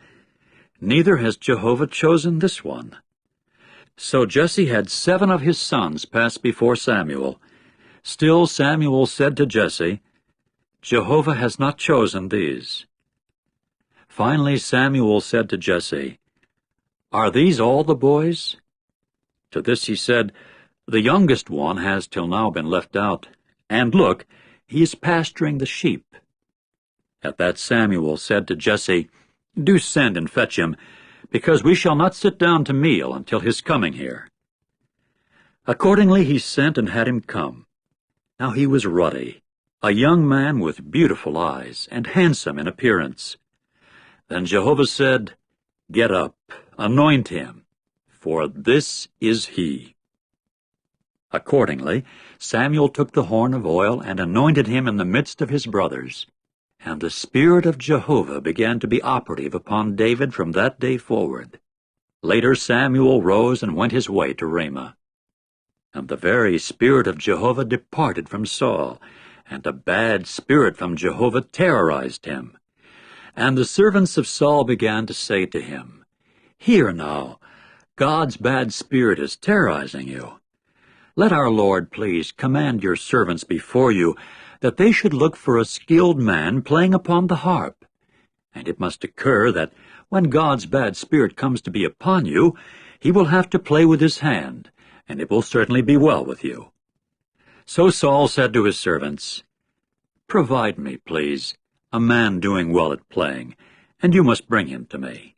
"Neither has Jehovah chosen this one." So Jesse had 7 of his sons pass before Samuel. Still Samuel said to Jesse, "Jehovah has not chosen these." Finally Samuel said to Jesse, "Are these all the boys?" To this he said, "The youngest one has till now been left out, and look, he is pasturing the sheep." At that Samuel said to Jesse, "Do send and fetch him, because we shall not sit down to meal until his coming here." Accordingly he sent and had him come. Now he was ruddy, a young man with beautiful eyes, and handsome in appearance. Then Jehovah said, "Get up, anoint him, for this is he." Accordingly, Samuel took the horn of oil and anointed him in the midst of his brothers. And the Spirit of Jehovah began to be operative upon David from that day forward. Later Samuel rose and went his way to Ramah. And the very Spirit of Jehovah departed from Saul, and a bad spirit from Jehovah terrorized him. And the servants of Saul began to say to him, "Hear now, God's bad spirit is terrorizing you. Let our Lord please command your servants before you, that they should look for a skilled man playing upon the harp. And it must occur that when God's bad spirit comes to be upon you, he will have to play with his hand, and it will certainly be well with you." So Saul said to his servants, "Provide me, please, a man doing well at playing, and you must bring him to me."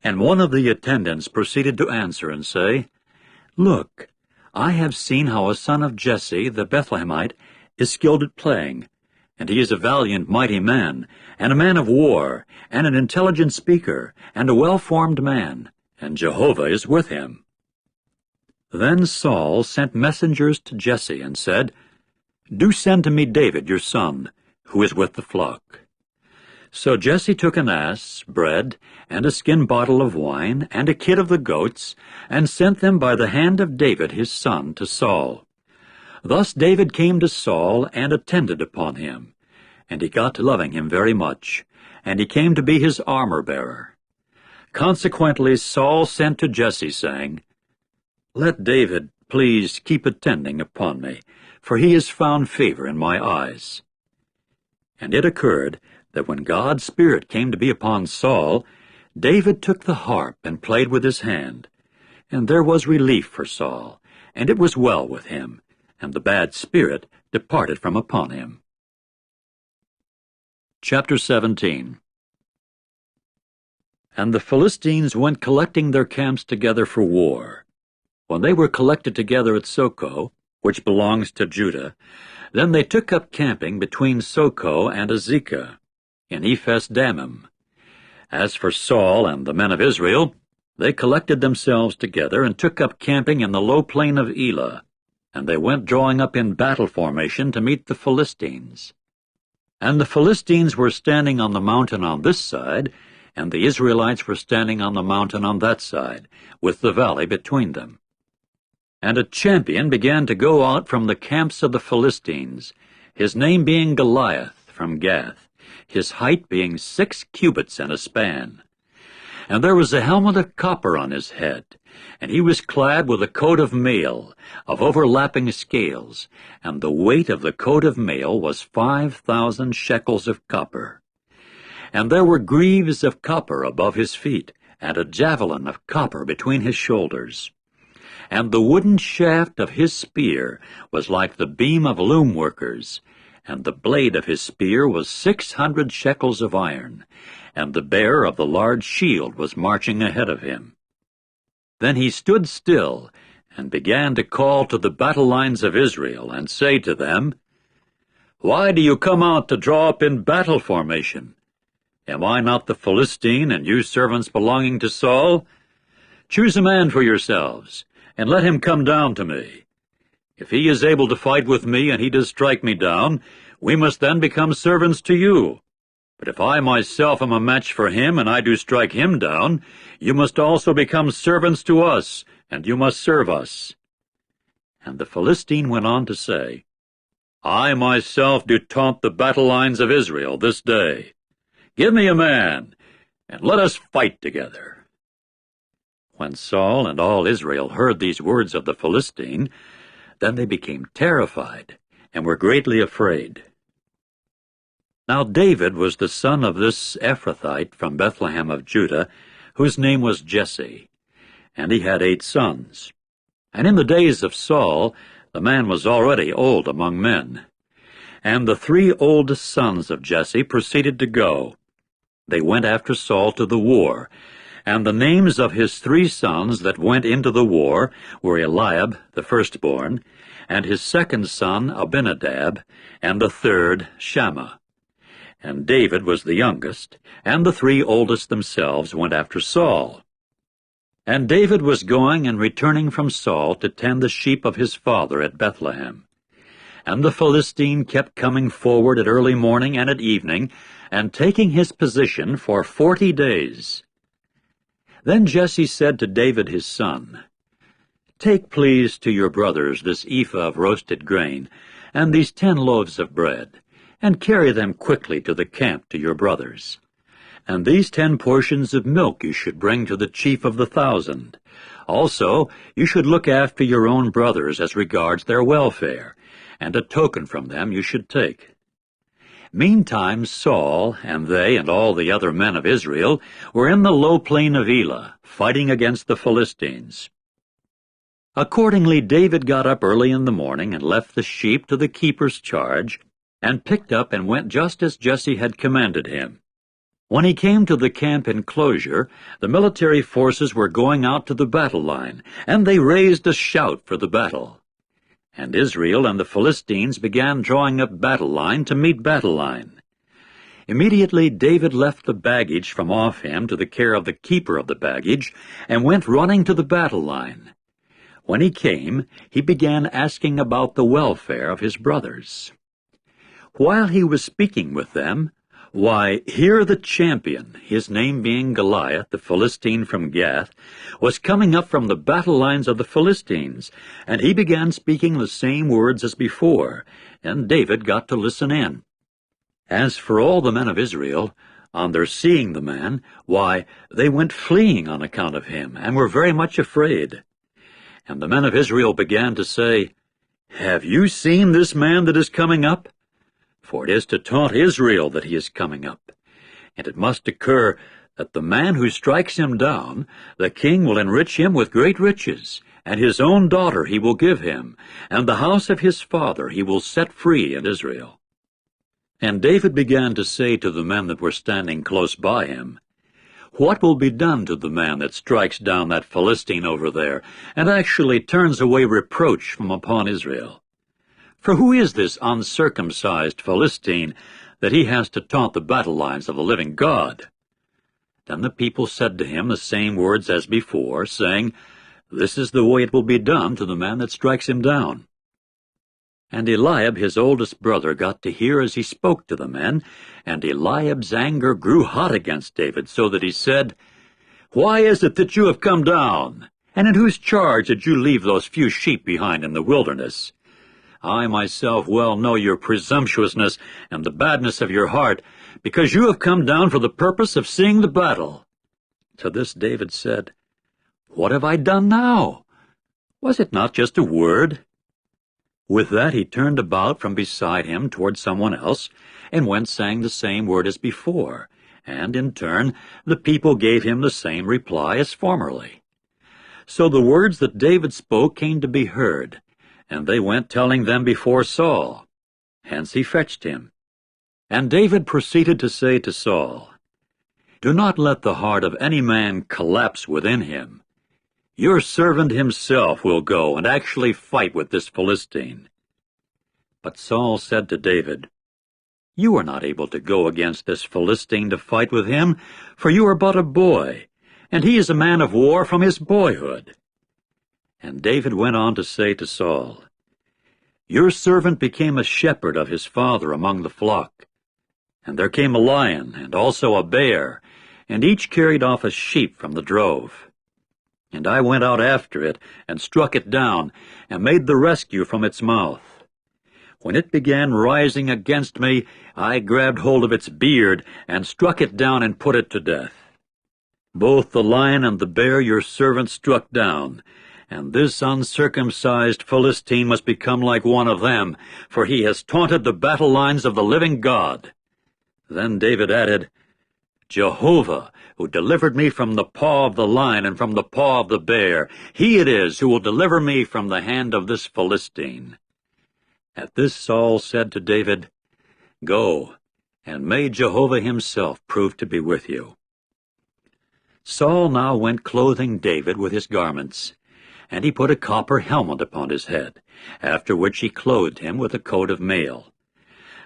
And one of the attendants proceeded to answer and say, "Look, I have seen how a son of Jesse the Bethlehemite is skilled at playing, and he is a valiant, mighty man, and a man of war, and an intelligent speaker, and a well-formed man, and Jehovah is with him." Then Saul sent messengers to Jesse and said, "Do send to me David your son, who is with the flock." So Jesse took an ass, bread, and a skin bottle of wine, and a kid of the goats, and sent them by the hand of David his son to Saul. Thus David came to Saul and attended upon him, and he got to loving him very much, and he came to be his armor-bearer. Consequently Saul sent to Jesse, saying, "Let David please keep attending upon me, for he has found favor in my eyes." And it occurred that when God's Spirit came to be upon Saul, David took the harp and played with his hand, and there was relief for Saul, and it was well with him, and the bad spirit departed from upon him. Chapter 17. And the Philistines went collecting their camps together for war. When they were collected together at Socoh, which belongs to Judah, then they took up camping between Socoh and Azekah, in Ephes Dammim. As for Saul and the men of Israel, they collected themselves together and took up camping in the low plain of Elah, and they went drawing up in battle formation to meet the Philistines. And the Philistines were standing on the mountain on this side, and the Israelites were standing on the mountain on that side, with the valley between them. And a champion began to go out from the camps of the Philistines, his name being Goliath from Gath, his height being 6 cubits and a span. And there was a helmet of copper on his head, and he was clad with a coat of mail, of overlapping scales, and the weight of the coat of mail was 5,000 shekels of copper. And there were greaves of copper above his feet, and a javelin of copper between his shoulders. And the wooden shaft of his spear was like the beam of loom workers, and the blade of his spear was 600 shekels of iron, and the bearer of the large shield was marching ahead of him. Then he stood still, and began to call to the battle lines of Israel, and say to them, "Why do you come out to draw up in battle formation? Am I not the Philistine, and you servants belonging to Saul? Choose a man for yourselves, and let him come down to me. If he is able to fight with me, and he does strike me down, we must then become servants to you. But if I myself am a match for him, and I do strike him down, you must also become servants to us, and you must serve us." And the Philistine went on to say, "I myself do taunt the battle lines of Israel this day. Give me a man, and let us fight together." When Saul and all Israel heard these words of the Philistine, then they became terrified, and were greatly afraid. Now David was the son of this Ephrathite from Bethlehem of Judah, whose name was Jesse, and he had 8 sons. And in the days of Saul, the man was already old among men. And the 3 oldest sons of Jesse proceeded to go. They went after Saul to the war, and the names of his 3 sons that went into the war were Eliab, the firstborn, and his 2nd son Abinadab, and the 3rd Shammah. And David was the youngest, and the 3 oldest themselves went after Saul. And David was going and returning from Saul to tend the sheep of his father at Bethlehem. And the Philistine kept coming forward at early morning and at evening, and taking his position for 40 days. Then Jesse said to David his son, "Take please to your brothers this ephah of roasted grain, and these 10 loaves of bread, and carry them quickly to the camp to your brothers. And these 10 portions of milk you should bring to the chief of the 1,000. Also, you should look after your own brothers as regards their welfare, and a token from them you should take." Meantime Saul, and they and all the other men of Israel, were in the low plain of Elah, fighting against the Philistines. Accordingly David got up early in the morning, and left the sheep to the keeper's charge, and picked up and went just as Jesse had commanded him. When he came to the camp enclosure, the military forces were going out to the battle line, and they raised a shout for the battle. And Israel and the Philistines began drawing up battle line to meet battle line. Immediately David left the baggage from off him to the care of the keeper of the baggage, and went running to the battle line. When he came, he began asking about the welfare of his brothers. While he was speaking with them, why, here the champion, his name being Goliath, the Philistine from Gath, was coming up from the battle lines of the Philistines, and he began speaking the same words as before, and David got to listen in. As for all the men of Israel, on their seeing the man, why, they went fleeing on account of him, and were very much afraid. And the men of Israel began to say, "Have you seen this man that is coming up? For it is to taunt Israel that he is coming up. And it must occur that the man who strikes him down, the king will enrich him with great riches, and his own daughter he will give him, and the house of his father he will set free in Israel." And David began to say to the men that were standing close by him, "What will be done to the man that strikes down that Philistine over there, and actually turns away reproach from upon Israel? For who is this uncircumcised Philistine that he has to taunt the battle lines of the living God?" Then the people said to him the same words as before, saying, "This is the way it will be done to the man that strikes him down." And Eliab his oldest brother got to hear as he spoke to the men, and Eliab's anger grew hot against David, so that he said, "Why is it that you have come down? And in whose charge did you leave those few sheep behind in the wilderness? I myself well know your presumptuousness and the badness of your heart, because you have come down for the purpose of seeing the battle." To this David said, "What have I done now? Was it not just a word?" With that he turned about from beside him toward someone else, and went saying the same word as before, and in turn the people gave him the same reply as formerly. So the words that David spoke came to be heard, and they went telling them before Saul. Hence he fetched him. And David proceeded to say to Saul, "Do not let the heart of any man collapse within him. Your servant himself will go and actually fight with this Philistine." But Saul said to David, "You are not able to go against this Philistine to fight with him, for you are but a boy, and he is a man of war from his boyhood." And David went on to say to Saul, "Your servant became a shepherd of his father among the flock. And there came a lion, and also a bear, and each carried off a sheep from the drove. And I went out after it, and struck it down, and made the rescue from its mouth. When it began rising against me, I grabbed hold of its beard, and struck it down and put it to death. Both the lion and the bear your servant struck down, and this uncircumcised Philistine must become like one of them, for he has taunted the battle lines of the living God." Then David added, "Jehovah, who delivered me from the paw of the lion and from the paw of the bear, he it is who will deliver me from the hand of this Philistine." At this Saul said to David, "Go, and may Jehovah himself prove to be with you." Saul now went clothing David with his garments, and he put a copper helmet upon his head, after which he clothed him with a coat of mail.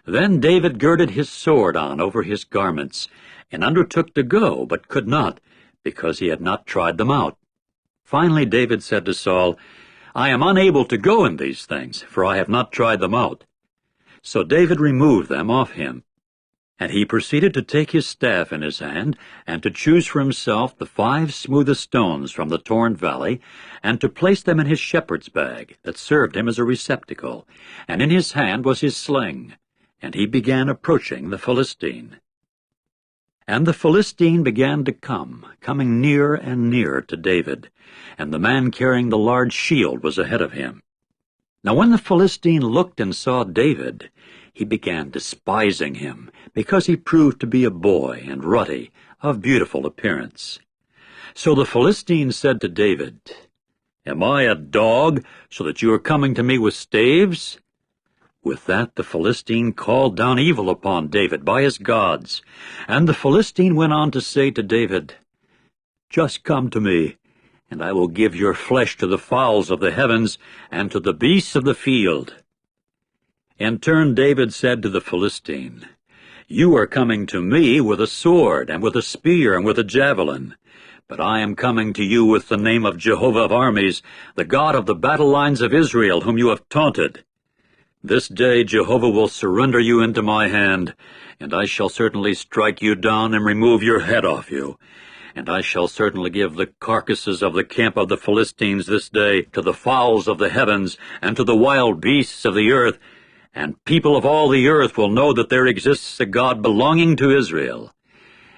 Then David girded his sword on over his garments, and undertook to go, but could not, because he had not tried them out. Finally David said to Saul, "I am unable to go in these things, for I have not tried them out." So David removed them off him. And he proceeded to take his staff in his hand, and to choose for himself the 5 smoothest stones from the torn valley, and to place them in his shepherd's bag, that served him as a receptacle, and in his hand was his sling. And he began approaching the Philistine. And the Philistine began to come, coming nearer and nearer to David, and the man carrying the large shield was ahead of him. Now when the Philistine looked and saw David, he began despising him, because he proved to be a boy and ruddy, of beautiful appearance. So the Philistine said to David, "Am I a dog, so that you are coming to me with staves?" With that the Philistine called down evil upon David by his gods. And the Philistine went on to say to David, "Just come to me, and I will give your flesh to the fowls of the heavens and to the beasts of the field." In turn David said to the Philistine, "You are coming to me with a sword, and with a spear, and with a javelin. But I am coming to you with the name of Jehovah of armies, the God of the battle lines of Israel, whom you have taunted. This day Jehovah will surrender you into my hand, and I shall certainly strike you down and remove your head off you. And I shall certainly give the carcasses of the camp of the Philistines this day to the fowls of the heavens and to the wild beasts of the earth, and people of all the earth will know that there exists a God belonging to Israel.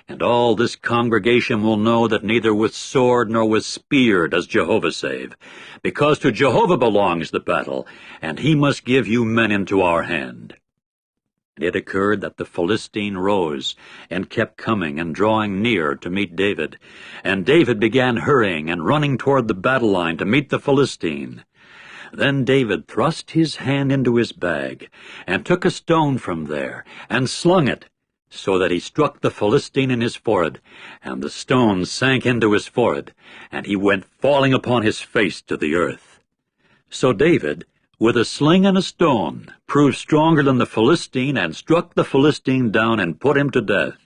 And all this congregation will know that neither with sword nor with spear does Jehovah save, because to Jehovah belongs the battle, and he must give you men into our hand." And it occurred that the Philistine rose, and kept coming and drawing near to meet David. And David began hurrying and running toward the battle line to meet the Philistine. Then David thrust his hand into his bag, and took a stone from there, and slung it, so that he struck the Philistine in his forehead, and the stone sank into his forehead, and he went falling upon his face to the earth. So David, with a sling and a stone, proved stronger than the Philistine, and struck the Philistine down and put him to death.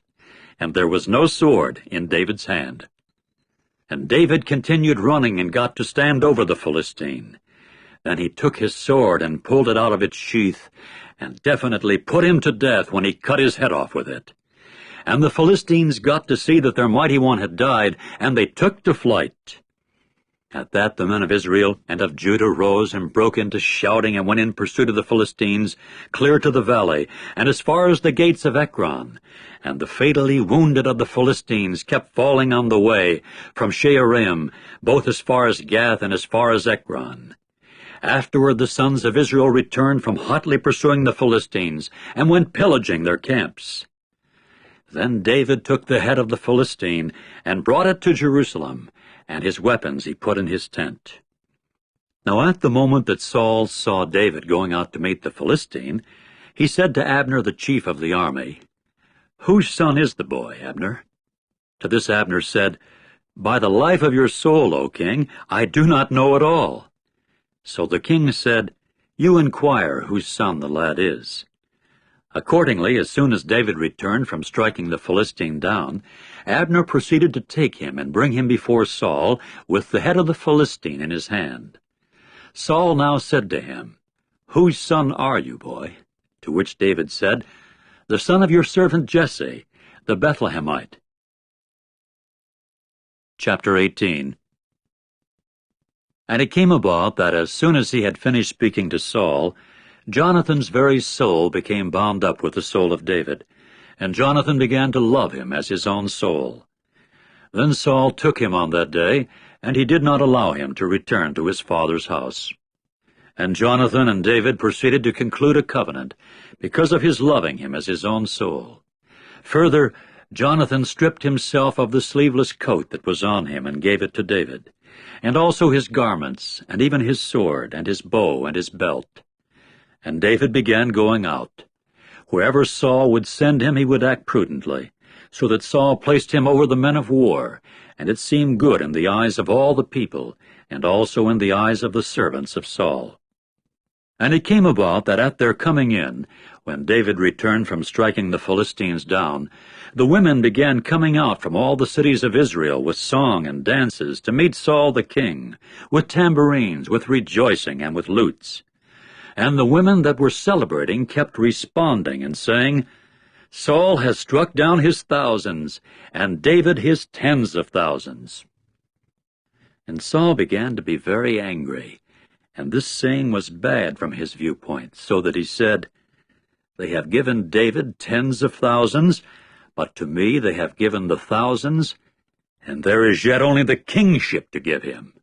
and there was no sword in David's hand. And David continued running and got to stand over the Philistine. Then he took his sword and pulled it out of its sheath, and definitely put him to death when he cut his head off with it. And the Philistines got to see that their mighty one had died, and they took to flight. At that the men of Israel and of Judah rose and broke into shouting and went in pursuit of the Philistines, clear to the valley, and as far as the gates of Ekron. And the fatally wounded of the Philistines kept falling on the way, from Shaaraim, both as far as Gath and as far as Ekron. Afterward the sons of Israel returned from hotly pursuing the Philistines, and went pillaging their camps. Then David took the head of the Philistine, and brought it to Jerusalem, and his weapons he put in his tent. Now at the moment that Saul saw David going out to meet the Philistine, he said to Abner the chief of the army, "Whose son is the boy, Abner?" To this Abner said, "By the life of your soul, O king, I do not know at all." So the king said, "You inquire whose son the lad is." Accordingly, as soon as David returned from striking the Philistine down, Abner proceeded to take him and bring him before Saul with the head of the Philistine in his hand. Saul now said to him, "Whose son are you, boy?" To which David said, "The son of your servant Jesse, the Bethlehemite." Chapter 18. And it came about that as soon as he had finished speaking to Saul, Jonathan's very soul became bound up with the soul of David, and Jonathan began to love him as his own soul. Then Saul took him on that day, and he did not allow him to return to his father's house. And Jonathan and David proceeded to conclude a covenant, because of his loving him as his own soul. Further, Jonathan stripped himself of the sleeveless coat that was on him and gave it to David, and also his garments, and even his sword, and his bow, and his belt. And David began going out. Wherever Saul would send him, he would act prudently, so that Saul placed him over the men of war, and it seemed good in the eyes of all the people, and also in the eyes of the servants of Saul. And it came about that at their coming in, when David returned from striking the Philistines down, the women began coming out from all the cities of Israel with song and dances to meet Saul the king, with tambourines, with rejoicing, and with lutes. And the women that were celebrating kept responding and saying, "Saul has struck down his thousands, and David his tens of thousands." And Saul began to be very angry, and this saying was bad from his viewpoint, so that he said, "They have given David tens of thousands, but to me they have given the thousands, and there is yet only the kingship to give him."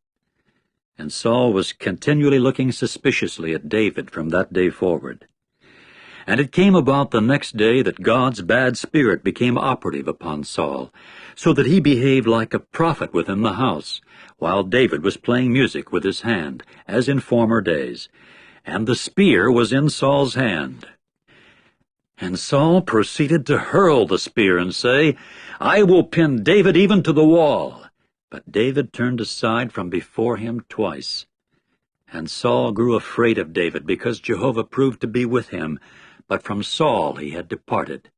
And Saul was continually looking suspiciously at David from that day forward. And it came about the next day that God's bad spirit became operative upon Saul, so that he behaved like a prophet within the house, while David was playing music with his hand, as in former days, and the spear was in Saul's hand. And Saul proceeded to hurl the spear and say, "I will pin David even to the wall." But David turned aside from before him twice. And Saul grew afraid of David, because Jehovah proved to be with him, but from Saul he had departed.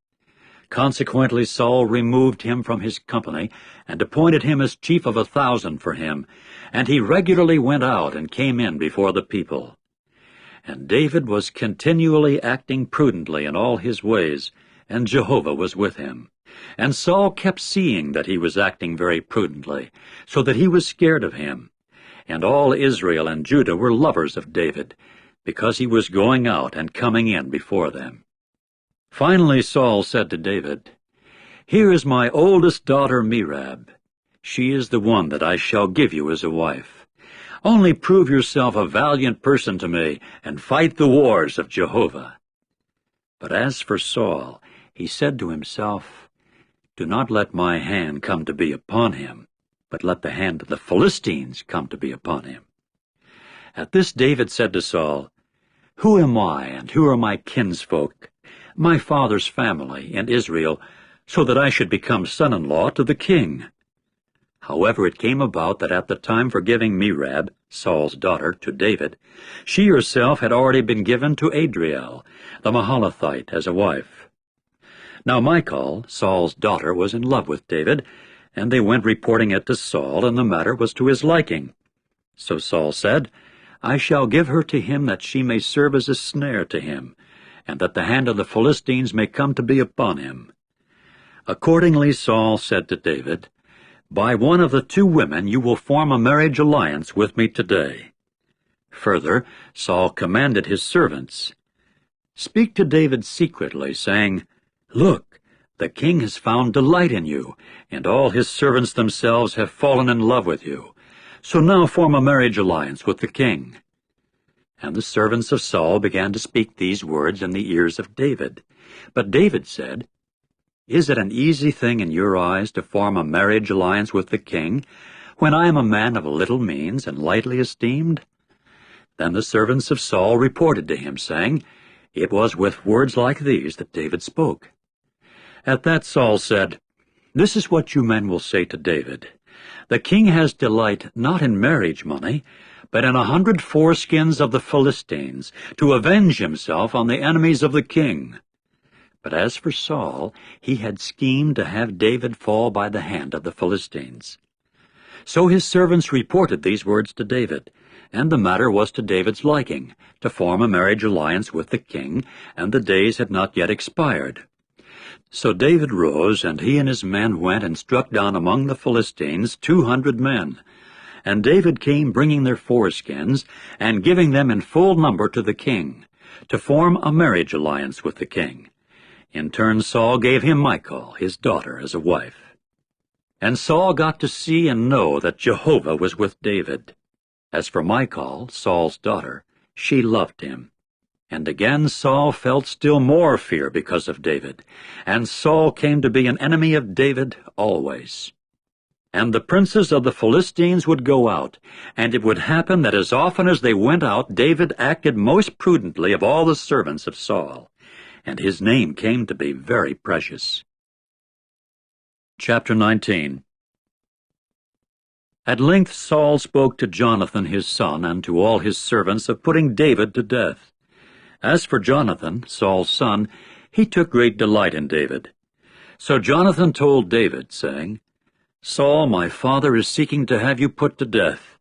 Consequently Saul removed him from his company, and appointed him as chief of 1,000 for him, and he regularly went out and came in before the people. And David was continually acting prudently in all his ways, and Jehovah was with him. And Saul kept seeing that he was acting very prudently, so that he was scared of him. And all Israel and Judah were lovers of David, because he was going out and coming in before them. Finally Saul said to David, "Here is my oldest daughter Merab. She is the one that I shall give you as a wife. Only prove yourself a valiant person to me, and fight the wars of Jehovah." But as for Saul, he said to himself, "Do not let my hand come to be upon him, but let the hand of the Philistines come to be upon him." At this David said to Saul, "Who am I, and who are my kinsfolk, my father's family in Israel, so that I should become son-in-law to the king?" However, it came about that at the time for giving Merab, Saul's daughter, to David, she herself had already been given to Adriel, the Mahalathite, as a wife. Now Michal, Saul's daughter, was in love with David, and they went reporting it to Saul, and the matter was to his liking. So Saul said, I shall give her to him that she may serve as a snare to him, and that the hand of the Philistines may come to be upon him. Accordingly Saul said to David, By one of the two women you will form a marriage alliance with me today. Further, Saul commanded his servants, Speak to David secretly, saying, Look, the king has found delight in you, and all his servants themselves have fallen in love with you. So now form a marriage alliance with the king. And the servants of Saul began to speak these words in the ears of David. But David said, Is it an easy thing in your eyes to form a marriage alliance with the king, when I am a man of little means and lightly esteemed? Then the servants of Saul reported to him, saying, It was with words like these that David spoke. At that Saul said, This is what you men will say to David. The king has delight not in marriage money, but in 100 foreskins of the Philistines, to avenge himself on the enemies of the king. But as for Saul, he had schemed to have David fall by the hand of the Philistines. So his servants reported these words to David, and the matter was to David's liking, to form a marriage alliance with the king, and the days had not yet expired. So David rose, and he and his men went and struck down among the Philistines 200 men. And David came bringing their foreskins, and giving them in full number to the king, to form a marriage alliance with the king. In turn Saul gave him Michal, his daughter, as a wife. And Saul got to see and know that Jehovah was with David. As for Michal, Saul's daughter, she loved him. And again Saul felt still more fear because of David, and Saul came to be an enemy of David always. And the princes of the Philistines would go out, and it would happen that as often as they went out, David acted most prudently of all the servants of Saul, and his name came to be very precious. Chapter 19. At length Saul spoke to Jonathan his son and to all his servants of putting David to death. As for Jonathan, Saul's son, he took great delight in David. So Jonathan told David, saying, Saul, my father, is seeking to have you put to death.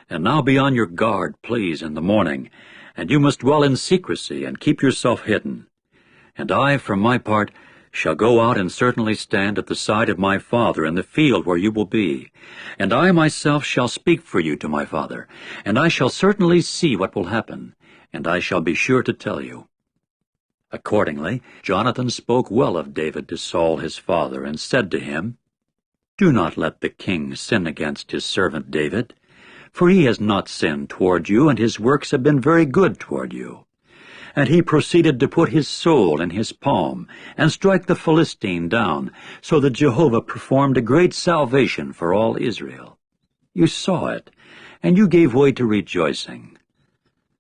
And now be on your guard, please, in the morning, and you must dwell in secrecy and keep yourself hidden. And I, for my part, shall go out and certainly stand at the side of my father in the field where you will be. And I myself shall speak for you to my father, and I shall certainly see what will happen, and I shall be sure to tell you. Accordingly, Jonathan spoke well of David to Saul his father, and said to him, Do not let the king sin against his servant David, for he has not sinned toward you, and his works have been very good toward you. And he proceeded to put his soul in his palm, and strike the Philistine down, so that Jehovah performed a great salvation for all Israel. You saw it, and you gave way to rejoicing.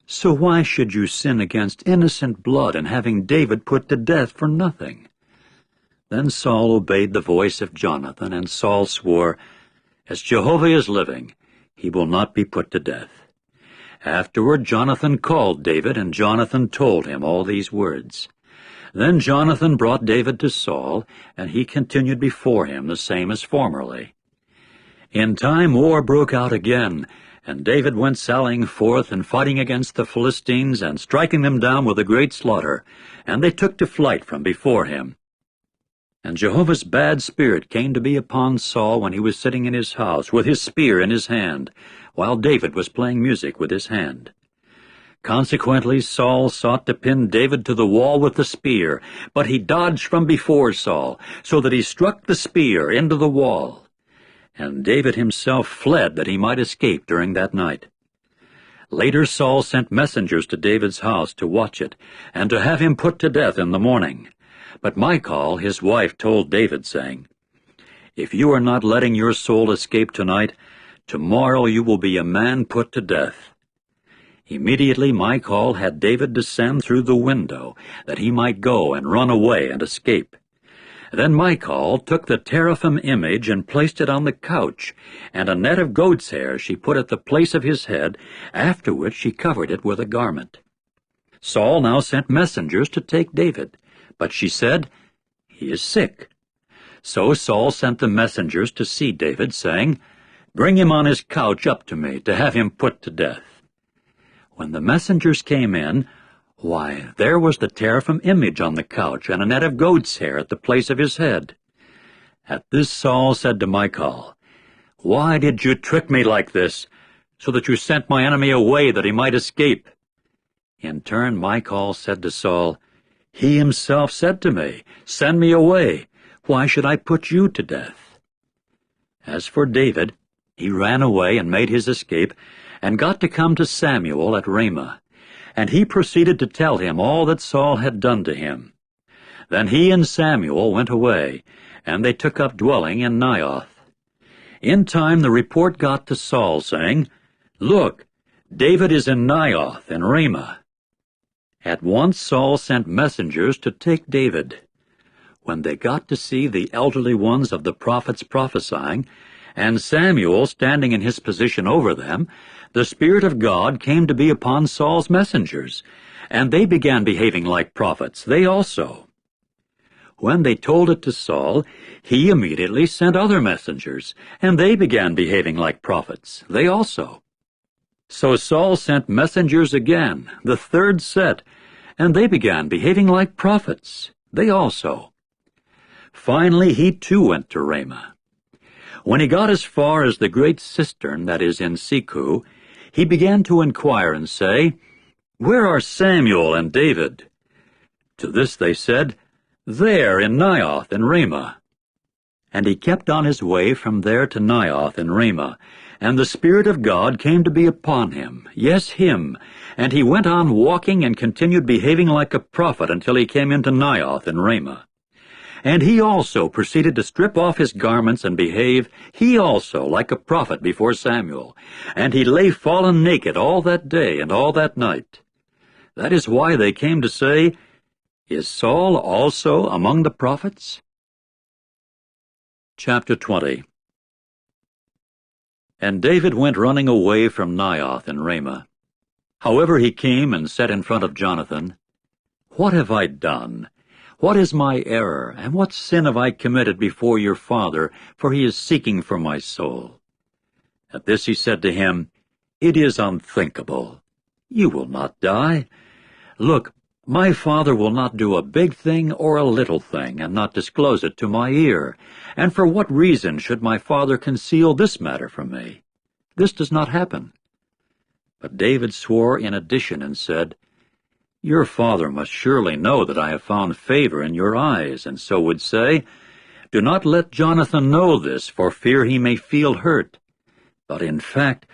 So why should you sin against innocent blood in having David put to death for nothing? Then Saul obeyed the voice of Jonathan, and Saul swore, As Jehovah is living, he will not be put to death. Afterward Jonathan called David, and Jonathan told him all these words. Then Jonathan brought David to Saul, and he continued before him the same as formerly. In time war broke out again, and David went sallying forth and fighting against the Philistines and striking them down with a great slaughter, and they took to flight from before him. And Jehovah's bad spirit came to be upon Saul when he was sitting in his house with his spear in his hand, while David was playing music with his hand. Consequently Saul sought to pin David to the wall with the spear, but he dodged from before Saul, so that he struck the spear into the wall. And David himself fled that he might escape during that night. Later Saul sent messengers to David's house to watch it, and to have him put to death in the morning. But Michal, his wife, told David, saying, If you are not letting your soul escape tonight, tomorrow you will be a man put to death. Immediately Michal had David descend through the window, that he might go and run away and escape. Then Michal took the teraphim image and placed it on the couch, and a net of goat's hair she put at the place of his head, after which she covered it with a garment. Saul now sent messengers to take David, but she said, He is sick. So Saul sent the messengers to see David, saying, Bring him on his couch up to me, to have him put to death. When the messengers came in, why, there was the teraphim image on the couch, and a net of goat's hair at the place of his head. At this Saul said to Michal, Why did you trick me like this, so that you sent my enemy away that he might escape? In turn Michal said to Saul, He himself said to me, Send me away. Why should I put you to death? As for David, he ran away and made his escape, and got to come to Samuel at Ramah. And he proceeded to tell him all that Saul had done to him. Then he and Samuel went away, and they took up dwelling in Naioth. In time the report got to Saul, saying, Look, David is in Naioth in Ramah. At once Saul sent messengers to take David. When they got to see the elderly ones of the prophets prophesying, and Samuel standing in his position over them, the Spirit of God came to be upon Saul's messengers, and they began behaving like prophets, they also. When they told it to Saul, he immediately sent other messengers, and they began behaving like prophets, they also. So Saul sent messengers again, the third set, and they began behaving like prophets, they also. Finally he too went to Ramah. When he got as far as the great cistern that is in Seku, he began to inquire and say, Where are Samuel and David? To this they said, There in Naioth in Ramah. And he kept on his way from there to Naioth in Ramah, and the Spirit of God came to be upon him, yes, him, and he went on walking and continued behaving like a prophet until he came into Naioth in Ramah. And he also proceeded to strip off his garments and behave, he also, like a prophet before Samuel. And he lay fallen naked all that day and all that night. That is why they came to say, Is Saul also among the prophets? Chapter 20. And David went running away from Naioth in Ramah. However he came and said in front of Jonathan, What have I done? What is my error, and what sin have I committed before your father, for he is seeking for my soul? At this he said to him, It is unthinkable. You will not die. Look, my father will not do a big thing or a little thing, and not disclose it to my ear. And for what reason should my father conceal this matter from me? This does not happen. But David swore in addition and said, Your father must surely know that I have found favor in your eyes, and so would say, Do not let Jonathan know this, for fear he may feel hurt. But in fact,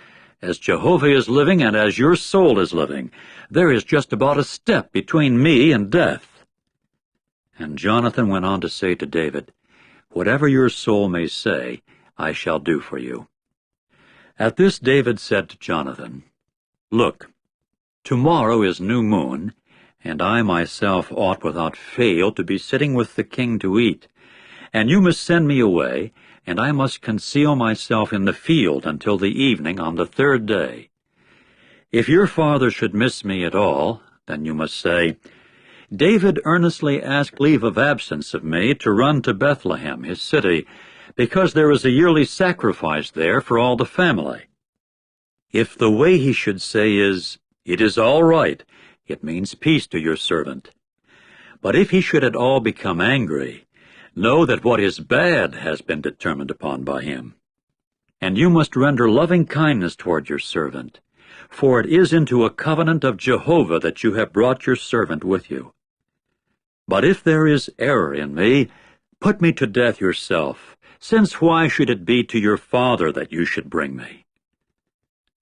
as Jehovah is living and as your soul is living, there is just about a step between me and death. And Jonathan went on to say to David, Whatever your soul may say, I shall do for you. At this David said to Jonathan, Look, tomorrow is new moon, and I myself ought without fail to be sitting with the king to eat. And you must send me away, and I must conceal myself in the field until the evening on the third day. If your father should miss me at all, then you must say, David earnestly asked leave of absence of me to run to Bethlehem, his city, because there is a yearly sacrifice there for all the family. If the way he should say is, It is all right, it means peace to your servant. But if he should at all become angry, know that what is bad has been determined upon by him. And you must render loving kindness toward your servant, for it is into a covenant of Jehovah that you have brought your servant with you. But if there is error in me, put me to death yourself, since why should it be to your father that you should bring me?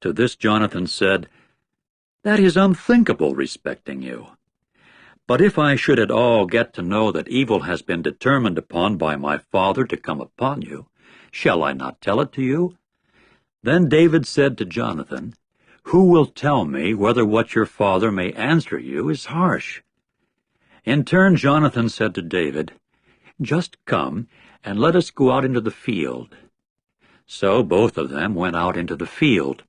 To this Jonathan said, That is unthinkable respecting you. But if I should at all get to know that evil has been determined upon by my father to come upon you, shall I not tell it to you? Then David said to Jonathan, Who will tell me whether what your father may answer you is harsh? In turn Jonathan said to David, Just come, and let us go out into the field. So both of them went out into the field.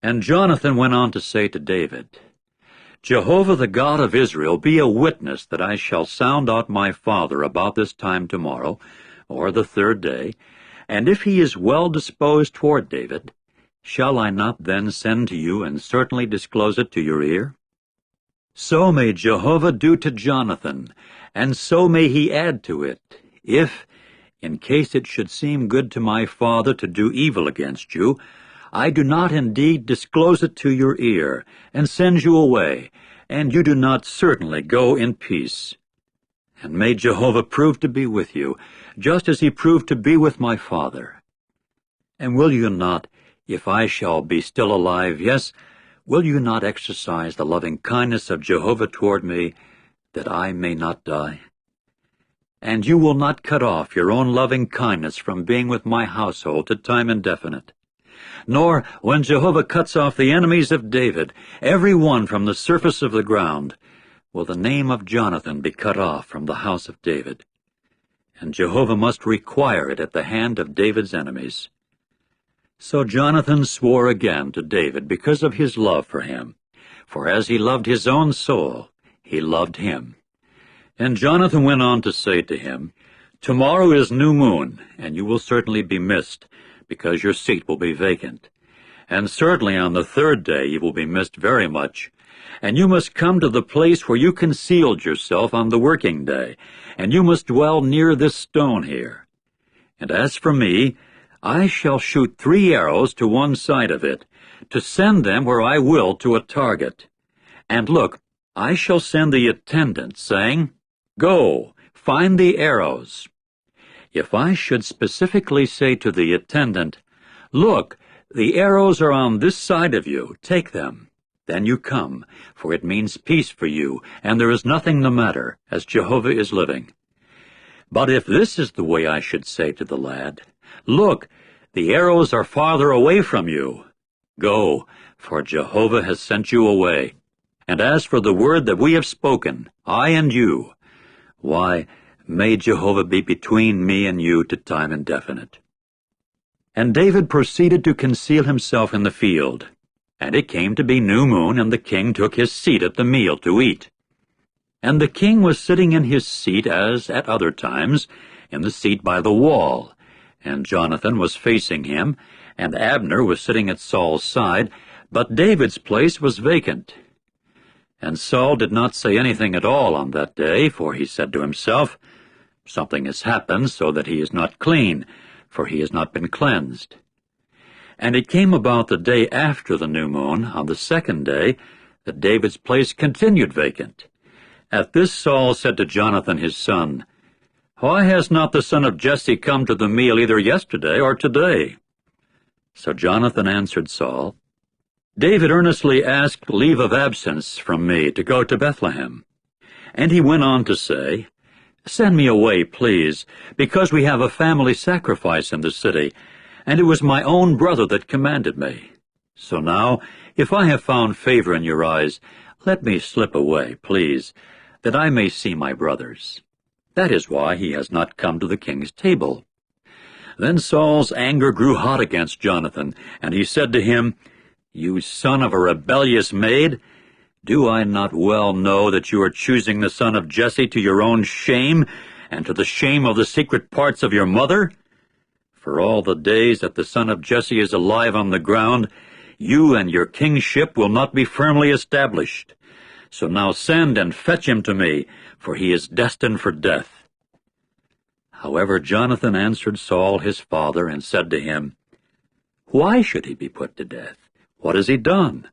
And Jonathan went on to say to David, Jehovah the God of Israel be a witness that I shall sound out my father about this time tomorrow, or the third day, and if he is well disposed toward David, shall I not then send to you and certainly disclose it to your ear? So may Jehovah do to Jonathan, and so may he add to it, if, in case it should seem good to my father to do evil against you, I do not indeed disclose it to your ear, and send you away, and you do not certainly go in peace. And may Jehovah prove to be with you, just as he proved to be with my father. And will you not, if I shall be still alive, yes, will you not exercise the loving kindness of Jehovah toward me, that I may not die? And you will not cut off your own loving kindness from being with my household to time indefinite. Nor, when Jehovah cuts off the enemies of David, every one from the surface of the ground, will the name of Jonathan be cut off from the house of David. And Jehovah must require it at the hand of David's enemies. So Jonathan swore again to David because of his love for him, for as he loved his own soul, he loved him. And Jonathan went on to say to him, Tomorrow is new moon, and you will certainly be missed, because your seat will be vacant. And certainly on the third day you will be missed very much. And you must come to the place where you concealed yourself on the working day, and you must dwell near this stone here. And as for me, I shall shoot 3 arrows to one side of it, to send them where I will to a target. And look, I shall send the attendant, saying, Go, find the arrows. If I should specifically say to the attendant, Look, the arrows are on this side of you, take them. Then you come, for it means peace for you, and there is nothing the matter, as Jehovah is living. But if this is the way I should say to the lad, Look, the arrows are farther away from you. Go, for Jehovah has sent you away. And as for the word that we have spoken, I and you, why, may Jehovah be between me and you to time indefinite. And David proceeded to conceal himself in the field. And it came to be new moon, and the king took his seat at the meal to eat. And the king was sitting in his seat, as at other times, in the seat by the wall. And Jonathan was facing him, and Abner was sitting at Saul's side, but David's place was vacant. And Saul did not say anything at all on that day, for he said to himself, Something has happened so that he is not clean, for he has not been cleansed. And it came about the day after the new moon, on the second day, that David's place continued vacant. At this Saul said to Jonathan his son, Why has not the son of Jesse come to the meal either yesterday or today? So Jonathan answered Saul, David earnestly asked leave of absence from me to go to Bethlehem. And he went on to say, Send me away, please, because we have a family sacrifice in the city, and it was my own brother that commanded me. So now, if I have found favor in your eyes, let me slip away, please, that I may see my brothers. That is why he has not come to the king's table. Then Saul's anger grew hot against Jonathan, and he said to him, You son of a rebellious maid, do I not well know that you are choosing the son of Jesse to your own shame, and to the shame of the secret parts of your mother? For all the days that the son of Jesse is alive on the ground, you and your kingship will not be firmly established. So now send and fetch him to me, for he is destined for death. However, Jonathan answered Saul his father, and said to him, Why should he be put to death? What has he done?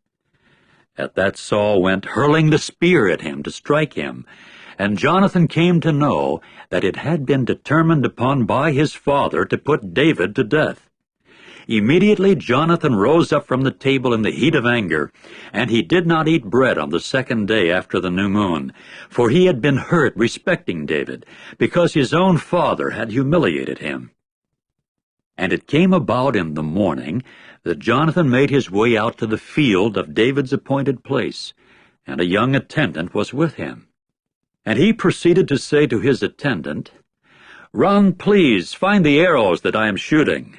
At that Saul went hurling the spear at him to strike him, and Jonathan came to know that it had been determined upon by his father to put David to death. Immediately Jonathan rose up from the table in the heat of anger, and he did not eat bread on the second day after the new moon, for he had been hurt respecting David, because his own father had humiliated him. And it came about in the morning that Jonathan made his way out to the field of David's appointed place, and a young attendant was with him. And he proceeded to say to his attendant, Run, please, find the arrows that I am shooting.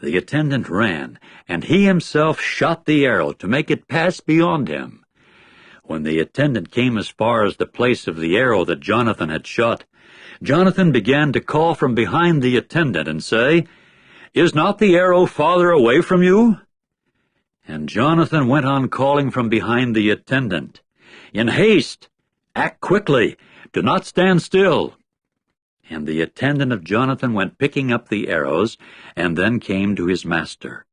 The attendant ran, and he himself shot the arrow to make it pass beyond him. When the attendant came as far as the place of the arrow that Jonathan had shot, Jonathan began to call from behind the attendant and say, "Is not the arrow farther away from you?" And Jonathan went on calling from behind the attendant, "In haste! Act quickly! Do not stand still!" And the attendant of Jonathan went picking up the arrows, and then came to his master.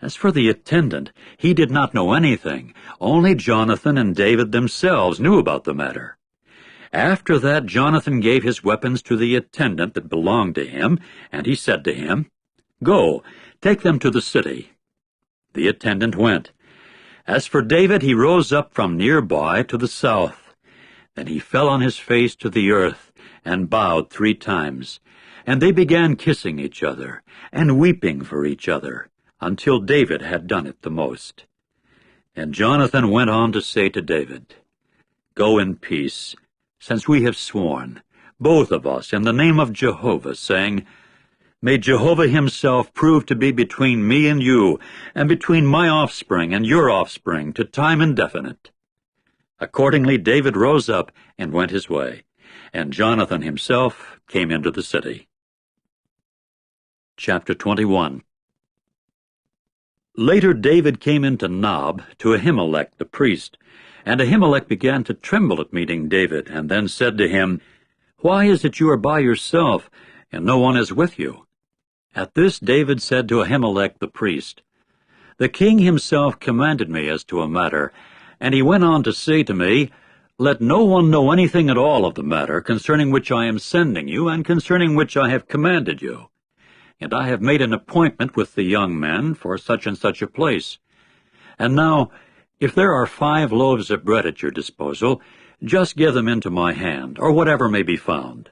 As for the attendant, he did not know anything. Only Jonathan and David themselves knew about the matter. After that, Jonathan gave his weapons to the attendant that belonged to him, and he said to him, "Go, take them to the city." The attendant went. As for David, he rose up from nearby to the south. Then he fell on his face to the earth and bowed 3 times. And they began kissing each other and weeping for each other until David had done it the most. And Jonathan went on to say to David, "Go in peace, since we have sworn, both of us, in the name of Jehovah, saying, May Jehovah himself prove to be between me and you, and between my offspring and your offspring, to time indefinite." Accordingly David rose up and went his way, and Jonathan himself came into the city. Chapter 21. Later David came into Nob to Ahimelech the priest, and Ahimelech began to tremble at meeting David, and then said to him, "Why is it you are by yourself, and no one is with you?" At this David said to Ahimelech the priest, "The king himself commanded me as to a matter, and he went on to say to me, Let no one know anything at all of the matter concerning which I am sending you, and concerning which I have commanded you. And I have made an appointment with the young men for such and such a place. And now, if there are 5 loaves of bread at your disposal, just give them into my hand, or whatever may be found."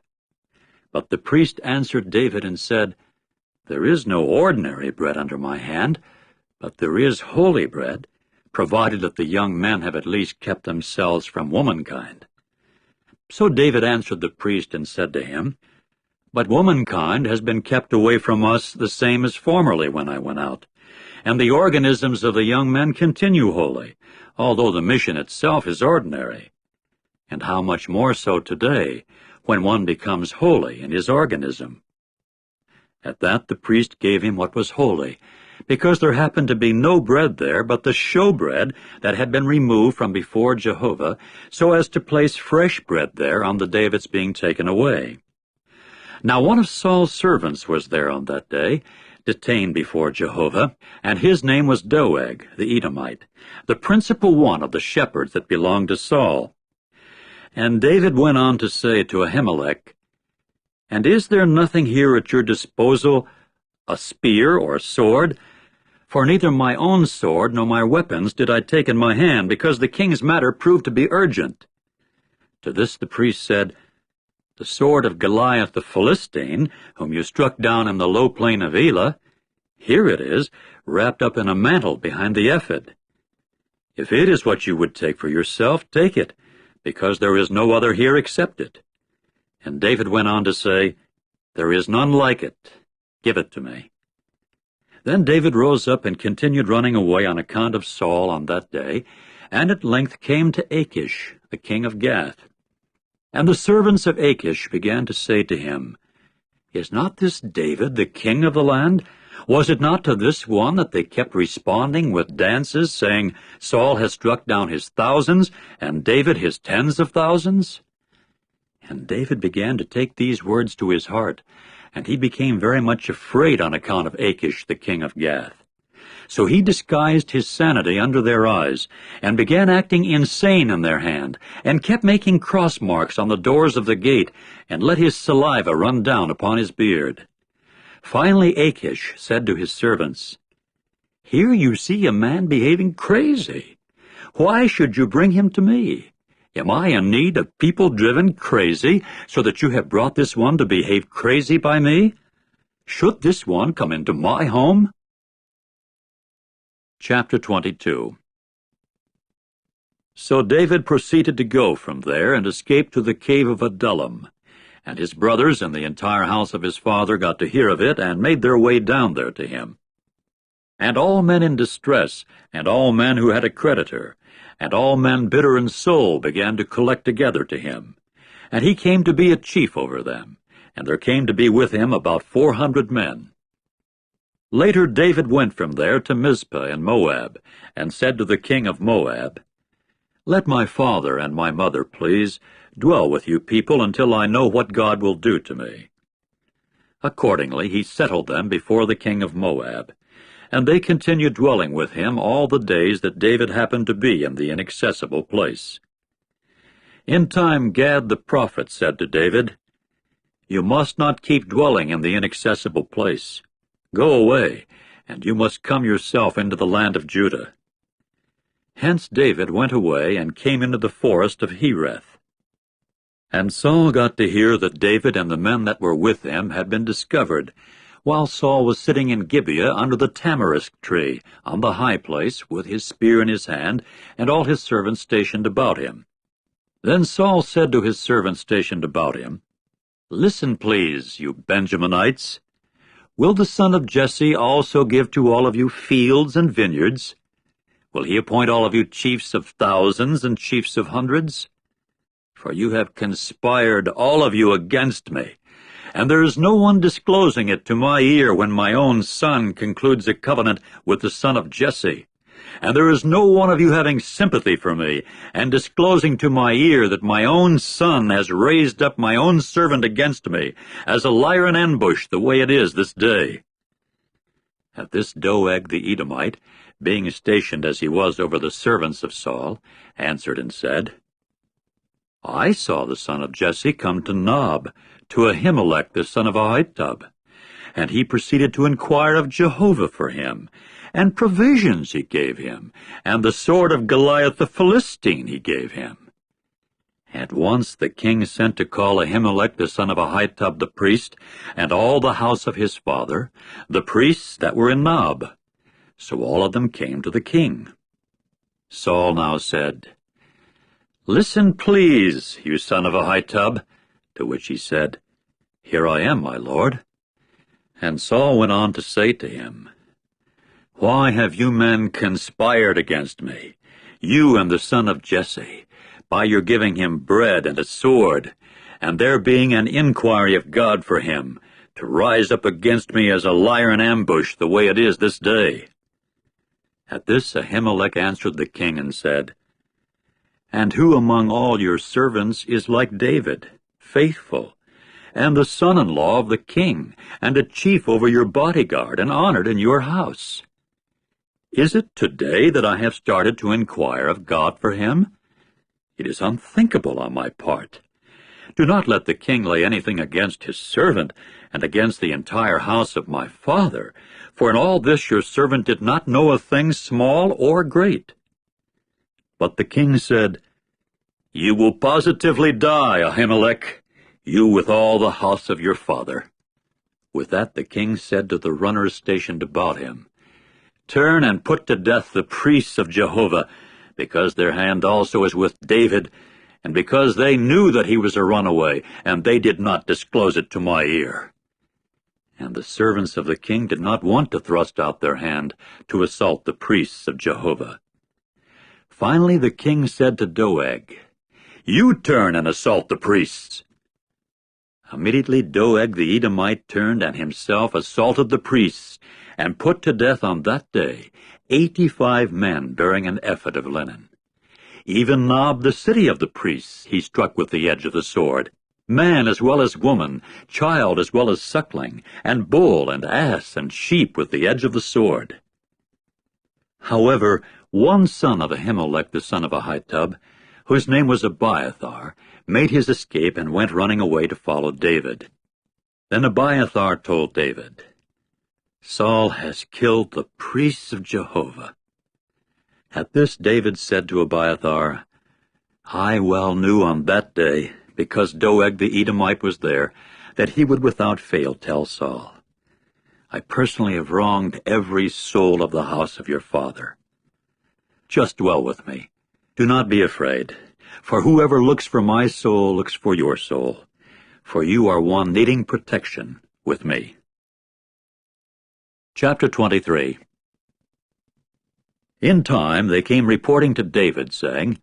But the priest answered David and said, "There is no ordinary bread under my hand, but there is holy bread, provided that the young men have at least kept themselves from womankind." So David answered the priest and said to him, "But womankind has been kept away from us the same as formerly when I went out, and the organisms of the young men continue holy, although the mission itself is ordinary. And how much more so today, when one becomes holy in his organism?" At that the priest gave him what was holy, because there happened to be no bread there but the showbread that had been removed from before Jehovah, so as to place fresh bread there on the day of its being taken away. Now one of Saul's servants was there on that day, detained before Jehovah, and his name was Doeg the Edomite, the principal one of the shepherds that belonged to Saul. And David went on to say to Ahimelech, "And is there nothing here at your disposal, a spear or a sword? For neither my own sword nor my weapons did I take in my hand, because the king's matter proved to be urgent." To this the priest said, "The sword of Goliath the Philistine, whom you struck down in the low plain of Elah, here it is, wrapped up in a mantle behind the ephod. If it is what you would take for yourself, take it, because there is no other here except it." And David went on to say, "There is none like it. Give it to me." Then David rose up and continued running away on account of Saul on that day, and at length came to Achish, the king of Gath. And the servants of Achish began to say to him, "Is not this David, the king of the land? Was it not to this one that they kept responding with dances, saying, Saul has struck down his thousands, and David his tens of thousands?" And David began to take these words to his heart, and he became very much afraid on account of Achish, the king of Gath. So he disguised his sanity under their eyes, and began acting insane in their hand, and kept making cross marks on the doors of the gate, and let his saliva run down upon his beard. Finally Achish said to his servants, "Here you see a man behaving crazy. Why should you bring him to me? Am I in need of people driven crazy, so that you have brought this one to behave crazy by me? Should this one come into my home?" Chapter 22. So David proceeded to go from there and escaped to the cave of Adullam. And his brothers and the entire house of his father got to hear of it, and made their way down there to him. And all men in distress, and all men who had a creditor, and all men bitter in soul began to collect together to him. And he came to be a chief over them, and there came to be with him about 400 men. Later David went from there to Mizpah in Moab, and said to the king of Moab, "Let my father and my mother, please, dwell with you people until I know what God will do to me." Accordingly he settled them before the king of Moab, and they continued dwelling with him all the days that David happened to be in the inaccessible place. In time Gad the prophet said to David, "You must not keep dwelling in the inaccessible place. Go away, and you must come yourself into the land of Judah." Hence David went away and came into the forest of Hereth. And Saul got to hear that David and the men that were with him had been discovered, while Saul was sitting in Gibeah under the tamarisk tree on the high place, with his spear in his hand, and all his servants stationed about him. Then Saul said to his servants stationed about him, "Listen, please, you Benjaminites. Will the son of Jesse also give to all of you fields and vineyards? Will he appoint all of you chiefs of thousands and chiefs of hundreds? For you have conspired, all of you, against me, and there is no one disclosing it to my ear when my own son concludes a covenant with the son of Jesse. And there is no one of you having sympathy for me, and disclosing to my ear that my own son has raised up my own servant against me, as a liar in ambush, the way it is this day." At this Doeg the Edomite, being stationed as he was over the servants of Saul, answered and said, "I saw the son of Jesse come to Nob, to Ahimelech the son of Ahitub, and he proceeded to inquire of Jehovah for him, and provisions he gave him, and the sword of Goliath the Philistine he gave him." At once the king sent to call Ahimelech the son of Ahitub the priest, and all the house of his father, the priests that were in Nob. So all of them came to the king. Saul now said, "Listen, please, you son of Ahitub," to which he said, "Here I am, my lord." And Saul went on to say to him, "Why have you men conspired against me, you and the son of Jesse, by your giving him bread and a sword, and there being an inquiry of God for him, to rise up against me as a liar in ambush, the way it is this day?" At this Ahimelech answered the king and said, "And who among all your servants is like David, faithful, and the son-in-law of the king, and a chief over your bodyguard, and honored in your house? Is it today that I have started to inquire of God for him? It is unthinkable on my part. Do not let the king lay anything against his servant, and against the entire house of my father, for in all this your servant did not know a thing small or great." But the king said, "You will positively die, Ahimelech, you with all the house of your father." With that the king said to the runners stationed about him, "Turn and put to death the priests of Jehovah, because their hand also is with David, and because they knew that he was a runaway, and they did not disclose it to my ear." And the servants of the king did not want to thrust out their hand to assault the priests of Jehovah. Finally the king said to Doeg, "You turn and assault the priests." Immediately Doeg the Edomite turned and himself assaulted the priests, and put to death on that day 85 men bearing an ephod of linen. Even Nob, the city of the priests, he struck with the edge of the sword, man as well as woman, child as well as suckling, and bull and ass and sheep with the edge of the sword. However, one son of Ahimelech the son of Ahitub, whose name was Abiathar, made his escape and went running away to follow David. Then Abiathar told David, "Saul has killed the priests of Jehovah." At this David said to Abiathar, "I well knew on that day, because Doeg the Edomite was there, that he would without fail tell Saul. I personally have wronged every soul of the house of your father. Just dwell with me. Do not be afraid, for whoever looks for my soul looks for your soul, for you are one needing protection with me." Chapter 23. In time they came reporting to David, saying,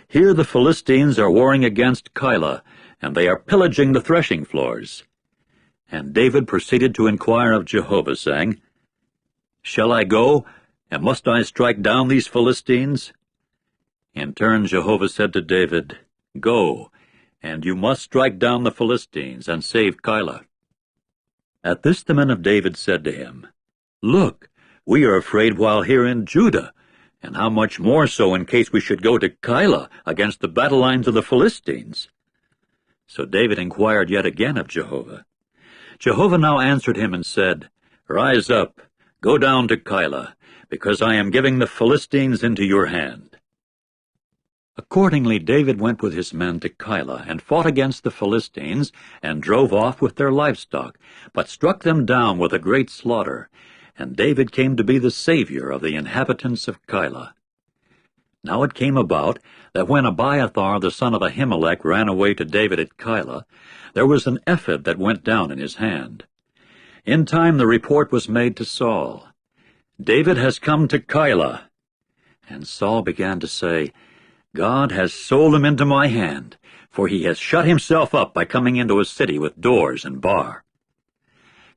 "Here the Philistines are warring against Keilah, and they are pillaging the threshing floors." And David proceeded to inquire of Jehovah, saying, "Shall I go, and must I strike down these Philistines?" In turn Jehovah said to David, "Go, and you must strike down the Philistines, and save Keilah." At this the men of David said to him, "Look, we are afraid while here in Judah, and how much more so in case we should go to Keilah against the battle lines of the Philistines." So David inquired yet again of Jehovah. Jehovah now answered him and said, "Rise up, go down to Keilah, because I am giving the Philistines into your hand." Accordingly David went with his men to Keilah, and fought against the Philistines, and drove off with their livestock, but struck them down with a great slaughter. And David came to be the savior of the inhabitants of Keilah. Now it came about that when Abiathar the son of Ahimelech ran away to David at Keilah, there was an ephod that went down in his hand. In time the report was made to Saul, "David has come to Keilah." And Saul began to say, "God has sold him into my hand, for he has shut himself up by coming into a city with doors and bar."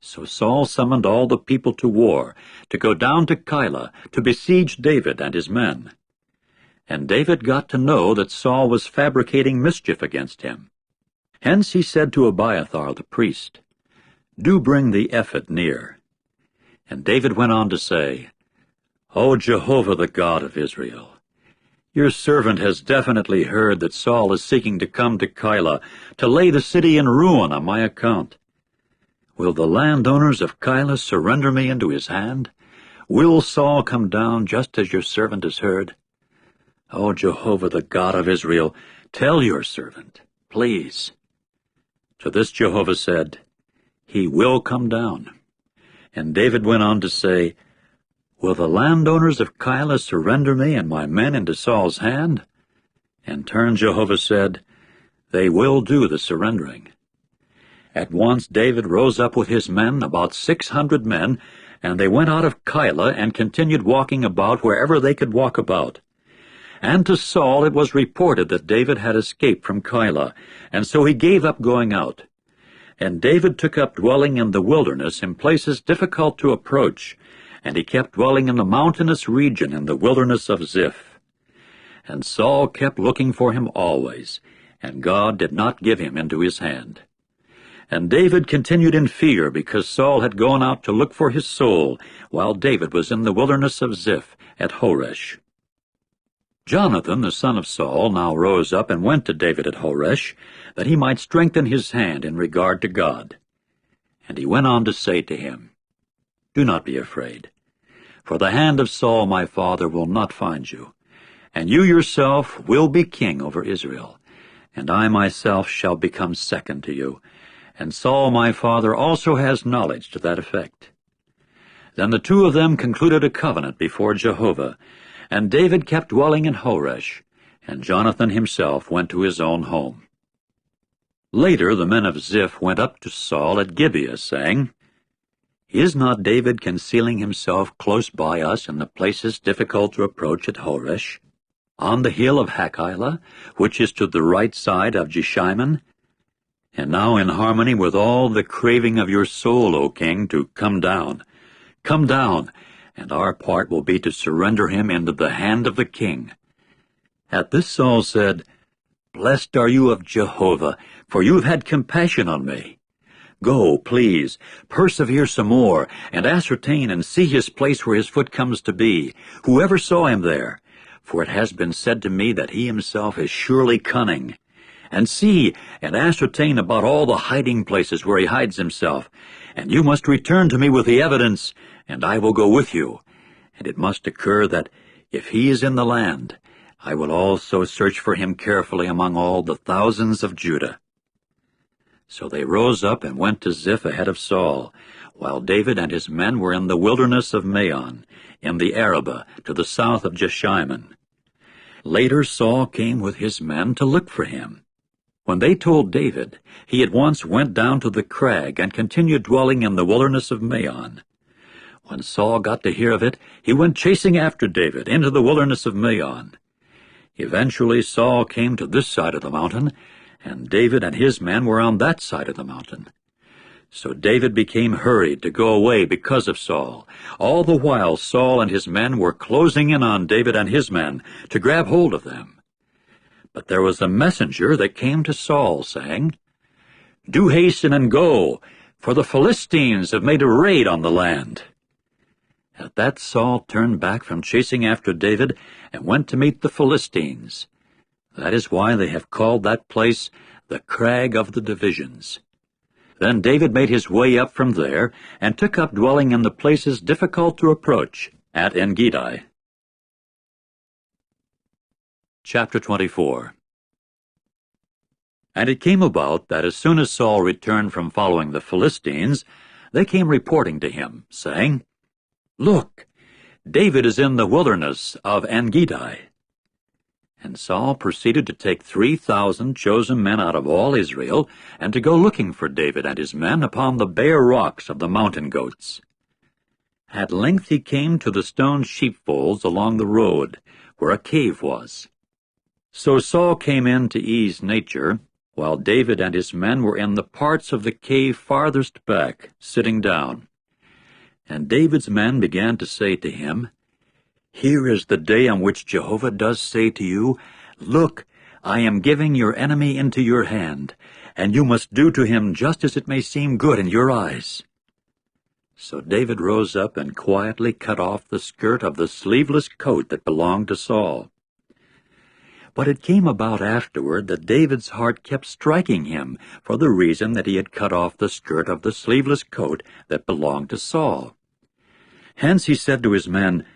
So Saul summoned all the people to war, to go down to Keilah, to besiege David and his men. And David got to know that Saul was fabricating mischief against him. Hence he said to Abiathar the priest, "Do bring the ephod near." And David went on to say, "O Jehovah, the God of Israel, your servant has definitely heard that Saul is seeking to come to Keilah, to lay the city in ruin on my account. Will the landowners of Keilah surrender me into his hand? Will Saul come down just as your servant has heard? O Jehovah, the God of Israel, tell your servant, please." To this Jehovah said, "He will come down." And David went on to say, "Will the landowners of Keilah surrender me and my men into Saul's hand?" In turn Jehovah said, "They will do the surrendering." At once David rose up with his men, about 600 men, and they went out of Keilah and continued walking about wherever they could walk about. And to Saul it was reported that David had escaped from Keilah, and so he gave up going out. And David took up dwelling in the wilderness in places difficult to approach, and he kept dwelling in the mountainous region in the wilderness of Ziph. And Saul kept looking for him always, and God did not give him into his hand. And David continued in fear because Saul had gone out to look for his soul, while David was in the wilderness of Ziph at Horesh. Jonathan, the son of Saul, now rose up and went to David at Horesh, that he might strengthen his hand in regard to God. And he went on to say to him, "Do not be afraid, for the hand of Saul my father will not find you, and you yourself will be king over Israel, and I myself shall become second to you, and Saul my father also has knowledge to that effect." Then the two of them concluded a covenant before Jehovah, and David kept dwelling in Horesh, and Jonathan himself went to his own home. Later the men of Ziph went up to Saul at Gibeah, saying, "Is not David concealing himself close by us in the places difficult to approach at Horesh, on the hill of Hachilah, which is to the right side of Jeshimon? And now in harmony with all the craving of your soul, O king, to come down, and our part will be to surrender him into the hand of the king." At this Saul said, "Blessed are you of Jehovah, for you have had compassion on me. Go, please, persevere some more, and ascertain and see his place where his foot comes to be, whoever saw him there. For it has been said to me that he himself is surely cunning. And see and ascertain about all the hiding places where he hides himself, and you must return to me with the evidence, and I will go with you. And it must occur that, if he is in the land, I will also search for him carefully among all the thousands of Judah." So they rose up and went to Ziph ahead of Saul, while David and his men were in the wilderness of Maon, in the Arabah, to the south of Jeshimon. Later Saul came with his men to look for him. When they told David, he at once went down to the crag and continued dwelling in the wilderness of Maon. When Saul got to hear of it, he went chasing after David into the wilderness of Maon. Eventually Saul came to this side of the mountain, and David and his men were on that side of the mountain. So David became hurried to go away because of Saul. All the while Saul and his men were closing in on David and his men to grab hold of them. But there was a messenger that came to Saul, saying, "Do hasten and go, for the Philistines have made a raid on the land." At that Saul turned back from chasing after David and went to meet the Philistines. That is why they have called that place the Crag of the Divisions. Then David made his way up from there and took up dwelling in the places difficult to approach at En-gedi. Chapter 24. And it came about that as soon as Saul returned from following the Philistines, they came reporting to him, saying, "Look, David is in the wilderness of En-gedi." And Saul proceeded to take 3,000 chosen men out of all Israel, and to go looking for David and his men upon the bare rocks of the mountain goats. At length he came to the stone sheepfolds along the road, where a cave was. So Saul came in to ease nature, while David and his men were in the parts of the cave farthest back, sitting down. And David's men began to say to him, "Here is the day on which Jehovah does say to you, 'Look, I am giving your enemy into your hand, and you must do to him just as it may seem good in your eyes.'" So David rose up and quietly cut off the skirt of the sleeveless coat that belonged to Saul. But it came about afterward that David's heart kept striking him for the reason that he had cut off the skirt of the sleeveless coat that belonged to Saul. Hence he said to his men,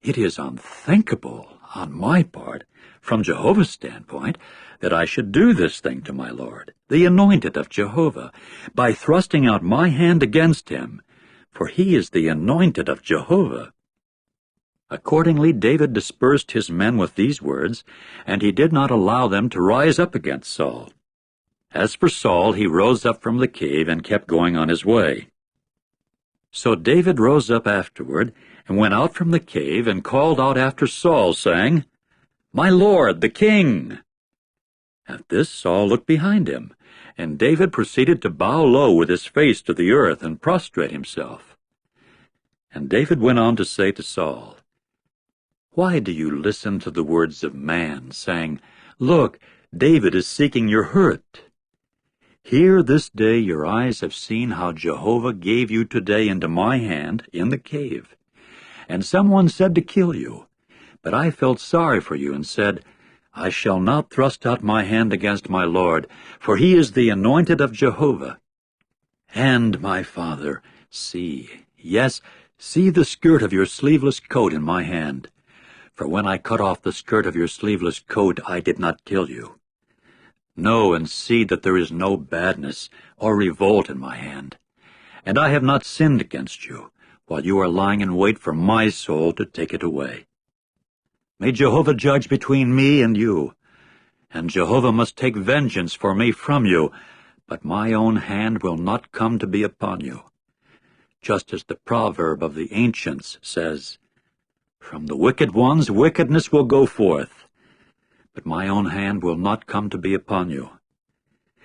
"It is unthinkable on my part, from Jehovah's standpoint, that I should do this thing to my Lord, the anointed of Jehovah, by thrusting out my hand against him, for he is the anointed of Jehovah." Accordingly David dispersed his men with these words, and he did not allow them to rise up against Saul. As for Saul, he rose up from the cave and kept going on his way. So David rose up afterward, and went out from the cave, and called out after Saul, saying, "My lord, the king!" At this Saul looked behind him, and David proceeded to bow low with his face to the earth and prostrate himself. And David went on to say to Saul, "Why do you listen to the words of man, saying, 'Look, David is seeking your hurt'? Here this day your eyes have seen how Jehovah gave you today into my hand in the cave. And someone said to kill you, but I felt sorry for you and said, 'I shall not thrust out my hand against my Lord, for he is the anointed of Jehovah.' And, my father, see, yes, see the skirt of your sleeveless coat in my hand. For when I cut off the skirt of your sleeveless coat, I did not kill you. Know and see that there is no badness or revolt in my hand, and I have not sinned against you, while you are lying in wait for my soul to take it away. May Jehovah judge between me and you, and Jehovah must take vengeance for me from you, but my own hand will not come to be upon you. Just as the proverb of the ancients says, 'From the wicked ones wickedness will go forth, but my own hand will not come to be upon you.'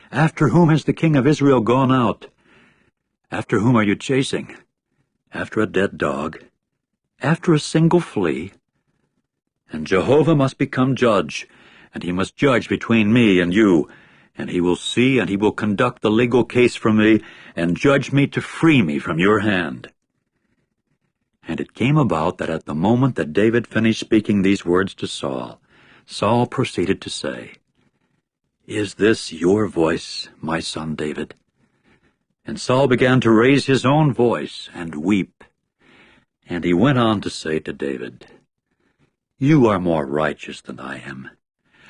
After whom has the king of Israel gone out? After whom are you chasing? After a dead dog? After a single flea? And Jehovah must become judge, and he must judge between me and you, and he will see and he will conduct the legal case for me, and judge me to free me from your hand." And it came about that at the moment that David finished speaking these words to Saul, Saul proceeded to say, "Is this your voice, my son David?" And Saul began to raise his own voice and weep. And he went on to say to David, "You are more righteous than I am,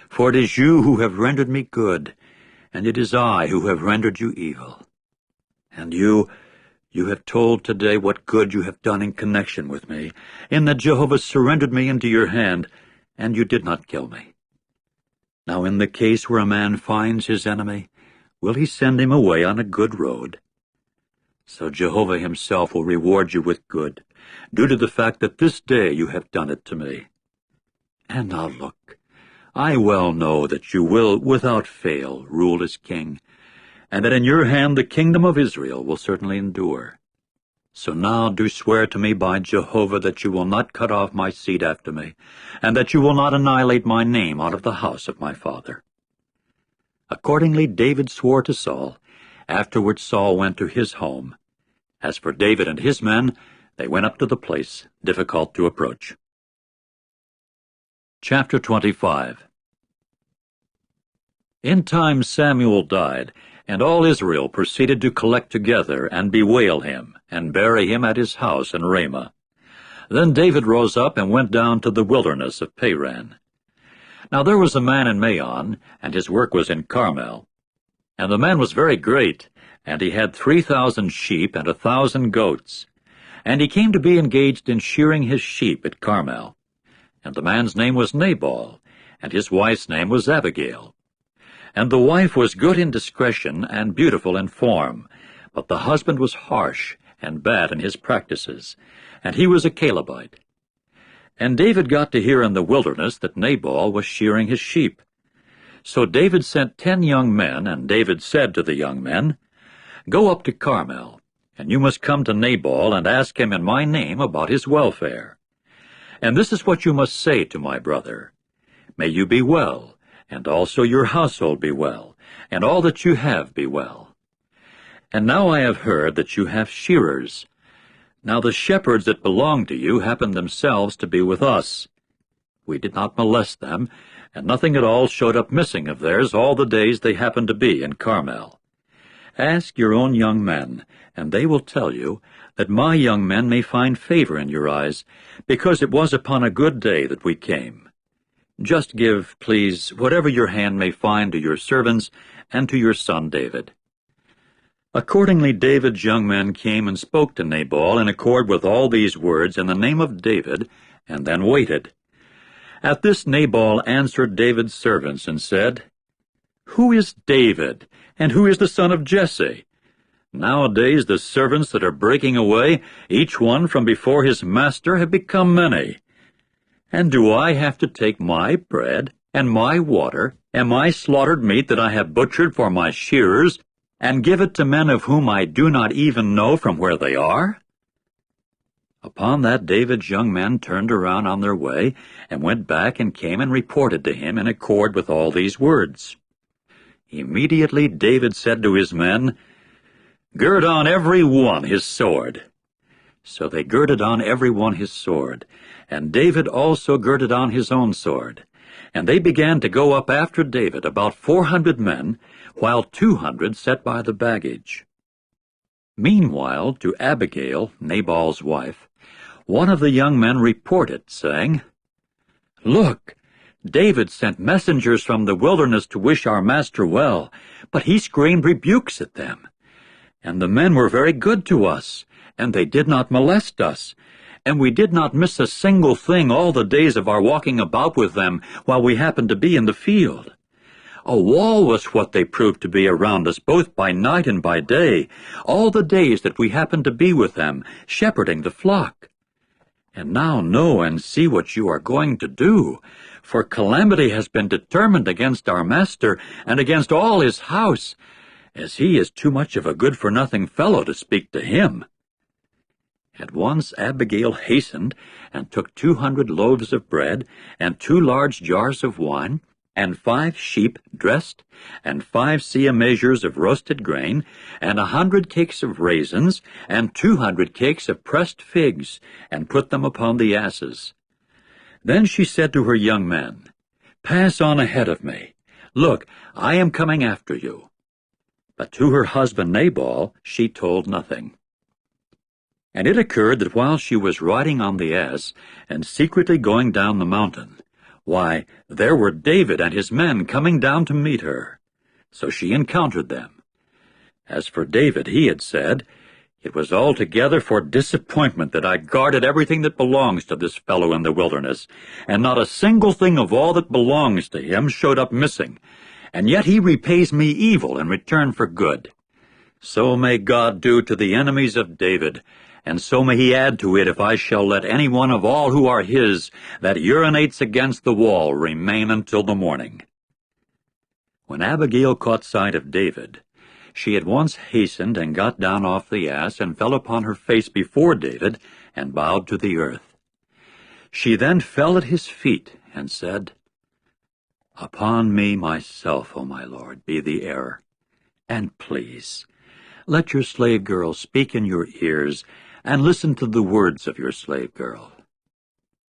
for it is you who have rendered me good, and it is I who have rendered you evil. And you have told today what good you have done in connection with me, in that Jehovah surrendered me into your hand, and you did not kill me. Now in the case where a man finds his enemy, will he send him away on a good road? So Jehovah himself will reward you with good, due to the fact that this day you have done it to me. And now look, I well know that you will, without fail, rule as king, and that in your hand the kingdom of Israel will certainly endure. So now do swear to me by Jehovah that you will not cut off my seed after me, and that you will not annihilate my name out of the house of my father." Accordingly David swore to Saul. Afterward Saul went to his home. As for David and his men, they went up to the place difficult to approach. Chapter 25. In time Samuel died, and all Israel proceeded to collect together and bewail him, and bury him at his house in Ramah. Then David rose up and went down to the wilderness of Paran. Now there was a man in Maon, and his work was in Carmel. And the man was very great, and he had 3,000 sheep and 1,000 goats. And he came to be engaged in shearing his sheep at Carmel. And the man's name was Nabal, and his wife's name was Abigail. And the wife was good in discretion and beautiful in form, but the husband was harsh and bad in his practices, and he was a Calebite. And David got to hear in the wilderness that Nabal was shearing his sheep. So David sent 10 young men, and David said to the young men, "Go up to Carmel, and you must come to Nabal and ask him in my name about his welfare. And this is what you must say to my brother. May you be well, and also your household be well, and all that you have be well. And now I have heard that you have shearers. Now the shepherds that belong to you happen themselves to be with us. We did not molest them, and nothing at all showed up missing of theirs all the days they happened to be in Carmel. Ask your own young men, and they will tell you that my young men may find favor in your eyes, because it was upon a good day that we came. Just give, please, whatever your hand may find to your servants and to your son David." Accordingly David's young men came and spoke to Nabal in accord with all these words in the name of David, and then waited. At this Nabal answered David's servants and said, "Who is David, and who is the son of Jesse? Nowadays the servants that are breaking away, each one from before his master, have become many. And do I have to take my bread, and my water, and my slaughtered meat that I have butchered for my shearers, and give it to men of whom I do not even know from where they are?" Upon that David's young men turned around on their way, and went back and came and reported to him in accord with all these words. Immediately David said to his men, "Gird on every one his sword." So they girded on every one his sword, and David also girded on his own sword. And they began to go up after David, about 400 men, while 200 sat by the baggage. Meanwhile, to Abigail, Nabal's wife, one of the young men reported, saying, "Look, David sent messengers from the wilderness to wish our master well, but he screamed rebukes at them. And the men were very good to us, and they did not molest us, and we did not miss a single thing all the days of our walking about with them while we happened to be in the field. A wall was what they proved to be around us, both by night and by day, all the days that we happened to be with them, shepherding the flock. And now know and see what you are going to do, for calamity has been determined against our master and against all his house, as he is too much of a good-for-nothing fellow to speak to him." At once Abigail hastened and took 200 loaves of bread and 2 large jars of wine, and 5 sheep dressed, and 5 seah measures of roasted grain, and 100 cakes of raisins, and 200 cakes of pressed figs, and put them upon the asses. Then she said to her young men, "Pass on ahead of me. Look, I am coming after you." But to her husband Nabal she told nothing. And it occurred that while she was riding on the ass, and secretly going down the mountain, why, there were David and his men coming down to meet her. So she encountered them. As for David, he had said, "It was altogether for disappointment that I guarded everything that belongs to this fellow in the wilderness, and not a single thing of all that belongs to him showed up missing, and yet he repays me evil in return for good. So may God do to the enemies of David, and so may he add to it if I shall let any one of all who are his that urinates against the wall remain until the morning." When Abigail caught sight of David, she at once hastened and got down off the ass and fell upon her face before David and bowed to the earth. She then fell at his feet and said, "Upon me myself, O my lord, be the error, and please, let your slave girl speak in your ears, and listen to the words of your slave girl.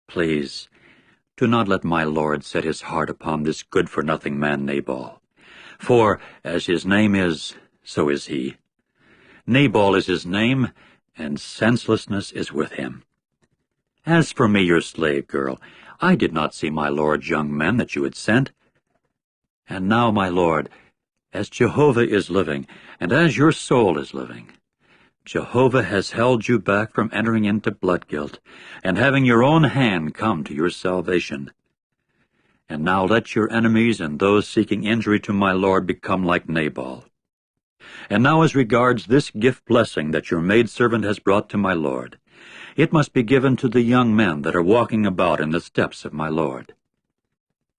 Please, do not let my lord set his heart upon this good-for-nothing man Nabal. For, as his name is, so is he. Nabal is his name, and senselessness is with him. As for me, your slave girl, I did not see my lord's young men that you had sent. And now, my lord, as Jehovah is living, and as your soul is living, Jehovah has held you back from entering into blood guilt, and having your own hand come to your salvation. And now let your enemies and those seeking injury to my lord become like Nabal. And now as regards this gift blessing that your maidservant has brought to my lord, it must be given to the young men that are walking about in the steps of my lord.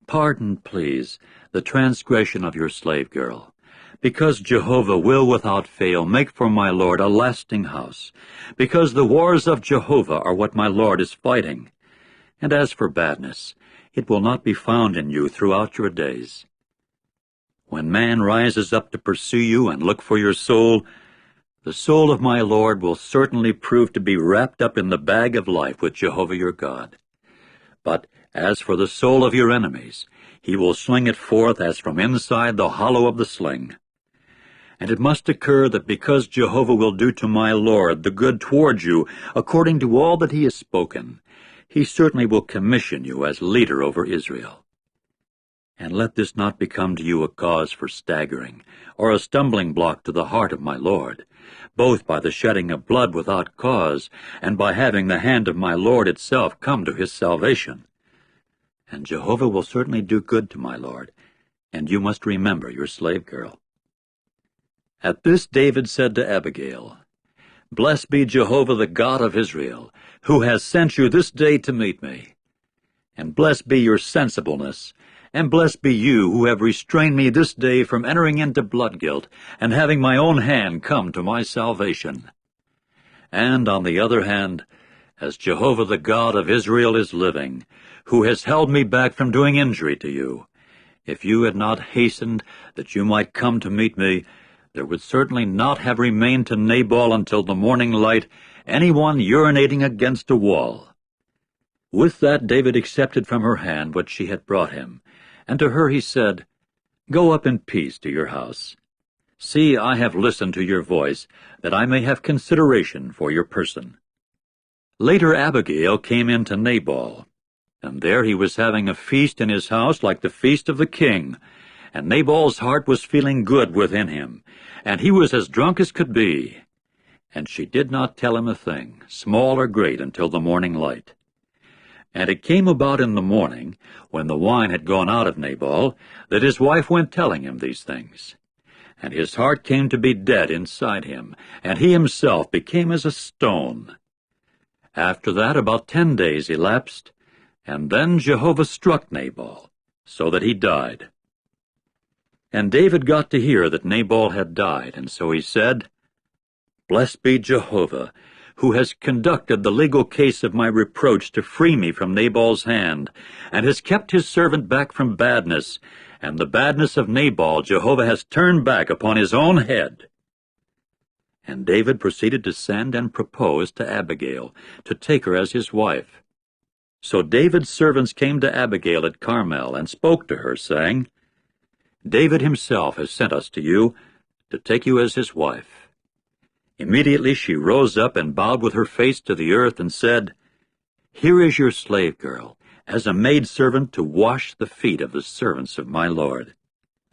Pardon, please, the transgression of your slave girl, because Jehovah will without fail make for my lord a lasting house, because the wars of Jehovah are what my lord is fighting. And as for badness, it will not be found in you throughout your days. When man rises up to pursue you and look for your soul, the soul of my lord will certainly prove to be wrapped up in the bag of life with Jehovah your God. But as for the soul of your enemies, he will sling it forth as from inside the hollow of the sling. And it must occur that because Jehovah will do to my lord the good toward you according to all that he has spoken, he certainly will commission you as leader over Israel. And let this not become to you a cause for staggering, or a stumbling block to the heart of my lord, both by the shedding of blood without cause, and by having the hand of my lord itself come to his salvation. And Jehovah will certainly do good to my lord, and you must remember your slave girl." At this David said to Abigail, "Blessed be Jehovah the God of Israel, who has sent you this day to meet me. And blessed be your sensibleness, and blessed be you who have restrained me this day from entering into blood guilt, and having my own hand come to my salvation. And on the other hand, as Jehovah the God of Israel is living, who has held me back from doing injury to you, if you had not hastened that you might come to meet me, there would certainly not have remained to Nabal until the morning light anyone urinating against a wall." With that David accepted from her hand what she had brought him, and to her he said, "Go up in peace to your house. See, I have listened to your voice, that I may have consideration for your person." Later Abigail came in to Nabal, and there he was having a feast in his house like the feast of the king, and Nabal's heart was feeling good within him, and he was as drunk as could be. And she did not tell him a thing, small or great, until the morning light. And it came about in the morning, when the wine had gone out of Nabal, that his wife went telling him these things. And his heart came to be dead inside him, and he himself became as a stone. After that about 10 days elapsed, and then Jehovah struck Nabal, so that he died. And David got to hear that Nabal had died, and so he said, "Blessed be Jehovah, who has conducted the legal case of my reproach to free me from Nabal's hand, and has kept his servant back from badness, and the badness of Nabal Jehovah has turned back upon his own head." And David proceeded to send and propose to Abigail, to take her as his wife. So David's servants came to Abigail at Carmel, and spoke to her, saying, "David himself has sent us to you, to take you as his wife." Immediately she rose up and bowed with her face to the earth and said, "Here is your slave girl, as a maidservant to wash the feet of the servants of my lord."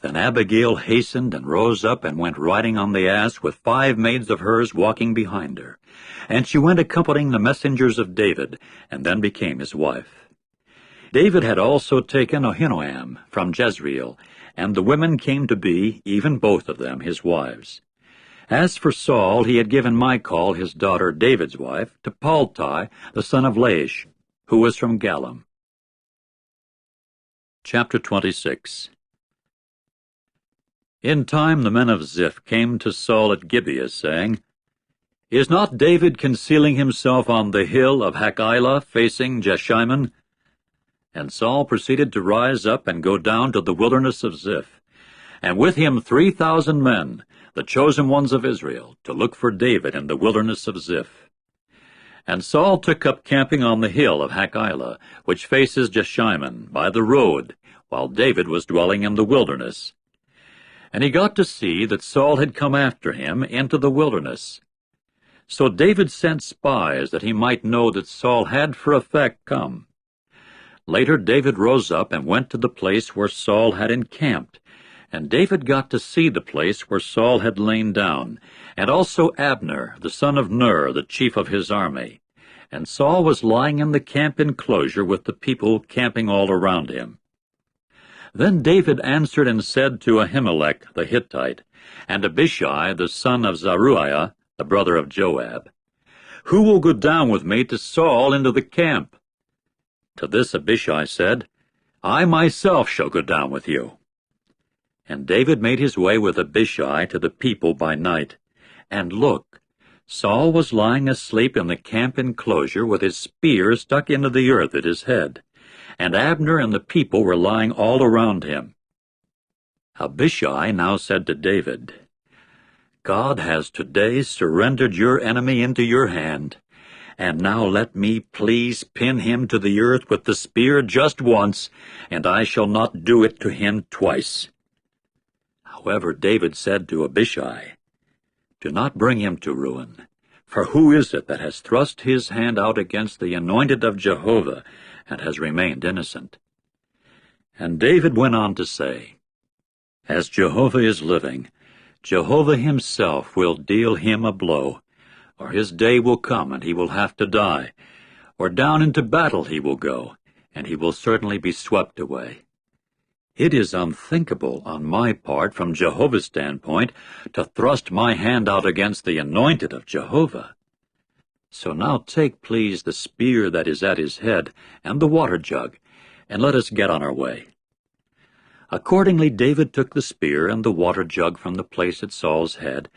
Then Abigail hastened and rose up and went riding on the ass with 5 maids of hers walking behind her. And she went accompanying the messengers of David, and then became his wife. David had also taken Ahinoam from Jezreel, and the women came to be, even both of them, his wives. As for Saul, he had given Michal, his daughter David's wife, to Paltai, the son of Laish, who was from Galim. Chapter 26. In time the men of Ziph came to Saul at Gibeah, saying, Is not David concealing himself on the hill of Hachilah, facing Jeshimon? And Saul proceeded to rise up and go down to the wilderness of Ziph, and with him 3,000 men, the chosen ones of Israel, to look for David in the wilderness of Ziph. And Saul took up camping on the hill of Hachilah, which faces Jeshimon, by the road, while David was dwelling in the wilderness. And he got to see that Saul had come after him into the wilderness. So David sent spies that he might know that Saul had for a fact come. Later David rose up and went to the place where Saul had encamped, and David got to see the place where Saul had lain down, and also Abner, the son of Ner, the chief of his army. And Saul was lying in the camp enclosure with the people camping all around him. Then David answered and said to Ahimelech the Hittite, and Abishai the son of Zeruiah, the brother of Joab, Who will go down with me to Saul into the camp? To this Abishai said, I myself shall go down with you. And David made his way with Abishai to the people by night. And look, Saul was lying asleep in the camp enclosure with his spear stuck into the earth at his head, and Abner and the people were lying all around him. Abishai now said to David, God has today surrendered your enemy into your hand, and now let me please pin him to the earth with the spear just once, and I shall not do it to him twice. However, David said to Abishai, Do not bring him to ruin, for who is it that has thrust his hand out against the anointed of Jehovah, and has remained innocent? And David went on to say, As Jehovah is living, Jehovah himself will deal him a blow, or his day will come and he will have to die, or down into battle he will go, and he will certainly be swept away. It is unthinkable on my part, from Jehovah's standpoint, to thrust my hand out against the anointed of Jehovah. So now take, please, the spear that is at his head and the water jug, and let us get on our way. Accordingly David took the spear and the water jug from the place at Saul's head,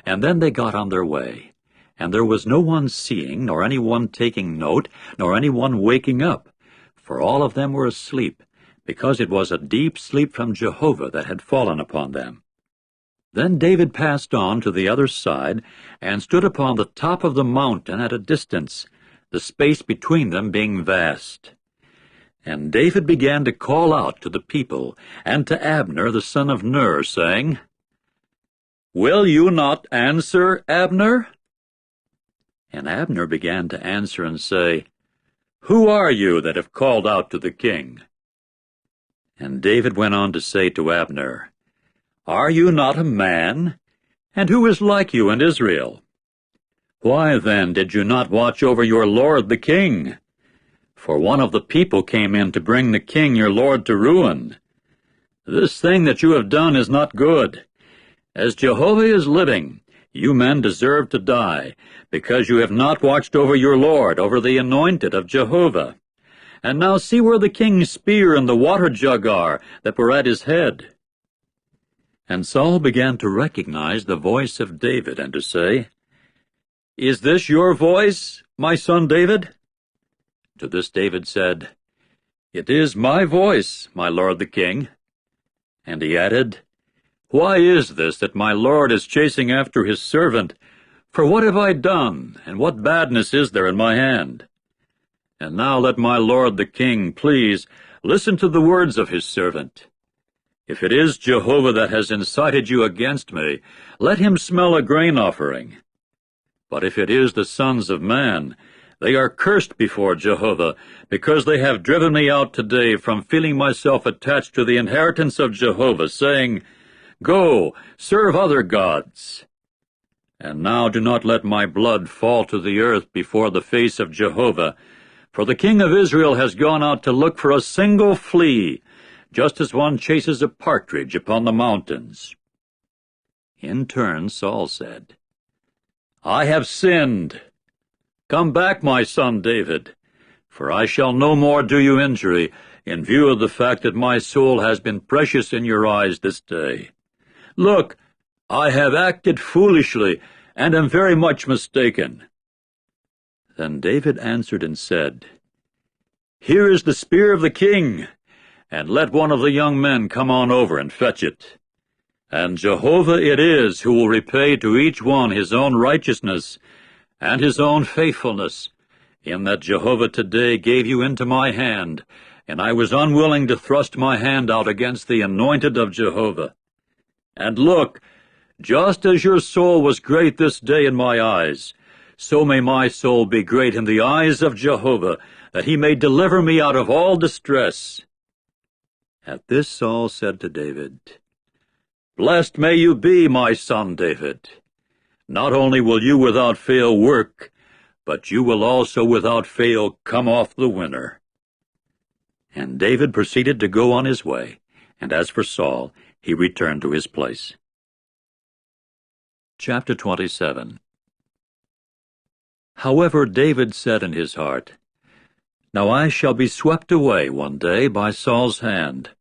and then they got on their way. And there was no one seeing, nor any one taking note, nor any one waking up, for all of them were asleep, because it was a deep sleep from Jehovah that had fallen upon them. Then David passed on to the other side, and stood upon the top of the mountain at a distance, the space between them being vast. And David began to call out to the people, and to Abner the son of Ner, saying, Will you not answer, Abner? And Abner began to answer and say, Who are you that have called out to the king? And David went on to say to Abner, Are you not a man? And who is like you in Israel? Why then did you not watch over your lord the king? For one of the people came in to bring the king your lord to ruin. This thing that you have done is not good. As Jehovah is living, you men deserve to die, because you have not watched over your lord, over the anointed of Jehovah. And now see where the king's spear and the water jug are that were at his head. And Saul began to recognize the voice of David, and to say, Is this your voice, my son David? To this David said, It is my voice, my lord the king. And he added, Why is this that my lord is chasing after his servant? For what have I done, and what badness is there in my hand? And now let my lord the king, please, listen to the words of his servant. If it is Jehovah that has incited you against me, let him smell a grain offering. But if it is the sons of man, they are cursed before Jehovah, because they have driven me out today from feeling myself attached to the inheritance of Jehovah, saying, Go, serve other gods. And now do not let my blood fall to the earth before the face of Jehovah, for the king of Israel has gone out to look for a single flea, just as one chases a partridge upon the mountains. In turn Saul said, I have sinned. Come back, my son David, for I shall no more do you injury, in view of the fact that my soul has been precious in your eyes this day. Look, I have acted foolishly, and am very much mistaken. Then David answered and said, Here is the spear of the king, and let one of the young men come on over and fetch it. And Jehovah it is who will repay to each one his own righteousness and his own faithfulness, in that Jehovah today gave you into my hand, and I was unwilling to thrust my hand out against the anointed of Jehovah. And look, just as your soul was great this day in my eyes, so may my soul be great in the eyes of Jehovah, that he may deliver me out of all distress. At this Saul said to David, Blessed may you be, my son David. Not only will you without fail work, but you will also without fail come off the winner. And David proceeded to go on his way, and as for Saul, he returned to his place. Chapter 27. However, David said in his heart, Now I shall be swept away one day by Saul's hand.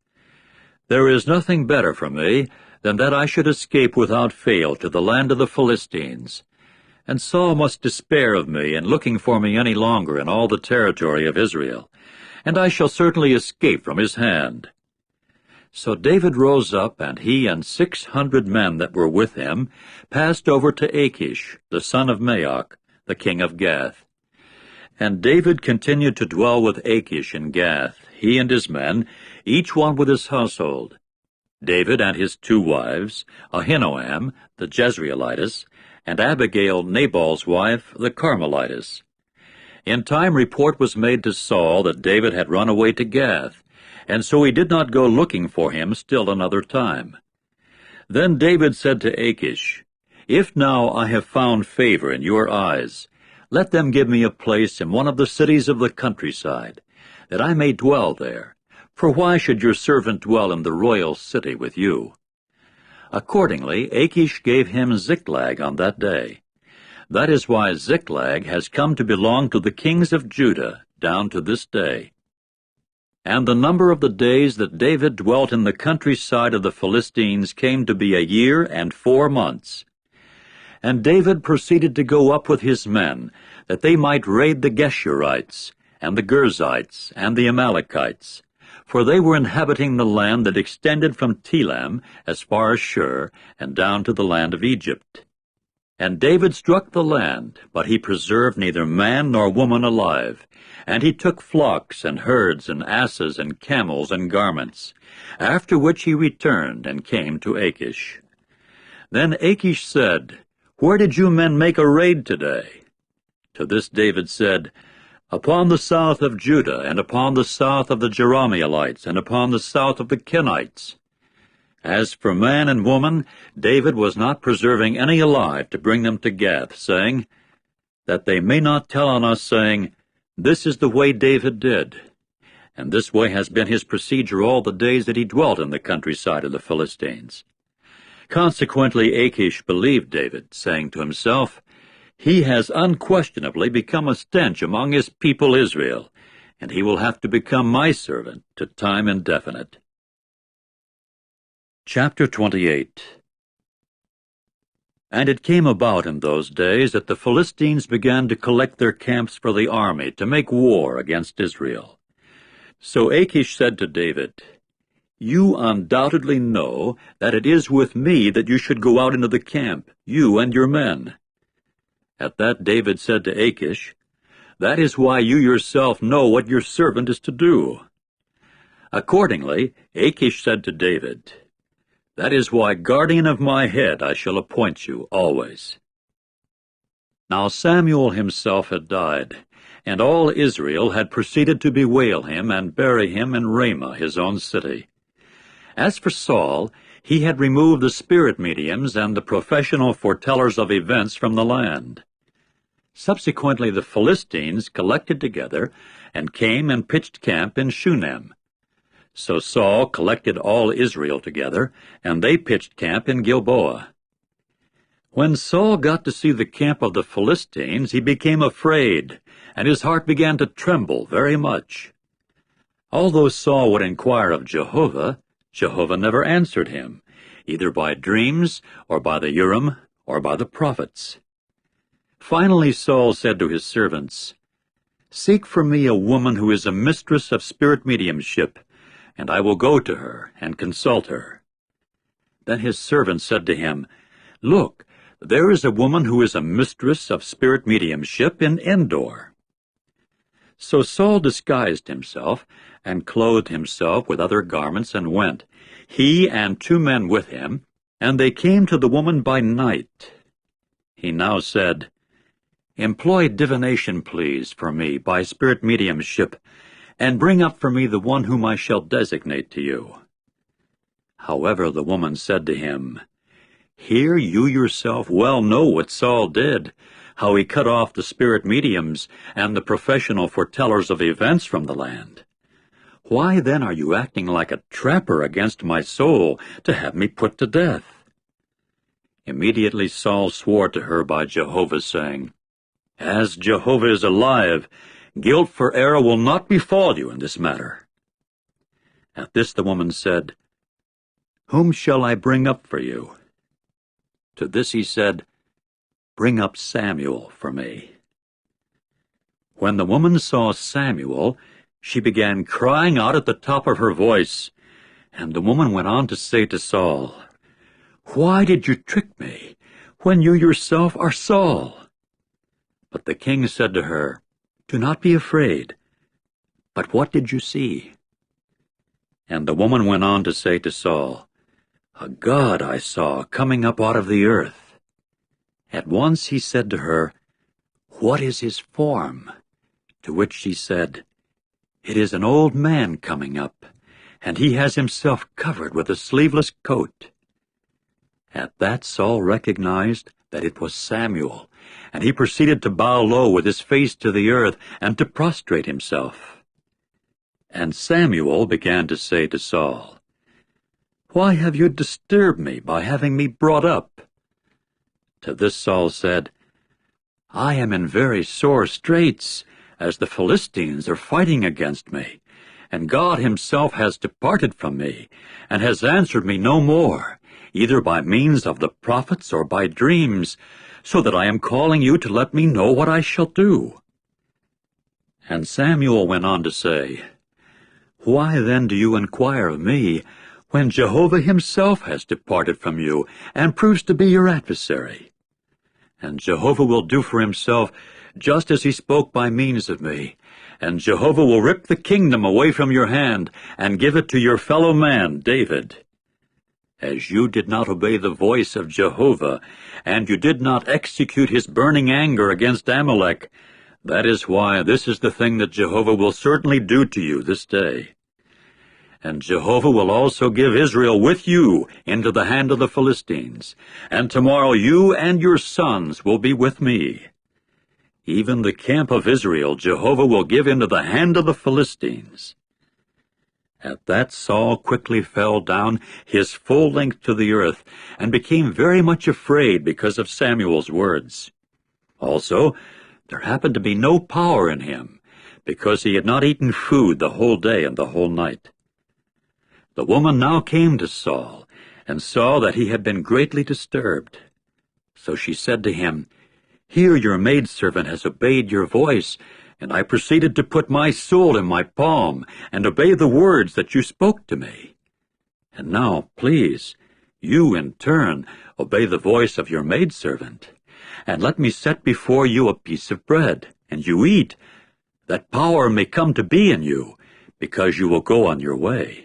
There is nothing better for me than that I should escape without fail to the land of the Philistines. And Saul must despair of me in looking for me any longer in all the territory of Israel, and I shall certainly escape from his hand. So David rose up, and he and 600 men that were with him passed over to Achish, the son of Maoch, the king of Gath. And David continued to dwell with Achish in Gath, he and his men, each one with his household. David and his 2 wives, Ahinoam, the Jezreelitess, and Abigail, Nabal's wife, the Carmelitess. In time report was made to Saul that David had run away to Gath, and so he did not go looking for him still another time. Then David said to Achish, If now I have found favor in your eyes, let them give me a place in one of the cities of the countryside, that I may dwell there. For why should your servant dwell in the royal city with you? Accordingly, Achish gave him Ziklag on that day. That is why Ziklag has come to belong to the kings of Judah down to this day. And the number of the days that David dwelt in the countryside of the Philistines came to be 1 year and 4 months. And David proceeded to go up with his men, that they might raid the Geshurites, and the Girzites, and the Amalekites, for they were inhabiting the land that extended from Telam as far as Shur, and down to the land of Egypt. And David struck the land, but he preserved neither man nor woman alive. And he took flocks and herds and asses and camels and garments, after which he returned and came to Achish. Then Achish said, Where did you men make a raid today? To this David said, Upon the south of Judah, and upon the south of the Jerahmeelites, and upon the south of the Kenites. As for man and woman, David was not preserving any alive to bring them to Gath, saying, That they may not tell on us, saying, This is the way David did. And this way has been his procedure all the days that he dwelt in the countryside of the Philistines. Consequently, Achish believed David, saying to himself, He has unquestionably become a stench among his people Israel, and he will have to become my servant to time indefinite. Chapter 28. And it came about in those days that the Philistines began to collect their camps for the army to make war against Israel. So Achish said to David, You undoubtedly know that it is with me that you should go out into the camp, you and your men. At that David said to Achish, That is why you yourself know what your servant is to do. Accordingly, Achish said to David, That is why guardian of my head I shall appoint you always. Now Samuel himself had died, and all Israel had proceeded to bewail him and bury him in Ramah, his own city. As for Saul, he had removed the spirit mediums and the professional foretellers of events from the land. Subsequently the Philistines collected together and came and pitched camp in Shunem. So Saul collected all Israel together, and they pitched camp in Gilboa. When Saul got to see the camp of the Philistines, he became afraid, and his heart began to tremble very much. Although Saul would inquire of Jehovah, Jehovah never answered him, either by dreams, or by the Urim, or by the prophets. Finally Saul said to his servants, "Seek for me a woman who is a mistress of spirit mediumship, and I will go to her and consult her." Then his servants said to him, "Look, there is a woman who is a mistress of spirit mediumship in Endor." So Saul disguised himself, and clothed himself with other garments, and went, he and 2 men with him, and they came to the woman by night. He now said, "Employ divination, please, for me by spirit mediumship, and bring up for me the one whom I shall designate to you." However, the woman said to him, "Here you yourself well know what Saul did, how he cut off the spirit mediums and the professional foretellers of events from the land. Why then are you acting like a trapper against my soul to have me put to death?" Immediately Saul swore to her by Jehovah, saying, "As Jehovah is alive, guilt for error will not befall you in this matter." At this the woman said, "Whom shall I bring up for you?" To this he said, "Bring up Samuel for me." When the woman saw Samuel, she began crying out at the top of her voice, and the woman went on to say to Saul, "Why did you trick me, when you yourself are Saul?" But the king said to her, "Do not be afraid. But what did you see?" And the woman went on to say to Saul, "A god I saw coming up out of the earth." At once he said to her, "What is his form?" To which she said, "It is an old man coming up, and he has himself covered with a sleeveless coat." At that Saul recognized that it was Samuel, and he proceeded to bow low with his face to the earth and to prostrate himself. And Samuel began to say to Saul, "Why have you disturbed me by having me brought up?" To this Saul said, "I am in very sore straits, as the Philistines are fighting against me, and God himself has departed from me, and has answered me no more, either by means of the prophets or by dreams, so that I am calling you to let me know what I shall do." And Samuel went on to say, "Why then do you inquire of me, when Jehovah himself has departed from you, and proves to be your adversary? And Jehovah will do for himself just as he spoke by means of me, and Jehovah will rip the kingdom away from your hand, and give it to your fellow man, David. As you did not obey the voice of Jehovah, and you did not execute his burning anger against Amalek, that is why this is the thing that Jehovah will certainly do to you this day. And Jehovah will also give Israel with you into the hand of the Philistines, and tomorrow you and your sons will be with me. Even the camp of Israel Jehovah will give into the hand of the Philistines." At that Saul quickly fell down his full length to the earth, and became very much afraid because of Samuel's words. Also, there happened to be no power in him, because he had not eaten food the whole day and the whole night. The woman now came to Saul, and saw that he had been greatly disturbed. So she said to him, "Here your maidservant has obeyed your voice, and I proceeded to put my soul in my palm, and obey the words that you spoke to me. And now, please, you in turn obey the voice of your maidservant, and let me set before you a piece of bread, and you eat, that power may come to be in you, because you will go on your way."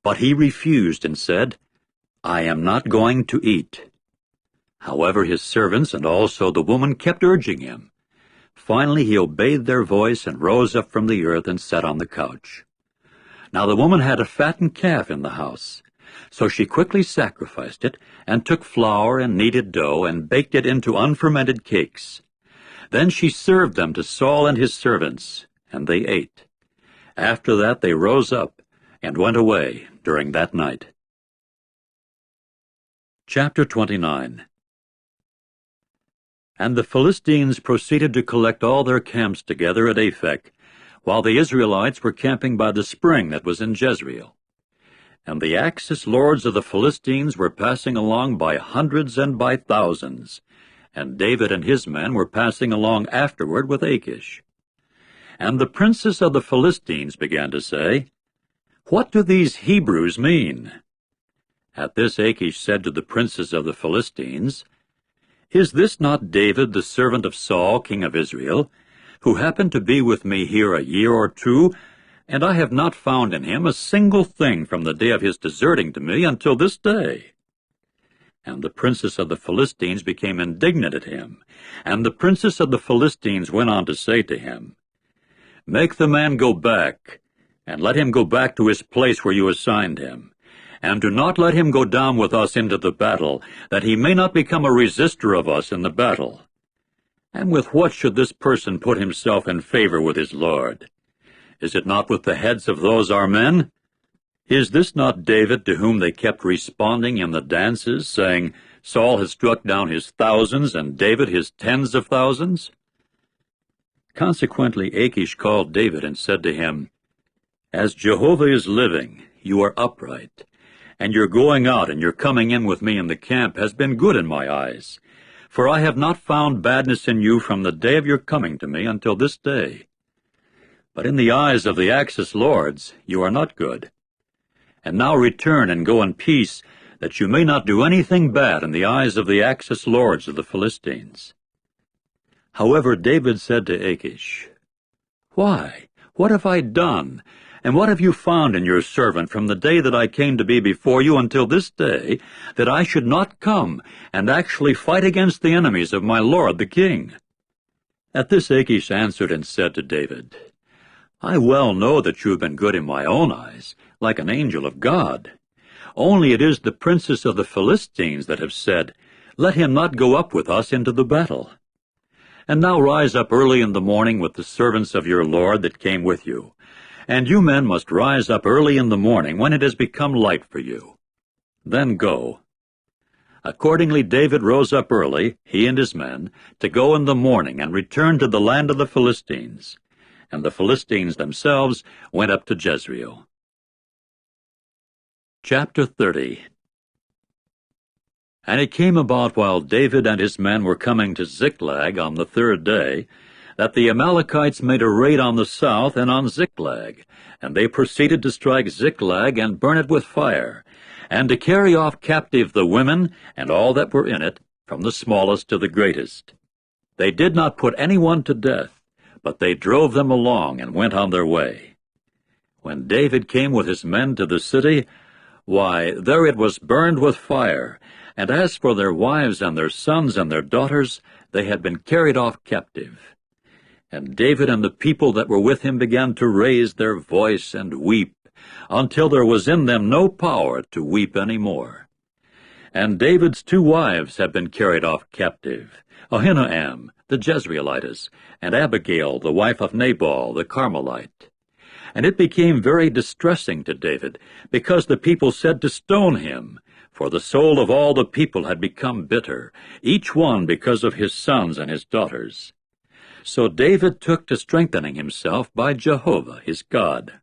But he refused and said, "I am not going to eat." However, his servants and also the woman kept urging him. Finally he obeyed their voice and rose up from the earth and sat on the couch. Now the woman had a fattened calf in the house, so she quickly sacrificed it, and took flour and kneaded dough, and baked it into unfermented cakes. Then she served them to Saul and his servants, and they ate. After that they rose up and went away during that night. Chapter 29. And the Philistines proceeded to collect all their camps together at Aphek, while the Israelites were camping by the spring that was in Jezreel. And the Axis lords of the Philistines were passing along by hundreds and by thousands, and David and his men were passing along afterward with Achish. And the princes of the Philistines began to say, "What do these Hebrews mean?" At this Achish said to the princes of the Philistines, "Is this not David, the servant of Saul, king of Israel, who happened to be with me here a year or two, and I have not found in him a single thing from the day of his deserting to me until this day?" And the princes of the Philistines became indignant at him, and the princes of the Philistines went on to say to him, "Make the man go back, and let him go back to his place where you assigned him, and do not let him go down with us into the battle, that he may not become a resister of us in the battle. And with what should this person put himself in favor with his lord? Is it not with the heads of those our men? Is this not David to whom they kept responding in the dances, saying, 'Saul has struck down his thousands, and David his tens of thousands?'" Consequently Achish called David and said to him, "As Jehovah is living, you are upright, and your going out and your coming in with me in the camp has been good in my eyes, for I have not found badness in you from the day of your coming to me until this day. But in the eyes of the Axis lords you are not good. And now return and go in peace, that you may not do anything bad in the eyes of the Axis lords of the Philistines." However, David said to Achish, "Why, what have I done? And what have you found in your servant from the day that I came to be before you until this day, that I should not come and actually fight against the enemies of my lord the king?" At this Achish answered and said to David, "I well know that you have been good in my own eyes, like an angel of God. Only it is the princes of the Philistines that have said, 'Let him not go up with us into the battle.' And now rise up early in the morning with the servants of your lord that came with you. And you men must rise up early in the morning when it has become light for you. Then go." Accordingly David rose up early, he and his men, to go in the morning and return to the land of the Philistines. And the Philistines themselves went up to Jezreel. Chapter 30. And it came about while David and his men were coming to Ziklag on the third day, that the Amalekites made a raid on the south and on Ziklag, and they proceeded to strike Ziklag and burn it with fire, and to carry off captive the women and all that were in it, from the smallest to the greatest. They did not put anyone to death, but they drove them along and went on their way. When David came with his men to the city, why, there it was burned with fire, and as for their wives and their sons and their daughters, they had been carried off captive. And David and the people that were with him began to raise their voice and weep, until there was in them no power to weep any more. And David's 2 wives had been carried off captive, Ahinoam the Jezreelitess, and Abigail the wife of Nabal the Carmelite. And it became very distressing to David, because the people said to stone him, for the soul of all the people had become bitter, each one because of his sons and his daughters. So David took to strengthening himself by Jehovah his God.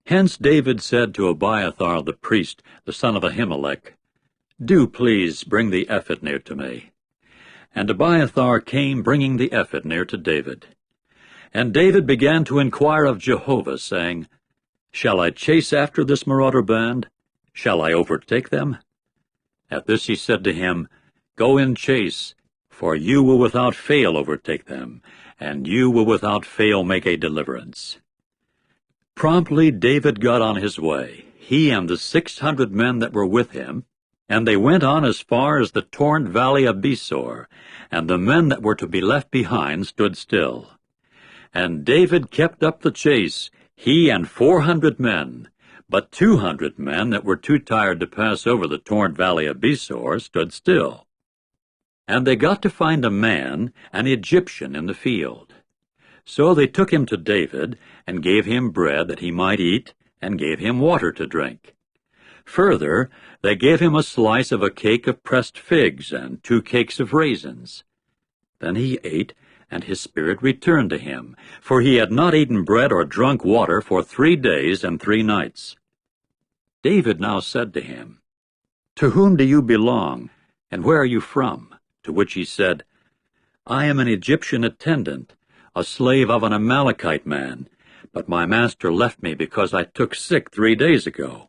Hence David said to Abiathar the priest, the son of Ahimelech, "Do please bring the ephod near to me." And Abiathar came bringing the ephod near to David. And David began to inquire of Jehovah, saying, "Shall I chase after this marauder band? Shall I overtake them?" At this he said to him, "Go in chase, for you will without fail overtake them, and you will without fail make a deliverance." Promptly David got on his way, he and the 600 men that were with him, and they went on as far as the torrent valley of Besor, and the men that were to be left behind stood still. And David kept up the chase, he and 400 men, but 200 men that were too tired to pass over the torrent valley of Besor stood still. And they got to find a man, an Egyptian, in the field. So they took him to David, and gave him bread that he might eat, and gave him water to drink. Further, they gave him a slice of a cake of pressed figs, and 2 cakes of raisins. Then he ate, and his spirit returned to him, for he had not eaten bread or drunk water for 3 days and 3 nights. David now said to him, "To whom do you belong, and where are you from?" To which he said, "I am an Egyptian attendant, a slave of an Amalekite man, but my master left me because I took sick 3 days ago.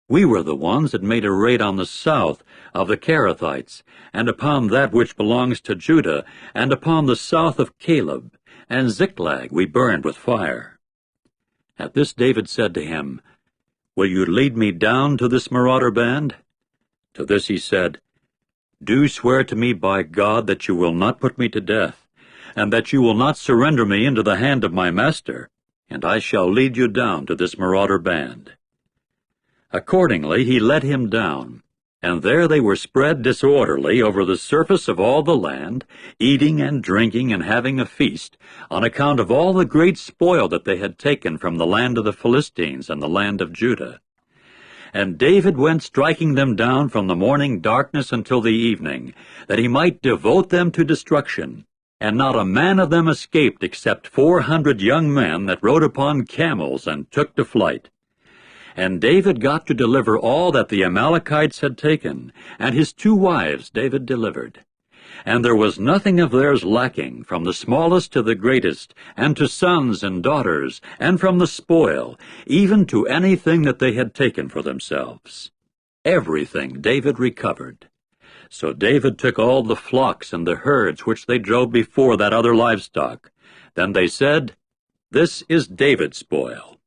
We were the ones that made a raid on the south of the Kerethites, and upon that which belongs to Judah, and upon the south of Caleb, and Ziklag we burned with fire." At this David said to him, "Will you lead me down to this marauder band?" To this he said, "Do swear to me by God that you will not put me to death, and that you will not surrender me into the hand of my master, and I shall lead you down to this marauder band." Accordingly he led him down, and there they were spread disorderly over the surface of all the land, eating and drinking and having a feast, on account of all the great spoil that they had taken from the land of the Philistines and the land of Judah. And David went striking them down from the morning darkness until the evening, that he might devote them to destruction. And not a man of them escaped except 400 young men that rode upon camels and took to flight. And David got to deliver all that the Amalekites had taken, and his 2 wives David delivered. And there was nothing of theirs lacking, from the smallest to the greatest, and to sons and daughters, and from the spoil, even to anything that they had taken for themselves. Everything David recovered. So David took all the flocks and the herds which they drove before that other livestock. Then they said, "This is David's spoil."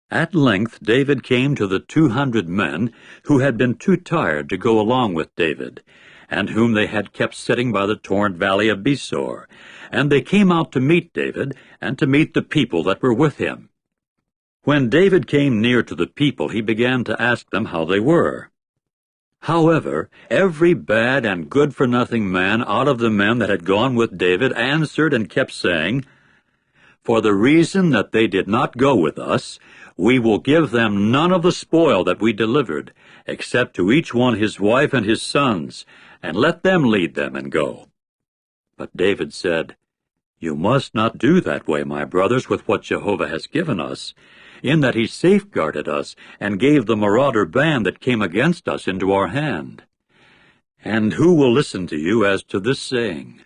At length David came to the 200 men who had been too tired to go along with David, and whom they had kept sitting by the torrent valley of Besor, and they came out to meet David, and to meet the people that were with him. When David came near to the people, he began to ask them how they were. However, every bad and good-for-nothing man out of the men that had gone with David answered and kept saying, "For the reason that they did not go with us, we will give them none of the spoil that we delivered, except to each one his wife and his sons, and let them lead them and go." But David said, "You must not do that way, my brothers, with what Jehovah has given us, in that he safeguarded us, and gave the marauder band that came against us into our hand. And who will listen to you as to this saying?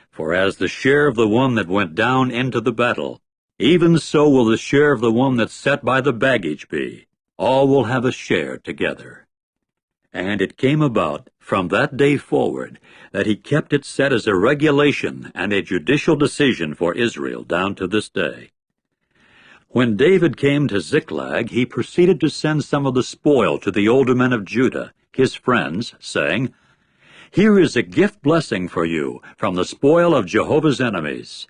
For as the share of the one that went down into the battle, even so will the share of the one that sat by the baggage be. All will have a share together." And it came about from that day forward that he kept it set as a regulation and a judicial decision for Israel down to this day. When David came to Ziklag, he proceeded to send some of the spoil to the older men of Judah, his friends, saying, "Here is a gift blessing for you from the spoil of Jehovah's enemies."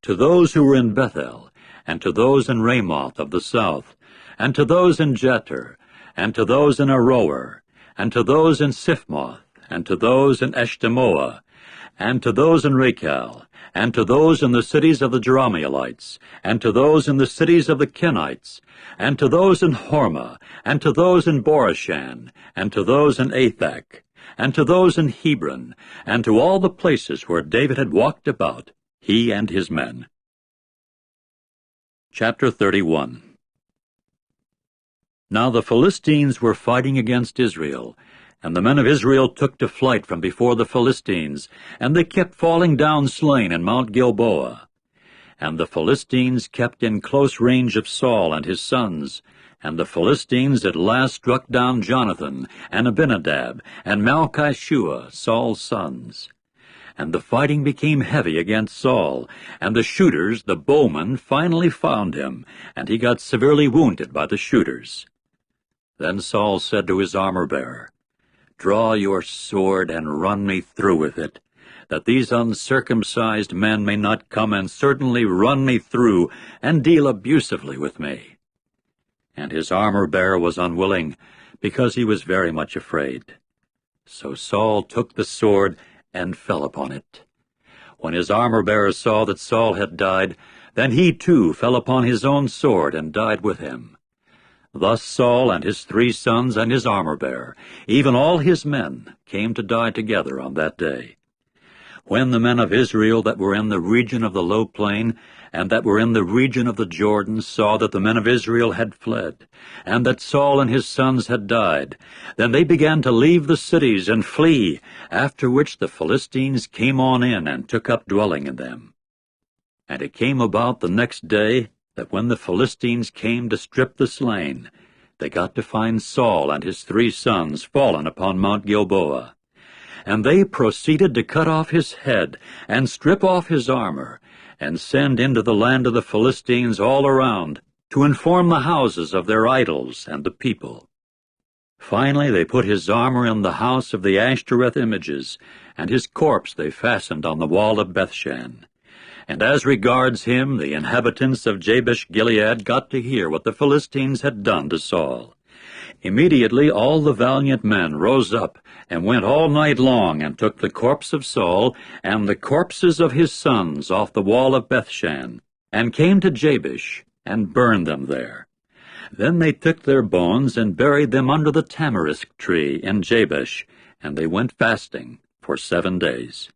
To those who were in Bethel, and to those in Ramoth of the south, and to those in Jeter, and to those in Aroer, and to those in Siphmoth, and to those in Eshtemoa, and to those in Rechal, and to those in the cities of the Jerahmeelites, and to those in the cities of the Kenites, and to those in Hormah, and to those in Borashan, and to those in Athak, and to those in Hebron, and to all the places where David had walked about, he and his men. Chapter 31. Now the Philistines were fighting against Israel, and the men of Israel took to flight from before the Philistines, and they kept falling down slain in Mount Gilboa. And the Philistines kept in close range of Saul and his sons, and the Philistines at last struck down Jonathan, and Abinadab, and Malchishua, Saul's sons. And the fighting became heavy against Saul, and the shooters, the bowmen, finally found him, and he got severely wounded by the shooters. Then Saul said to his armor-bearer, "Draw your sword and run me through with it, that these uncircumcised men may not come and certainly run me through and deal abusively with me." And his armor-bearer was unwilling, because he was very much afraid. So Saul took the sword and fell upon it. When his armor-bearer saw that Saul had died, then he too fell upon his own sword and died with him. Thus Saul and his 3 sons and his armor-bearer, even all his men, came to die together on that day. When the men of Israel that were in the region of the low plain, and that were in the region of the Jordan, saw that the men of Israel had fled, and that Saul and his sons had died, then they began to leave the cities and flee, after which the Philistines came on in and took up dwelling in them. And it came about the next day, that when the Philistines came to strip the slain, they got to find Saul and his 3 sons fallen upon Mount Gilboa. And they proceeded to cut off his head, and strip off his armor, and send into the land of the Philistines all around, to inform the houses of their idols and the people. Finally they put his armor in the house of the Ashtoreth images, and his corpse they fastened on the wall of Bethshan. And as regards him, the inhabitants of Jabesh-Gilead got to hear what the Philistines had done to Saul. Immediately all the valiant men rose up, and went all night long, and took the corpse of Saul, and the corpses of his sons off the wall of Bethshan, and came to Jabesh, and burned them there. Then they took their bones, and buried them under the tamarisk tree in Jabesh, and they went fasting for 7 days.